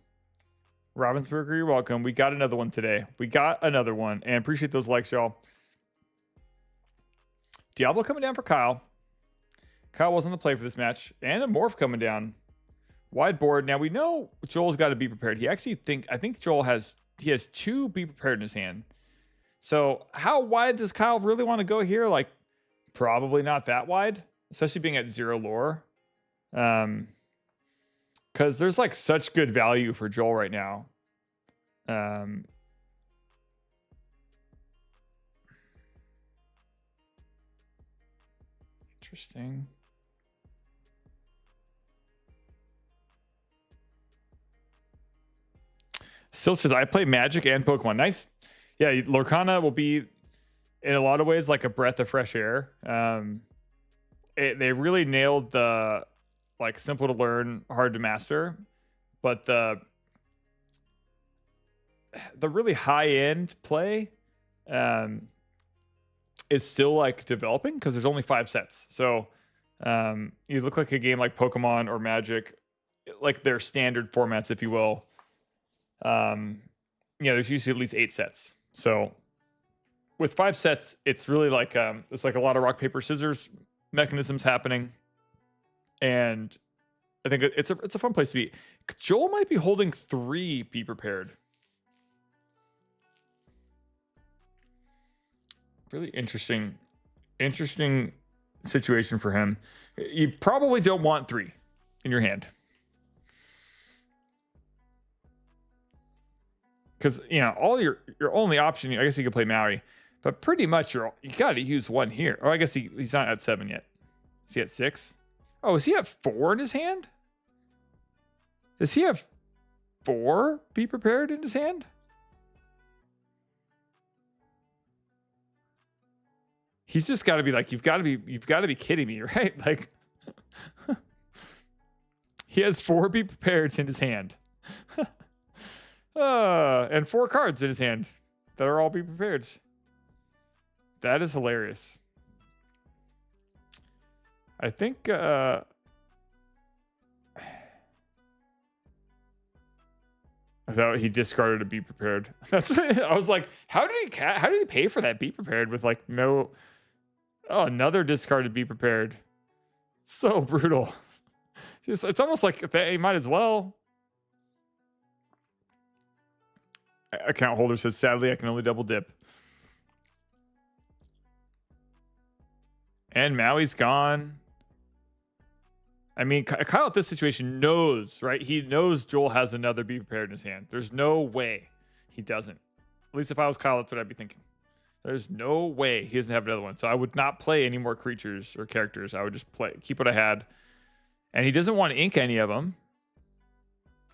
Ravensburger, you're welcome. We got another one today. And appreciate those likes, y'all. Diablo coming down for Kyle. Kyle wasn't the play for this match. And a Morph coming down. Wide board. Now we know Joel's got to be prepared. I think Joel has 2 be prepared in his hand. So how wide does Kyle really want to go here? Like, probably not that wide, especially being at 0 lore. Because there's like such good value for Joel right now. Interesting. Still says, I play Magic and Pokemon. Nice. Yeah, Lorcana will be, in a lot of ways, like a breath of fresh air. They really nailed the like simple to learn, hard to master, but the really high end play is still like developing because there's only 5 sets. So you look like a game like Pokemon or Magic, like their standard formats, if you will. There's usually at least 8 sets. So with 5 sets, it's really like it's like a lot of rock paper scissors mechanisms happening, and I think it's a fun place to be. Joel might be holding 3 be prepared. Really interesting situation for him. You probably don't want 3 in your hand. Because all your only option, I guess you could play Maui, but pretty much you got to use 1 here. Or I guess he's not at 7 yet. Is he at 6? Oh, is he at 4 in his hand? Does he have 4 be prepared in his hand? He's just got to be like, you've got to be kidding me, right? Like, he has 4 be prepared in his hand. And 4 cards in his hand that are all be prepared. That is hilarious. I think I thought he discarded a be prepared. That's what I was like, how did he pay for that be prepared with like no another discarded be prepared? So brutal. It's almost like he might as well. Account holder says, sadly, I can only double dip. And Maui's gone. I mean, Kyle at this situation knows, right? He knows Joel has another be prepared in his hand. There's no way he doesn't. At least if I was Kyle, that's what I'd be thinking. There's no way he doesn't have another one. So I would not play any more creatures or characters. I would just keep what I had. And he doesn't want to ink any of them.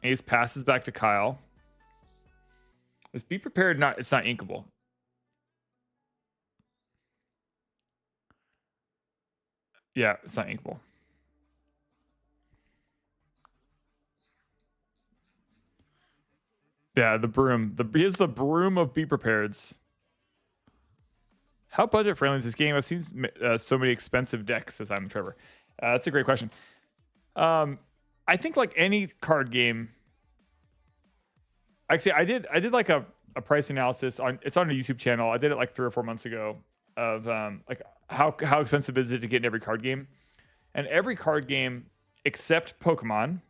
And he just passes back to Kyle. Let's be prepared. It's not inkable. Yeah, it's not inkable. Yeah, the broom. Here's the broom of Be Prepareds. How budget friendly is this game? I've seen so many expensive decks, says I'm Trevor. That's a great question. I think like any card game. Actually, I did like a price analysis it's on a YouTube channel. I did it like 3 or 4 months ago of like how expensive is it to get in every card game, and every card game except Pokemon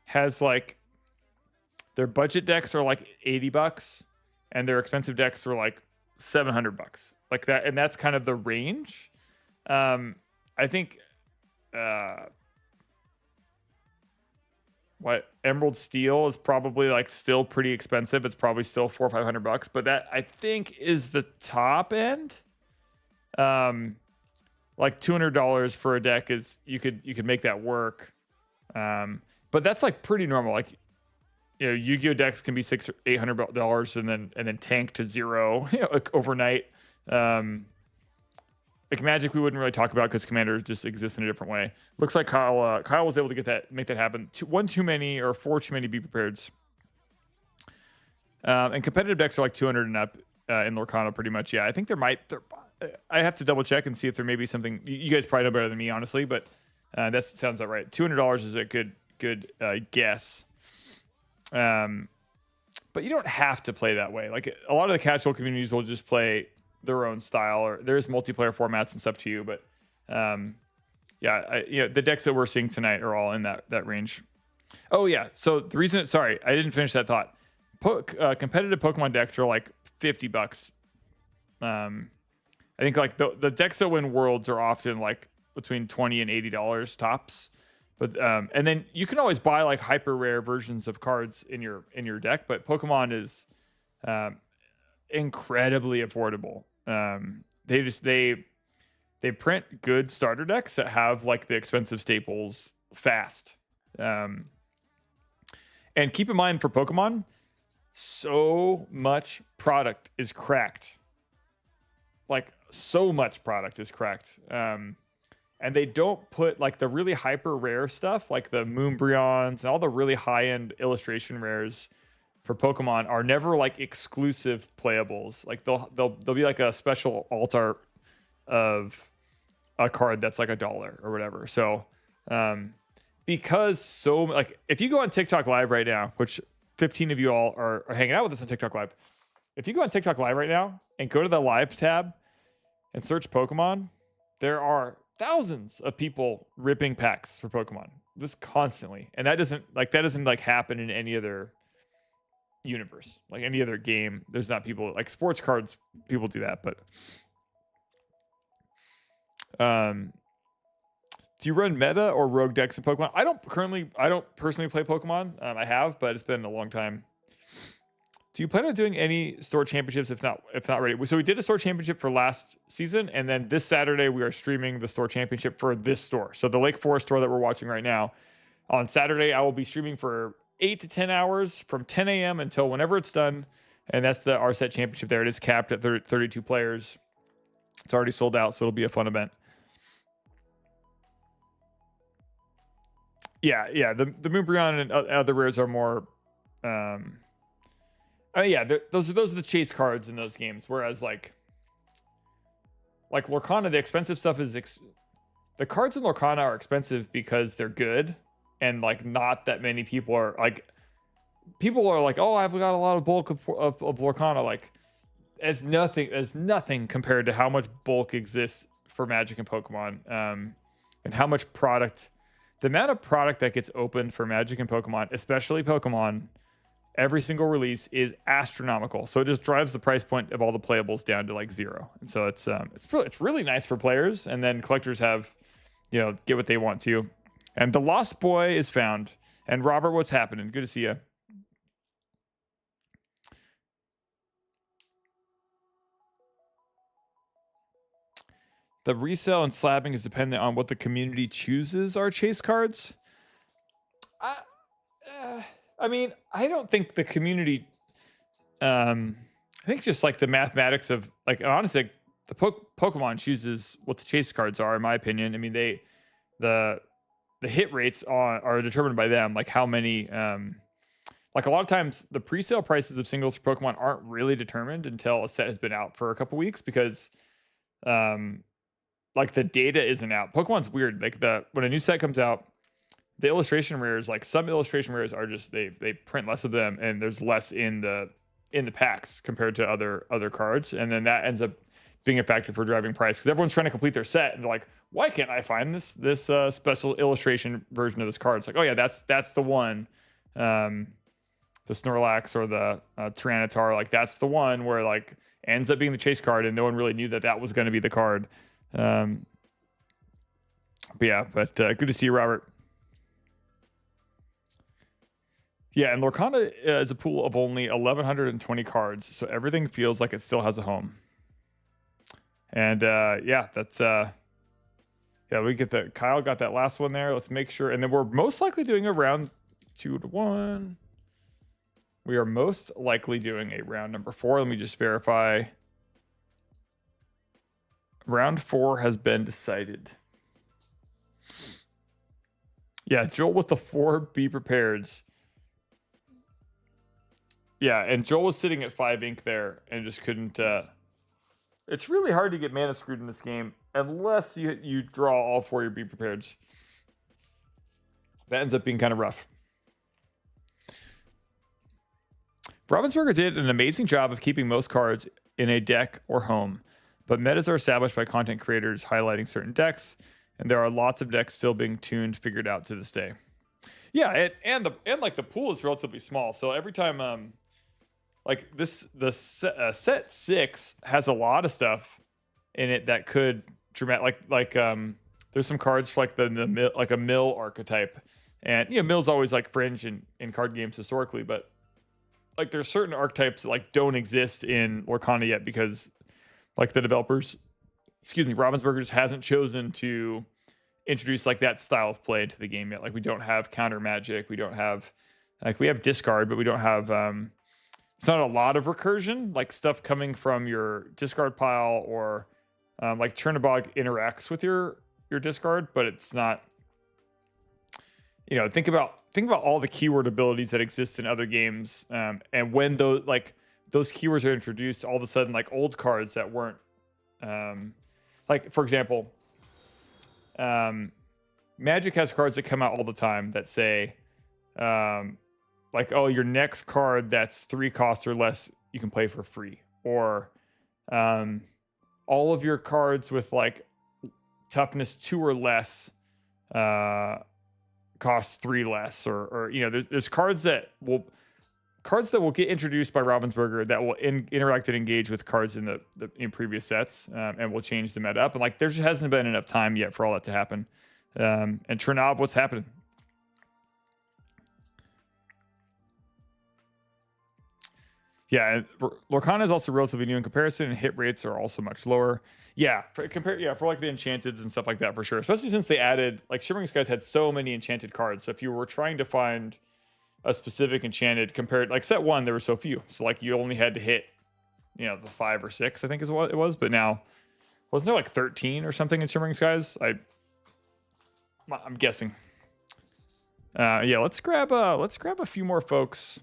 has like their budget decks are like $80 and their expensive decks are like $700 like that, and that's kind of the range. I think what Emerald Steel is probably like still pretty expensive. It's probably still $400 or $500, but that I think is the top end. Like $200 for a deck is you could make that work. But that's like pretty normal. Like, you know, Yu-Gi-Oh decks can be $600 or $800 and then tank to zero, you know, like overnight. Like Magic, we wouldn't really talk about because Commander just exists in a different way. Looks like Kyle was able to make that happen. One too many or 4 too many Be Prepareds. And competitive decks are like 200 and up in Lorcana, pretty much. Yeah, I think I have to double check and see if there may be something. You guys probably know better than me, honestly, but that sounds about right. $200 is a good guess. But you don't have to play that way. Like a lot of the casual communities will just play their own style, or there's multiplayer formats and stuff to you. But yeah, the decks that we're seeing tonight are all in that range. Oh yeah. So the reason, sorry, I didn't finish that thought. Competitive Pokemon decks are like $50. I think like the decks that win Worlds are often like between $20 and $80 tops. But and then you can always buy like hyper rare versions of cards in your deck. But Pokemon is incredibly affordable. They print good starter decks that have like the expensive staples fast. And keep in mind for Pokemon, so much product is cracked. Like so much product is cracked. And they don't put like the really hyper rare stuff, like the Moonbryons and all the really high end illustration rares for Pokemon are never like exclusive playables. Like they'll be like a special alt art of a card that's like $1 or whatever. So because so like if you go on TikTok Live right now, which 15 of you all are hanging out with us on TikTok Live. If you go on TikTok Live right now and go to the live tab and search Pokemon, there are thousands of people ripping packs for Pokemon just constantly. And that doesn't like happen in any other universe, like any other game. There's not people like sports cards, people do that, but do you run meta or rogue decks in Pokemon? I don't personally play Pokemon. I have, but it's been a long time. Do you plan on doing any store championships if not ready? So we did a store championship for last season, and then this Saturday we are streaming the store championship for this store. So the Lake Forest store that we're watching right now. On Saturday, I will be streaming for 8 to 10 hours from 10 a.m. until whenever it's done, and that's the RSET championship there. It is capped at 32 players. It's already sold out, so it'll be a fun event. Yeah. The Moonbryon and other rares are more. Those are the chase cards in those games. Whereas like Lorcana, the expensive stuff is the cards in Lorcana are expensive because they're good, and like not that many people are like oh, I've got a lot of bulk of Lorcana. Like as nothing compared to how much bulk exists for Magic and Pokemon, and how much product. The amount of product that gets opened for Magic and Pokemon, especially Pokemon, every single release is astronomical. So it just drives the price point of all the playables down to like zero. And so it's really nice for players, and then collectors have, get what they want to. And the Lost Boy is found. And Robert, what's happening? Good to see you. The resale and slabbing is dependent on what the community chooses are chase cards. I mean, I don't think the community. I think just like the mathematics of like honestly, the Pokemon chooses what the chase cards are. In my opinion, I mean the hit rates are determined by them. Like how many. Like a lot of times, the pre-sale prices of singles for Pokemon aren't really determined until a set has been out for a couple weeks because, like the data isn't out. Pokemon's weird. Like when a new set comes out, the illustration rares, like some illustration rares are just they print less of them, and there's less in the packs compared to other cards, and then that ends up being a factor for driving price because everyone's trying to complete their set, and they're like, why can't I find this special illustration version of this card? It's like, oh yeah, that's the one. The Snorlax or the Tyranitar, like that's the one where like ends up being the chase card, and no one really knew that was going to be the card. But good to see you, Robert. Yeah, and Lorcana is a pool of only 1,120 cards, so everything feels like it still has a home. And that's we get that. Kyle got that last one there. Let's make sure, and then we're most likely doing a round 2 to 1. We are most likely doing a round number 4. Let me just verify. Round 4 has been decided. Yeah, Joel with the 4 be prepareds. Yeah, and Joel was sitting at 5 ink there and just couldn't. It's really hard to get mana screwed in this game unless you draw all 4 your be prepareds. That ends up being kind of rough. Ravensburger did an amazing job of keeping most cards in a deck or home, but metas are established by content creators highlighting certain decks, and there are lots of decks still being tuned, figured out to this day. Yeah, and the pool is relatively small, so every time set 6 has a lot of stuff in it that could there's some cards for like a mill archetype, and mill's always like fringe in card games historically, but like there's certain archetypes that like don't exist in Lorcana yet because like the developers, Ravensburger just hasn't chosen to introduce like that style of play into the game yet. Like we don't have counter magic, we have discard, but we don't have it's not a lot of recursion, like stuff coming from your discard pile or like Chernobog interacts with your discard, but it's not. Think about all the keyword abilities that exist in other games, and when those keywords are introduced, all of a sudden like old cards that weren't, like for example, Magic has cards that come out all the time that say, like, oh, your next card that's 3 cost or less you can play for free, or all of your cards with like toughness 2 or less cost 3 less, or there's cards that will get introduced by Ravensburger that will interact and engage with cards in in previous sets, and will change the meta up, and like there just hasn't been enough time yet for all that to happen. And Chernob, what's happening? Yeah, Lorcana is also relatively new in comparison, and hit rates are also much lower. Yeah, for like the enchanteds and stuff like that, for sure. Especially since they added, like, Shimmering Skies had so many enchanted cards. So if you were trying to find a specific enchanted compared, like set 1, there were so few. So like you only had to hit, the 5 or 6, I think is what it was. But now, wasn't there like 13 or something in Shimmering Skies? I'm guessing. Yeah, let's grab a few more folks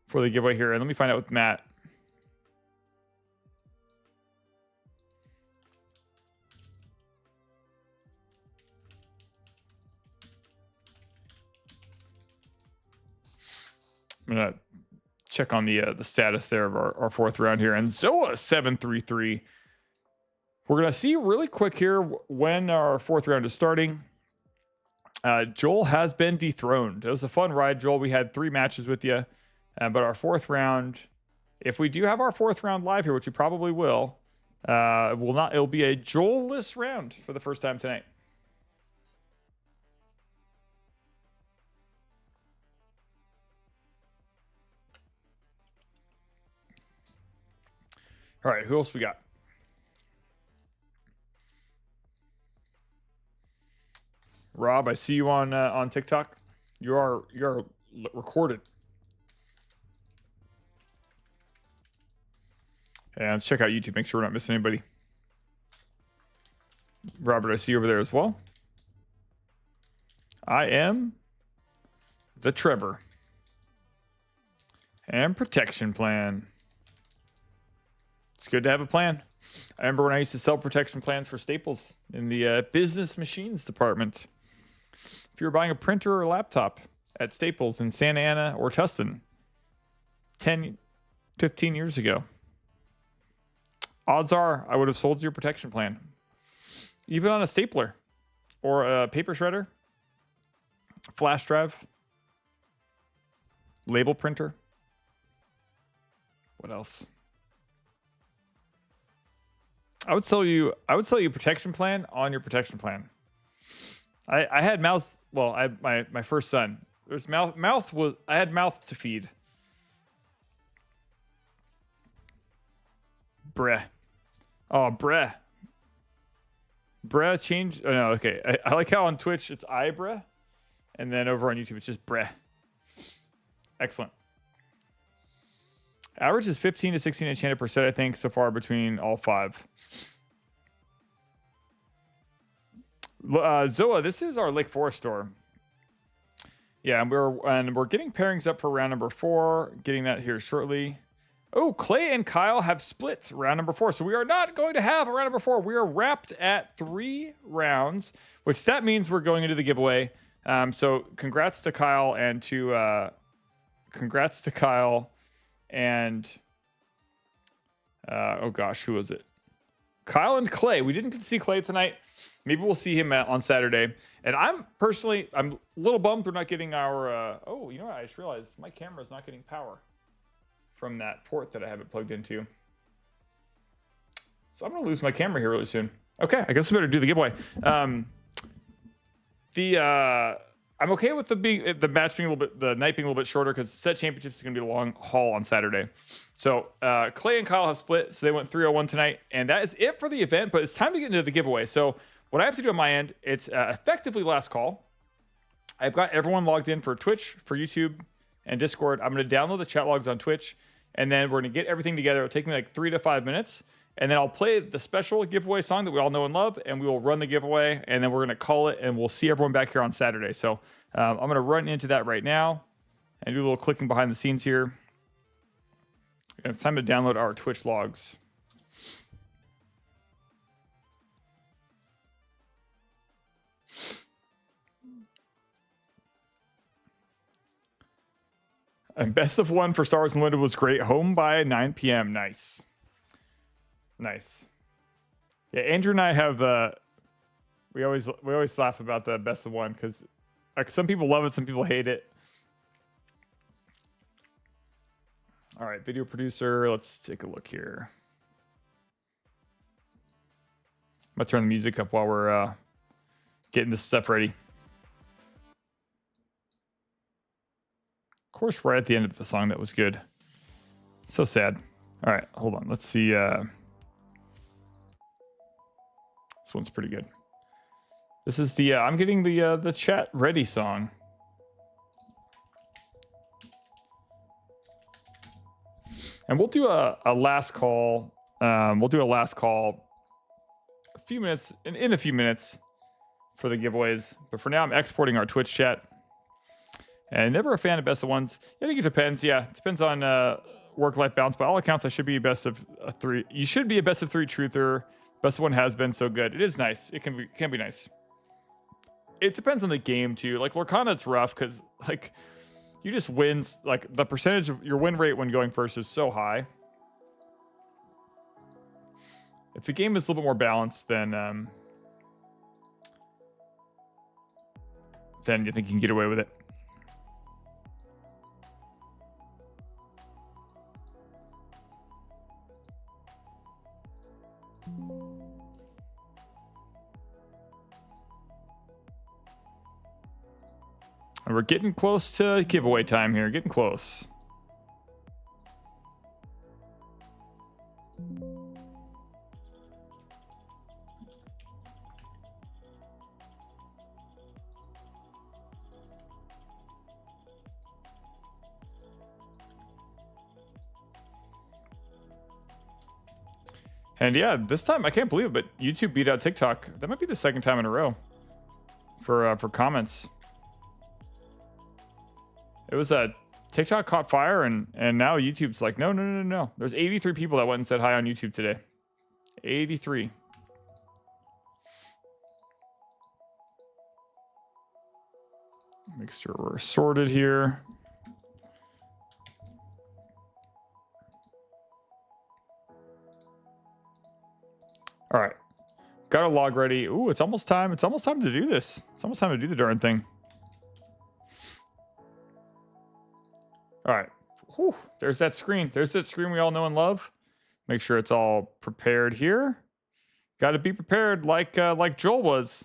for the giveaway here, and let me find out with Matt. I'm gonna check on the status there of our 4th round here, and Zoa 733. We're gonna see really quick here when our 4th round is starting. Joel has been dethroned. It was a fun ride, Joel. We had 3 matches with you. But our 4th round, if we do have our 4th round live here, which we probably will, it'll be a Joel-less round for the first time tonight. All right, who else we got? Rob, I see you on TikTok. You are recorded. And let's check out YouTube. Make sure we're not missing anybody. Robert, I see you over there as well. I am the Trevor. And protection plan. It's good to have a plan. I remember when I used to sell protection plans for Staples in the business machines department. If you were buying a printer or a laptop at Staples in Santa Ana or Tustin 10, 15 years ago, odds are I would have sold you a protection plan. Even on a stapler or a paper shredder, flash drive, label printer. What else? I would sell you a protection plan on your protection plan. I had mouth. Well, I had my first son. There's mouth was. I had mouth to feed. Breh. Oh, breh. Breh change. Oh no. Okay. I like how on Twitch it's breh, and then over on YouTube it's just breh. Excellent. Average is 15 to 16 enchanted per set, I think, so far between all 5. Zoa, this is our Lake Forest store. Yeah, and we're getting pairings up for round number 4. Getting that here shortly. Oh, Clay and Kyle have split round number 4. So we are not going to have a round number 4. We are wrapped at 3 rounds, which that means we're going into the giveaway. So congrats to Kyle and and oh gosh, who was it? Kyle and Clay. We didn't get to see Clay tonight. Maybe we'll see him on Saturday. And I'm a little bummed we're not getting our. Oh, you know what? I just realized my camera's not getting power from that port that I have it plugged into. So I'm gonna lose my camera here really soon. Okay, I guess we better do the giveaway. I'm okay with the match being a little bit, the night being a little bit shorter because set championships is going to be a long haul on Saturday. So Clay and Kyle have split, so they went 3-0-1 tonight, and that is it for the event. But it's time to get into the giveaway. So what I have to do on my end, it's effectively last call. I've got everyone logged in for Twitch, for YouTube, and Discord. I'm going to download the chat logs on Twitch, and then we're going to get everything together. It'll take me like 3 to 5 minutes. And then I'll play the special giveaway song that we all know and love, and we will run the giveaway, and then we're going to call it, and we'll see everyone back here on Saturday. So I'm going to run into that right now and do a little clicking behind the scenes here. And it's time to download our Twitch logs. And best of 1 for Star Wars Unlimited was great. Home by 9 p.m. Nice. Nice. Yeah, Andrew and I have we always laugh about the best of 1 because like some people love it, some people hate it. All right, video producer, let's take a look here. I'm gonna turn the music up while we're getting this stuff ready. Of course, right at the end of the song, that was good. So sad. All right, hold on. Let's see. This one's pretty good. This is the I'm getting the chat ready song. And we'll do a last call. We'll do a last call a few minutes in a few minutes for the giveaways. But for now, I'm exporting our Twitch chat. And never a fan of best of 1s. I think it depends. Yeah, it depends on work-life balance. By all accounts, I should be a best of 3. You should be a best of 3 truther. Best of 1 has been so good. It is nice. It can be nice. It depends on the game too. Like Lorcana, it's rough because like you just win. Like the percentage of your win rate when going first is so high. If the game is a little bit more balanced, then you think you can get away with it. And we're getting close to giveaway time here. Getting close. And yeah, this time I can't believe it, but YouTube beat out TikTok. That might be the second time in a row for comments. It was TikTok caught fire, and now YouTube's like, no. There's 83 people that went and said hi on YouTube today. 83. Make sure we're sorted here. All right. Got a log ready. Ooh, it's almost time. It's almost time to do this. It's almost time to do the darn thing. All right. Whew, there's that screen. There's that screen we all know and love. Make sure it's all prepared here. Got to be prepared like Joel was.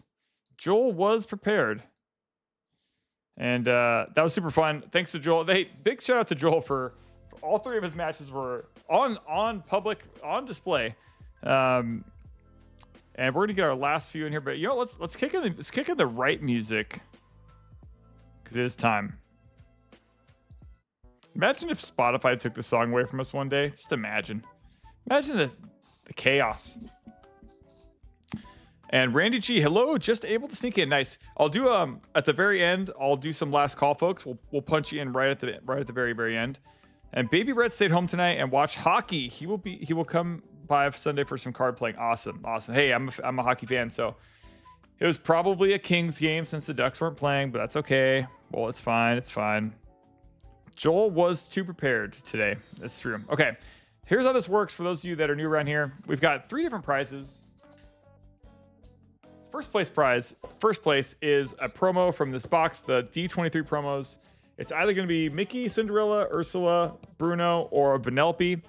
Joel was prepared. And that was super fun. Thanks to Joel. Big shout out to Joel for all three of his matches were on display. And we're gonna get our last few in here, but you know, let's kick in the right music because it is time. Imagine if Spotify took the song away from us one day. Just imagine the chaos. And Randy G, hello, just able to sneak in. Nice. I'll do at the very end. I'll do some last call, folks. We'll punch you in right at the very end. And Baby Brett stayed home tonight and watched hockey. He will come by Sunday for some card playing. Awesome. Hey, I'm a hockey fan, so it was probably a Kings game since the Ducks weren't playing, but that's okay. Well, it's fine. Joel was too prepared today. That's true. Okay, here's how this works for those of you that are new around here. We've got 3 different prizes. First place is a promo from this box, the D23 promos. It's either going to be Mickey, Cinderella, Ursula, Bruno, or Vanellope.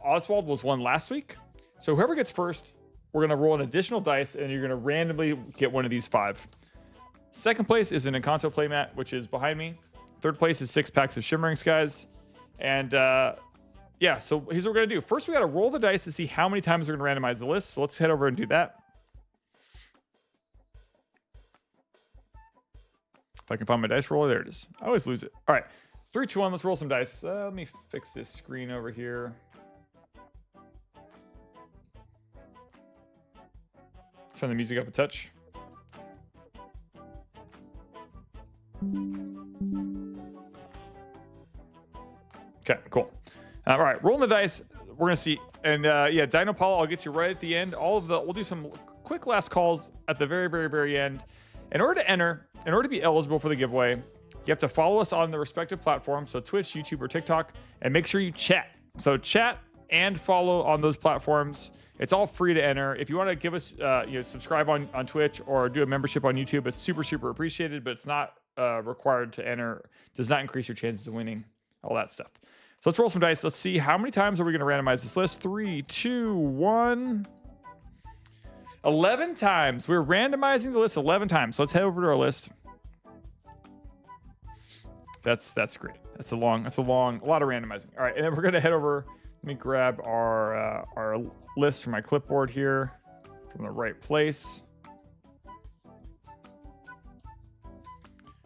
Oswald was one last week. So whoever gets first, we're going to roll an additional dice, and you're going to randomly get one of these 5. Second place is an Encanto Playmat, which is behind me. Third place is 6 packs of Shimmering Skies. And yeah, so here's what we're going to do. First, we got to roll the dice to see how many times we're going to randomize the list. So let's head over and do that. If I can find my dice roller, there it is. I always lose it. All right, 3, 2, 1. Let's roll some dice. Let me fix this screen over here. Turn the music up a touch. Okay, cool. All right, rolling the dice. We're gonna see, and yeah, Dino Paulo, I'll get you right at the end. We'll do some quick last calls at the very end. In order to be eligible for the giveaway, you have to follow us on the respective platforms, so Twitch, YouTube, or TikTok, and make sure you chat. So chat and follow on those platforms. It's all free to enter. If you want to give us, subscribe on Twitch or do a membership on YouTube, it's super appreciated, but it's not required to enter. Does not increase your chances of winning, all that stuff. So let's roll some dice. Let's see how many times are we going to randomize this list. 3, 2, 1. 11 times. We're randomizing the list 11 times. So let's head over to our list. That's great. That's a lot of randomizing. All right, and then we're gonna head over. Let me grab our list from my clipboard here from the right place.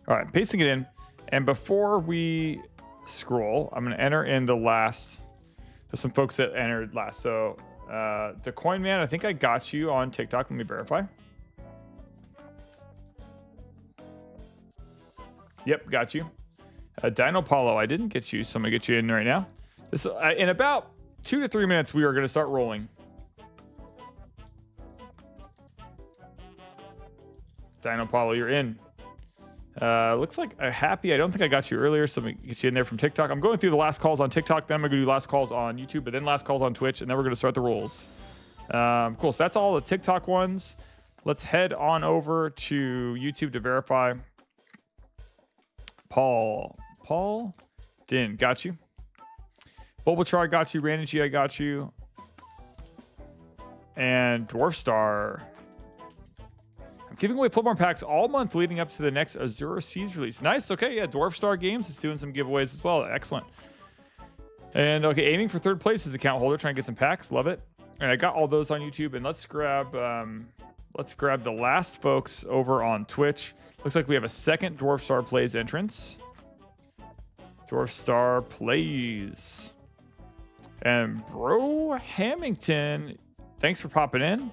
All right, pasting it in. And before we scroll, I'm gonna enter in the last. There's some folks that entered last. So the Coin Man, I think I got you on TikTok. Let me verify. Yep, got you. Dino Paulo, I didn't get you, so I'm gonna get you in right now. This in about 2 to 3 minutes, we are gonna start rolling. Dino Paulo, you're in. Looks like a happy. I don't think I got you earlier, so I'm gonna get you in there from TikTok. I'm going through the last calls on TikTok, then I'm gonna do last calls on YouTube, but then last calls on Twitch, and then we're gonna start the rolls. Cool. So that's all the TikTok ones. Let's head on over to YouTube to verify. Paul Din, got you. Bulbachar, got you. Randy G, I got you. And Dwarf Star. I'm giving away Floodborn packs all month leading up to the next Azure Seas release. Nice. Okay, yeah, Dwarf Star Games is doing some giveaways as well. Excellent. And okay, aiming for third place as account holder, trying to get some packs. Love it. And I got all those on YouTube. And let's grab the last folks over on Twitch. Looks like we have a second Dwarf Star Plays entrance. Dwarf Star Plays. And Bro Hamilton, thanks for popping in.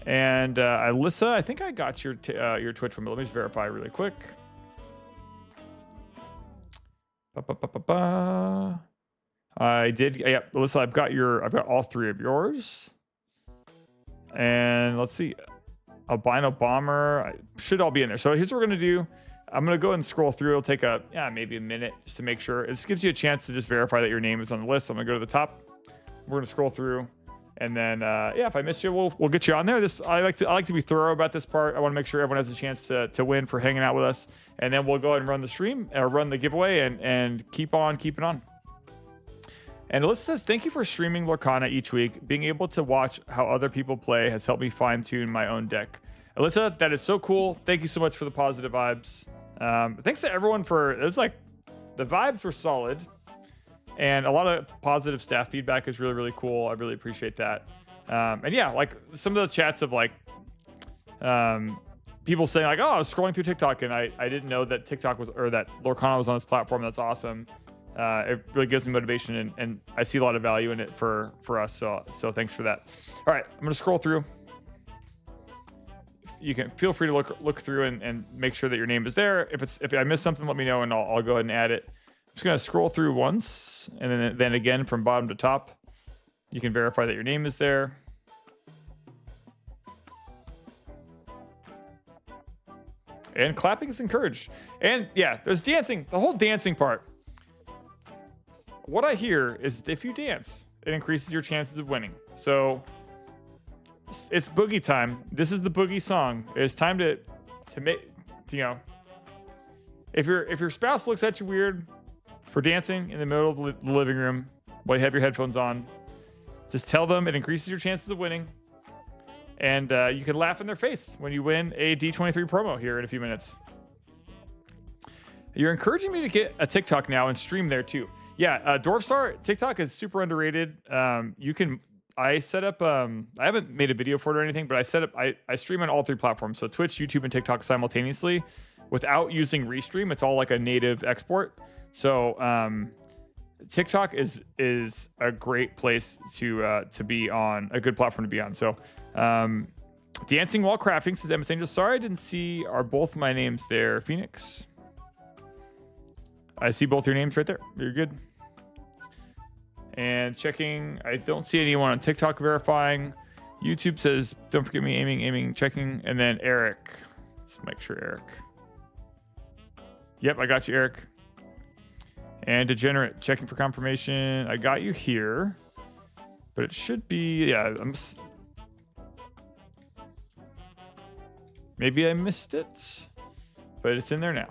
And Alyssa, I think I got your Twitch from. Let me just verify really quick. I did. Yeah, Alyssa, I've got all three of yours. And let's see, Albino Bomber should all be in there. So here's what we're gonna do. I'm gonna go and scroll through. It'll take maybe a minute just to make sure. This gives you a chance to just verify that your name is on the list. I'm gonna go to the top. We're gonna scroll through, and then if I missed you, we'll get you on there. I like to be thorough about this part. I want to make sure everyone has a chance to win for hanging out with us, and then we'll go ahead and run the stream or run the giveaway and keep on keeping on. And Alyssa says, thank you for streaming Lorcana each week. Being able to watch how other people play has helped me fine-tune my own deck. Alyssa, that is so cool. Thank you so much for the positive vibes. Thanks to everyone the vibes were solid. And a lot of positive staff feedback is really, really cool. I really appreciate that. And yeah, like some of the chats of people saying like, oh, I was scrolling through TikTok and I didn't know that TikTok that Lorcana was on this platform. That's awesome. It really gives me motivation and I see a lot of value in it for us. So thanks for that. All right, I'm gonna scroll through. You can feel free to look through and make sure that your name is there. If I miss something, let me know and I'll go ahead and add it. I'm just gonna scroll through once and then again from bottom to top. You can verify that your name is there. And clapping is encouraged. And yeah, there's dancing, the whole dancing part. What I hear is if you dance, it increases your chances of winning. So it's boogie time. This is the boogie song. It's time to make, if your spouse looks at you weird for dancing in the middle of the living room while you have your headphones on, just tell them it increases your chances of winning. And you can laugh in their face when you win a D23 promo here in a few minutes. You're encouraging me to get a TikTok now and stream there too. Yeah, Dwarfstar, TikTok is super underrated. I set up, I haven't made a video for it or anything, but I stream on all three platforms. So Twitch, YouTube, and TikTok simultaneously without using Restream. It's all like a native export. So TikTok is a great place to be on, a good platform to be on. So Dancing While Crafting says, Emma Angel, sorry I didn't see, are both my names there, Phoenix? I see both your names right there. You're good. And checking, I don't see anyone on TikTok verifying. YouTube says, don't forget me, aiming, checking. And then Eric. Let's make sure Eric. Yep, I got you, Eric. And Degenerate, checking for confirmation. I got you here. But it should be, yeah. Maybe I missed it. But it's in there now.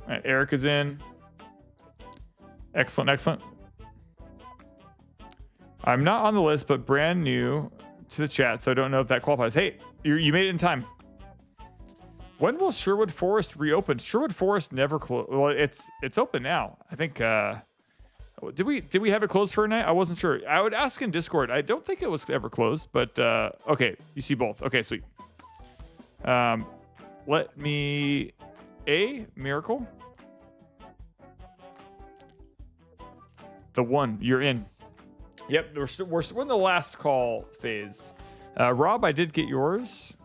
All right, Eric is in. Excellent. I'm not on the list, but brand new to the chat, so I don't know if that qualifies. Hey, you made it in time. When will Sherwood Forest reopen? Sherwood Forest never closed. Well, it's open now. I think. Did we have it closed for a night? I wasn't sure. I would ask in Discord. I don't think it was ever closed, but okay. You see both. Okay, sweet. Let me. Miracle. The one, you're in. Yep, we're in the last call phase. Rob, I did get yours.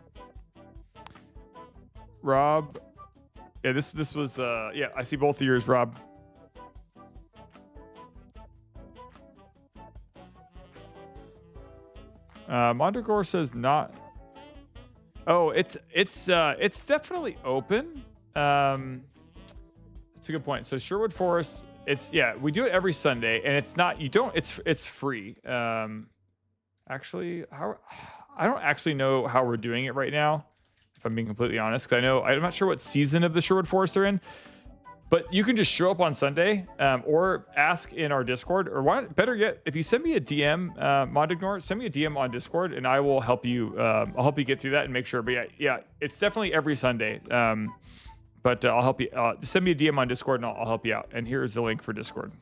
Rob, yeah, this was yeah, I see both of yours, Rob. Madrigal says not. Oh, it's definitely open. It's a good point. So Sherwood Forest, we do it every Sunday, and it's free. Actually, I don't actually know how we're doing it right now, if I'm being completely honest, because I'm not sure what season of the Sherwood Forest they're in. But you can just show up on Sunday, or ask in our Discord, or better yet, if you send me a DM, Modignor, send me a DM on Discord, and I will help you. I'll help you get through that and make sure. But yeah, it's definitely every Sunday. But I'll help you. Send me a DM on Discord, and I'll help you out. And here's the link for Discord.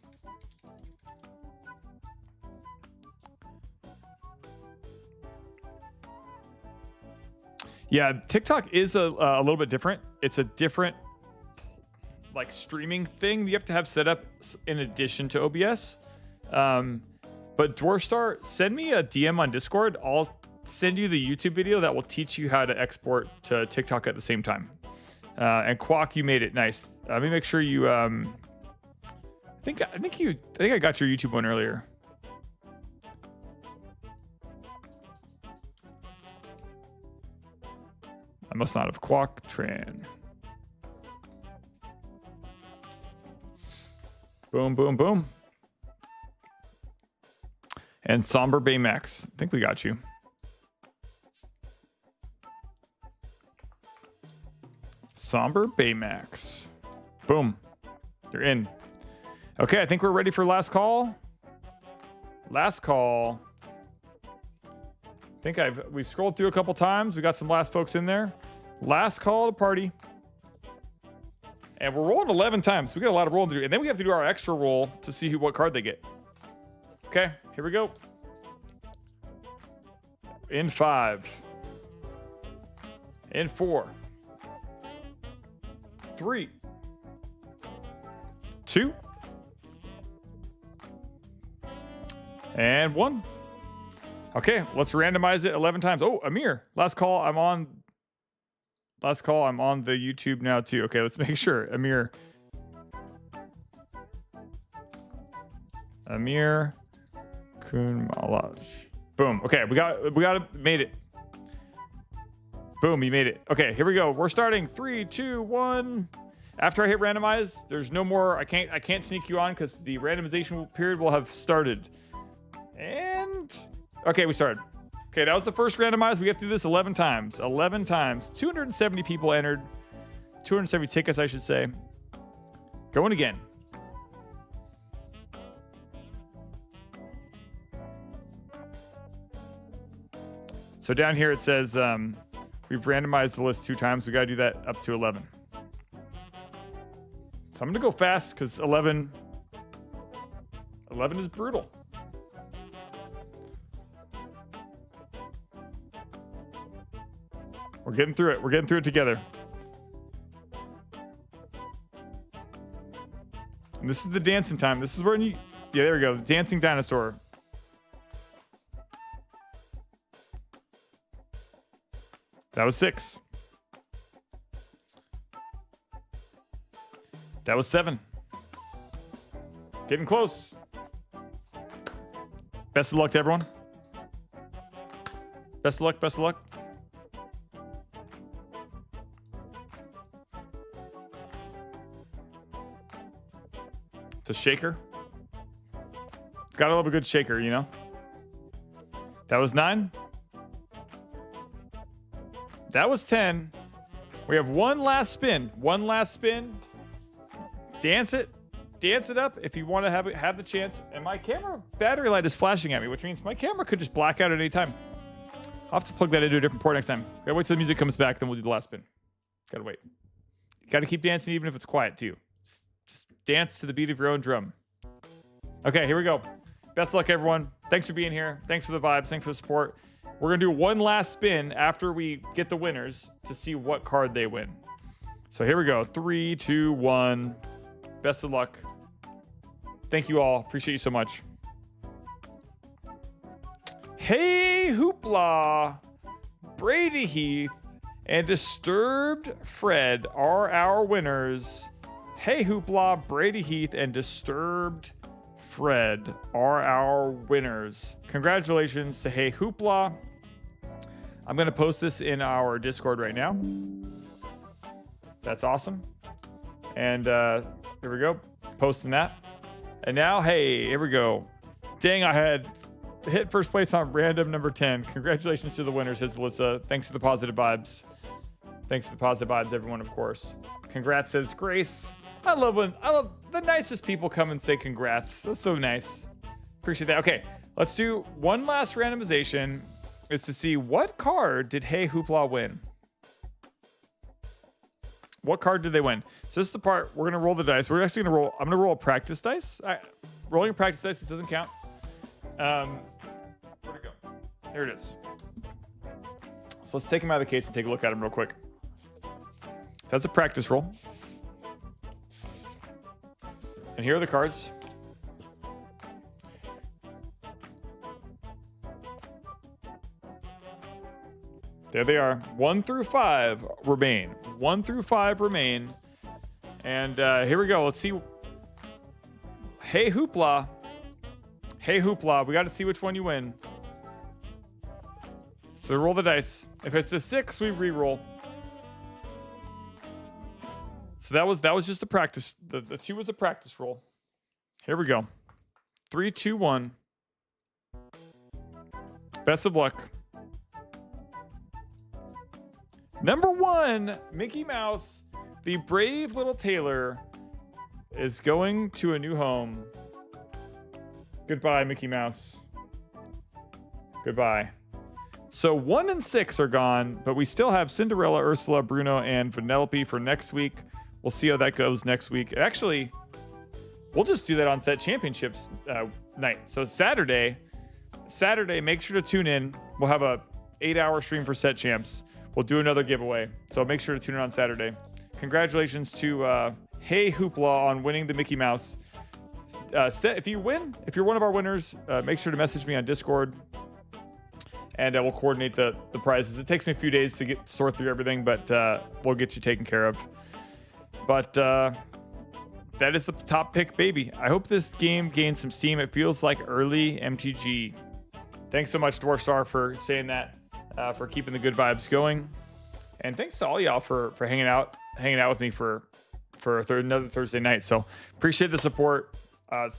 Yeah, TikTok is a little bit different. It's a different like streaming thing you have to have set up in addition to OBS. But Dwarfstar, send me a DM on Discord. I'll send you the YouTube video that will teach you how to export to TikTok at the same time. And Quack, you made it. Nice. Let me make sure you. I think I got your YouTube one earlier. I must not have Quack-tran. Boom, boom, boom. And Somber Baymax. I think we got you. Somber Baymax. Boom. You're in. Okay, I think we're ready for last call. Last call. I think we've scrolled through a couple times. We got some last folks in there. Last call to party. And we're rolling 11 times. We got a lot of rolling to do. And then we have to do our extra roll to see what card they get. Okay, here we go. In 5. In 4. 3. 2. And 1. Okay, let's randomize it 11 times. Oh, Amir. Last call, I'm on the YouTube now too. Okay, let's make sure. Amir Kunmalaj. Boom. Okay, we got it. Made it. Boom, you made it. Okay, here we go. We're starting. 3, 2, 1. After I hit randomize, there's no more. I can't sneak you on because the randomization period will have started. And okay, we started. Okay, that was the first randomize. We have to do this 11 times. 11 times. 270 people entered. 270 tickets, I should say. Going again. So down here it says we've randomized the list 2 times. We got to do that up to 11. So I'm going to go fast because 11 is brutal. We're getting through it. We're getting through it together. And this is the dancing time. This is where you... Yeah, there we go. Dancing dinosaur. That was 6. That was 7. Getting close. Best of luck to everyone. Best of luck. Best of luck. The shaker. Gotta love a good shaker, you know? That was 9. That was 10. We have one last spin. One last spin. Dance it. Dance it up if you want to have the chance. And my camera battery light is flashing at me, which means my camera could just black out at any time. I'll have to plug that into a different port next time. Gotta wait till the music comes back, then we'll do the last spin. Gotta wait. You gotta keep dancing even if it's quiet, too. Just dance to the beat of your own drum. Okay, here we go. Best of luck, everyone. Thanks for being here. Thanks for the vibes. Thanks for the support. We're going to do one last spin after we get the winners to see what card they win. So here we go. 3, 2, 1. Best of luck. Thank you all. Appreciate you so much. Hey Hoopla, Brady Heath, and Disturbed Fred are our winners. Hey Hoopla, Brady Heath, and Disturbed Fred are our winners. Congratulations to Hey Hoopla. I'm going to post this in our Discord right now. That's awesome. And here we go. Posting that. And now, hey, here we go. Dang, I had hit first place on random number 10. Congratulations to the winners, says Alyssa. Thanks for the positive vibes. Thanks for the positive vibes, everyone, of course. Congrats, says Grace. I love the nicest people come and say congrats. That's so nice. Appreciate that. Okay, let's do one last randomization. Is to see what card did Hey Hoopla win. What card did they win? So this is the part we're gonna roll the dice. We're actually gonna roll. I'm gonna roll a practice dice. Rolling a practice dice. This doesn't count. Where'd it go? Here it is. So let's take them out of the case and take a look at them real quick. That's a practice roll. And here are the cards. There they are. 1 through 5 remain. 1 through 5 remain. And here we go. Let's see. Hey, Hoopla. Hey, Hoopla. We got to see which one you win. So roll the dice. If it's a 6, we re-roll. So that was just a practice. The 2 was a practice roll. Here we go. 3, 2, 1. Best of luck. Number 1, Mickey Mouse, the brave little tailor, is going to a new home. Goodbye, Mickey Mouse. Goodbye. So 1 and 6 are gone, but we still have Cinderella, Ursula, Bruno, and Vanellope for next week. We'll see how that goes next week. Actually, we'll just do that on Set Championships night. So Saturday, make sure to tune in. We'll have a 8-hour stream for Set Champs. We'll do another giveaway. So make sure to tune in on Saturday. Congratulations to Hey Hoopla on winning the Mickey Mouse. If you win, if you're one of our winners, make sure to message me on Discord. And we'll coordinate the prizes. It takes me a few days to sort through everything, but we'll get you taken care of. But that is the top pick, baby. I hope this game gains some steam. It feels like early MTG. Thanks so much, Dwarf Star, for saying that, for keeping the good vibes going. And thanks to all y'all for hanging out with me for another Thursday night. So appreciate the support.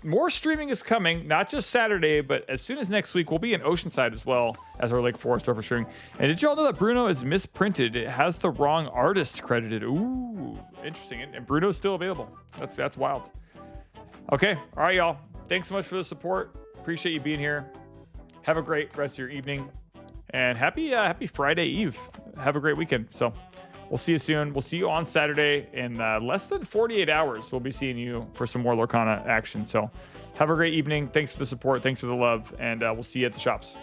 More streaming is coming, not just Saturday, but as soon as next week, we'll be in Oceanside as well as our Lake Forest oversharing. And did y'all know that Bruno is misprinted? It has the wrong artist credited. Ooh, interesting. And Bruno's still available. That's wild. Okay. All right, y'all. Thanks so much for the support. Appreciate you being here. Have a great rest of your evening. And happy Friday Eve. Have a great weekend. So we'll see you soon. We'll see you on Saturday in less than 48 hours. We'll be seeing you for some more Lorcana action. So have a great evening. Thanks for the support. Thanks for the love. And we'll see you at the shops.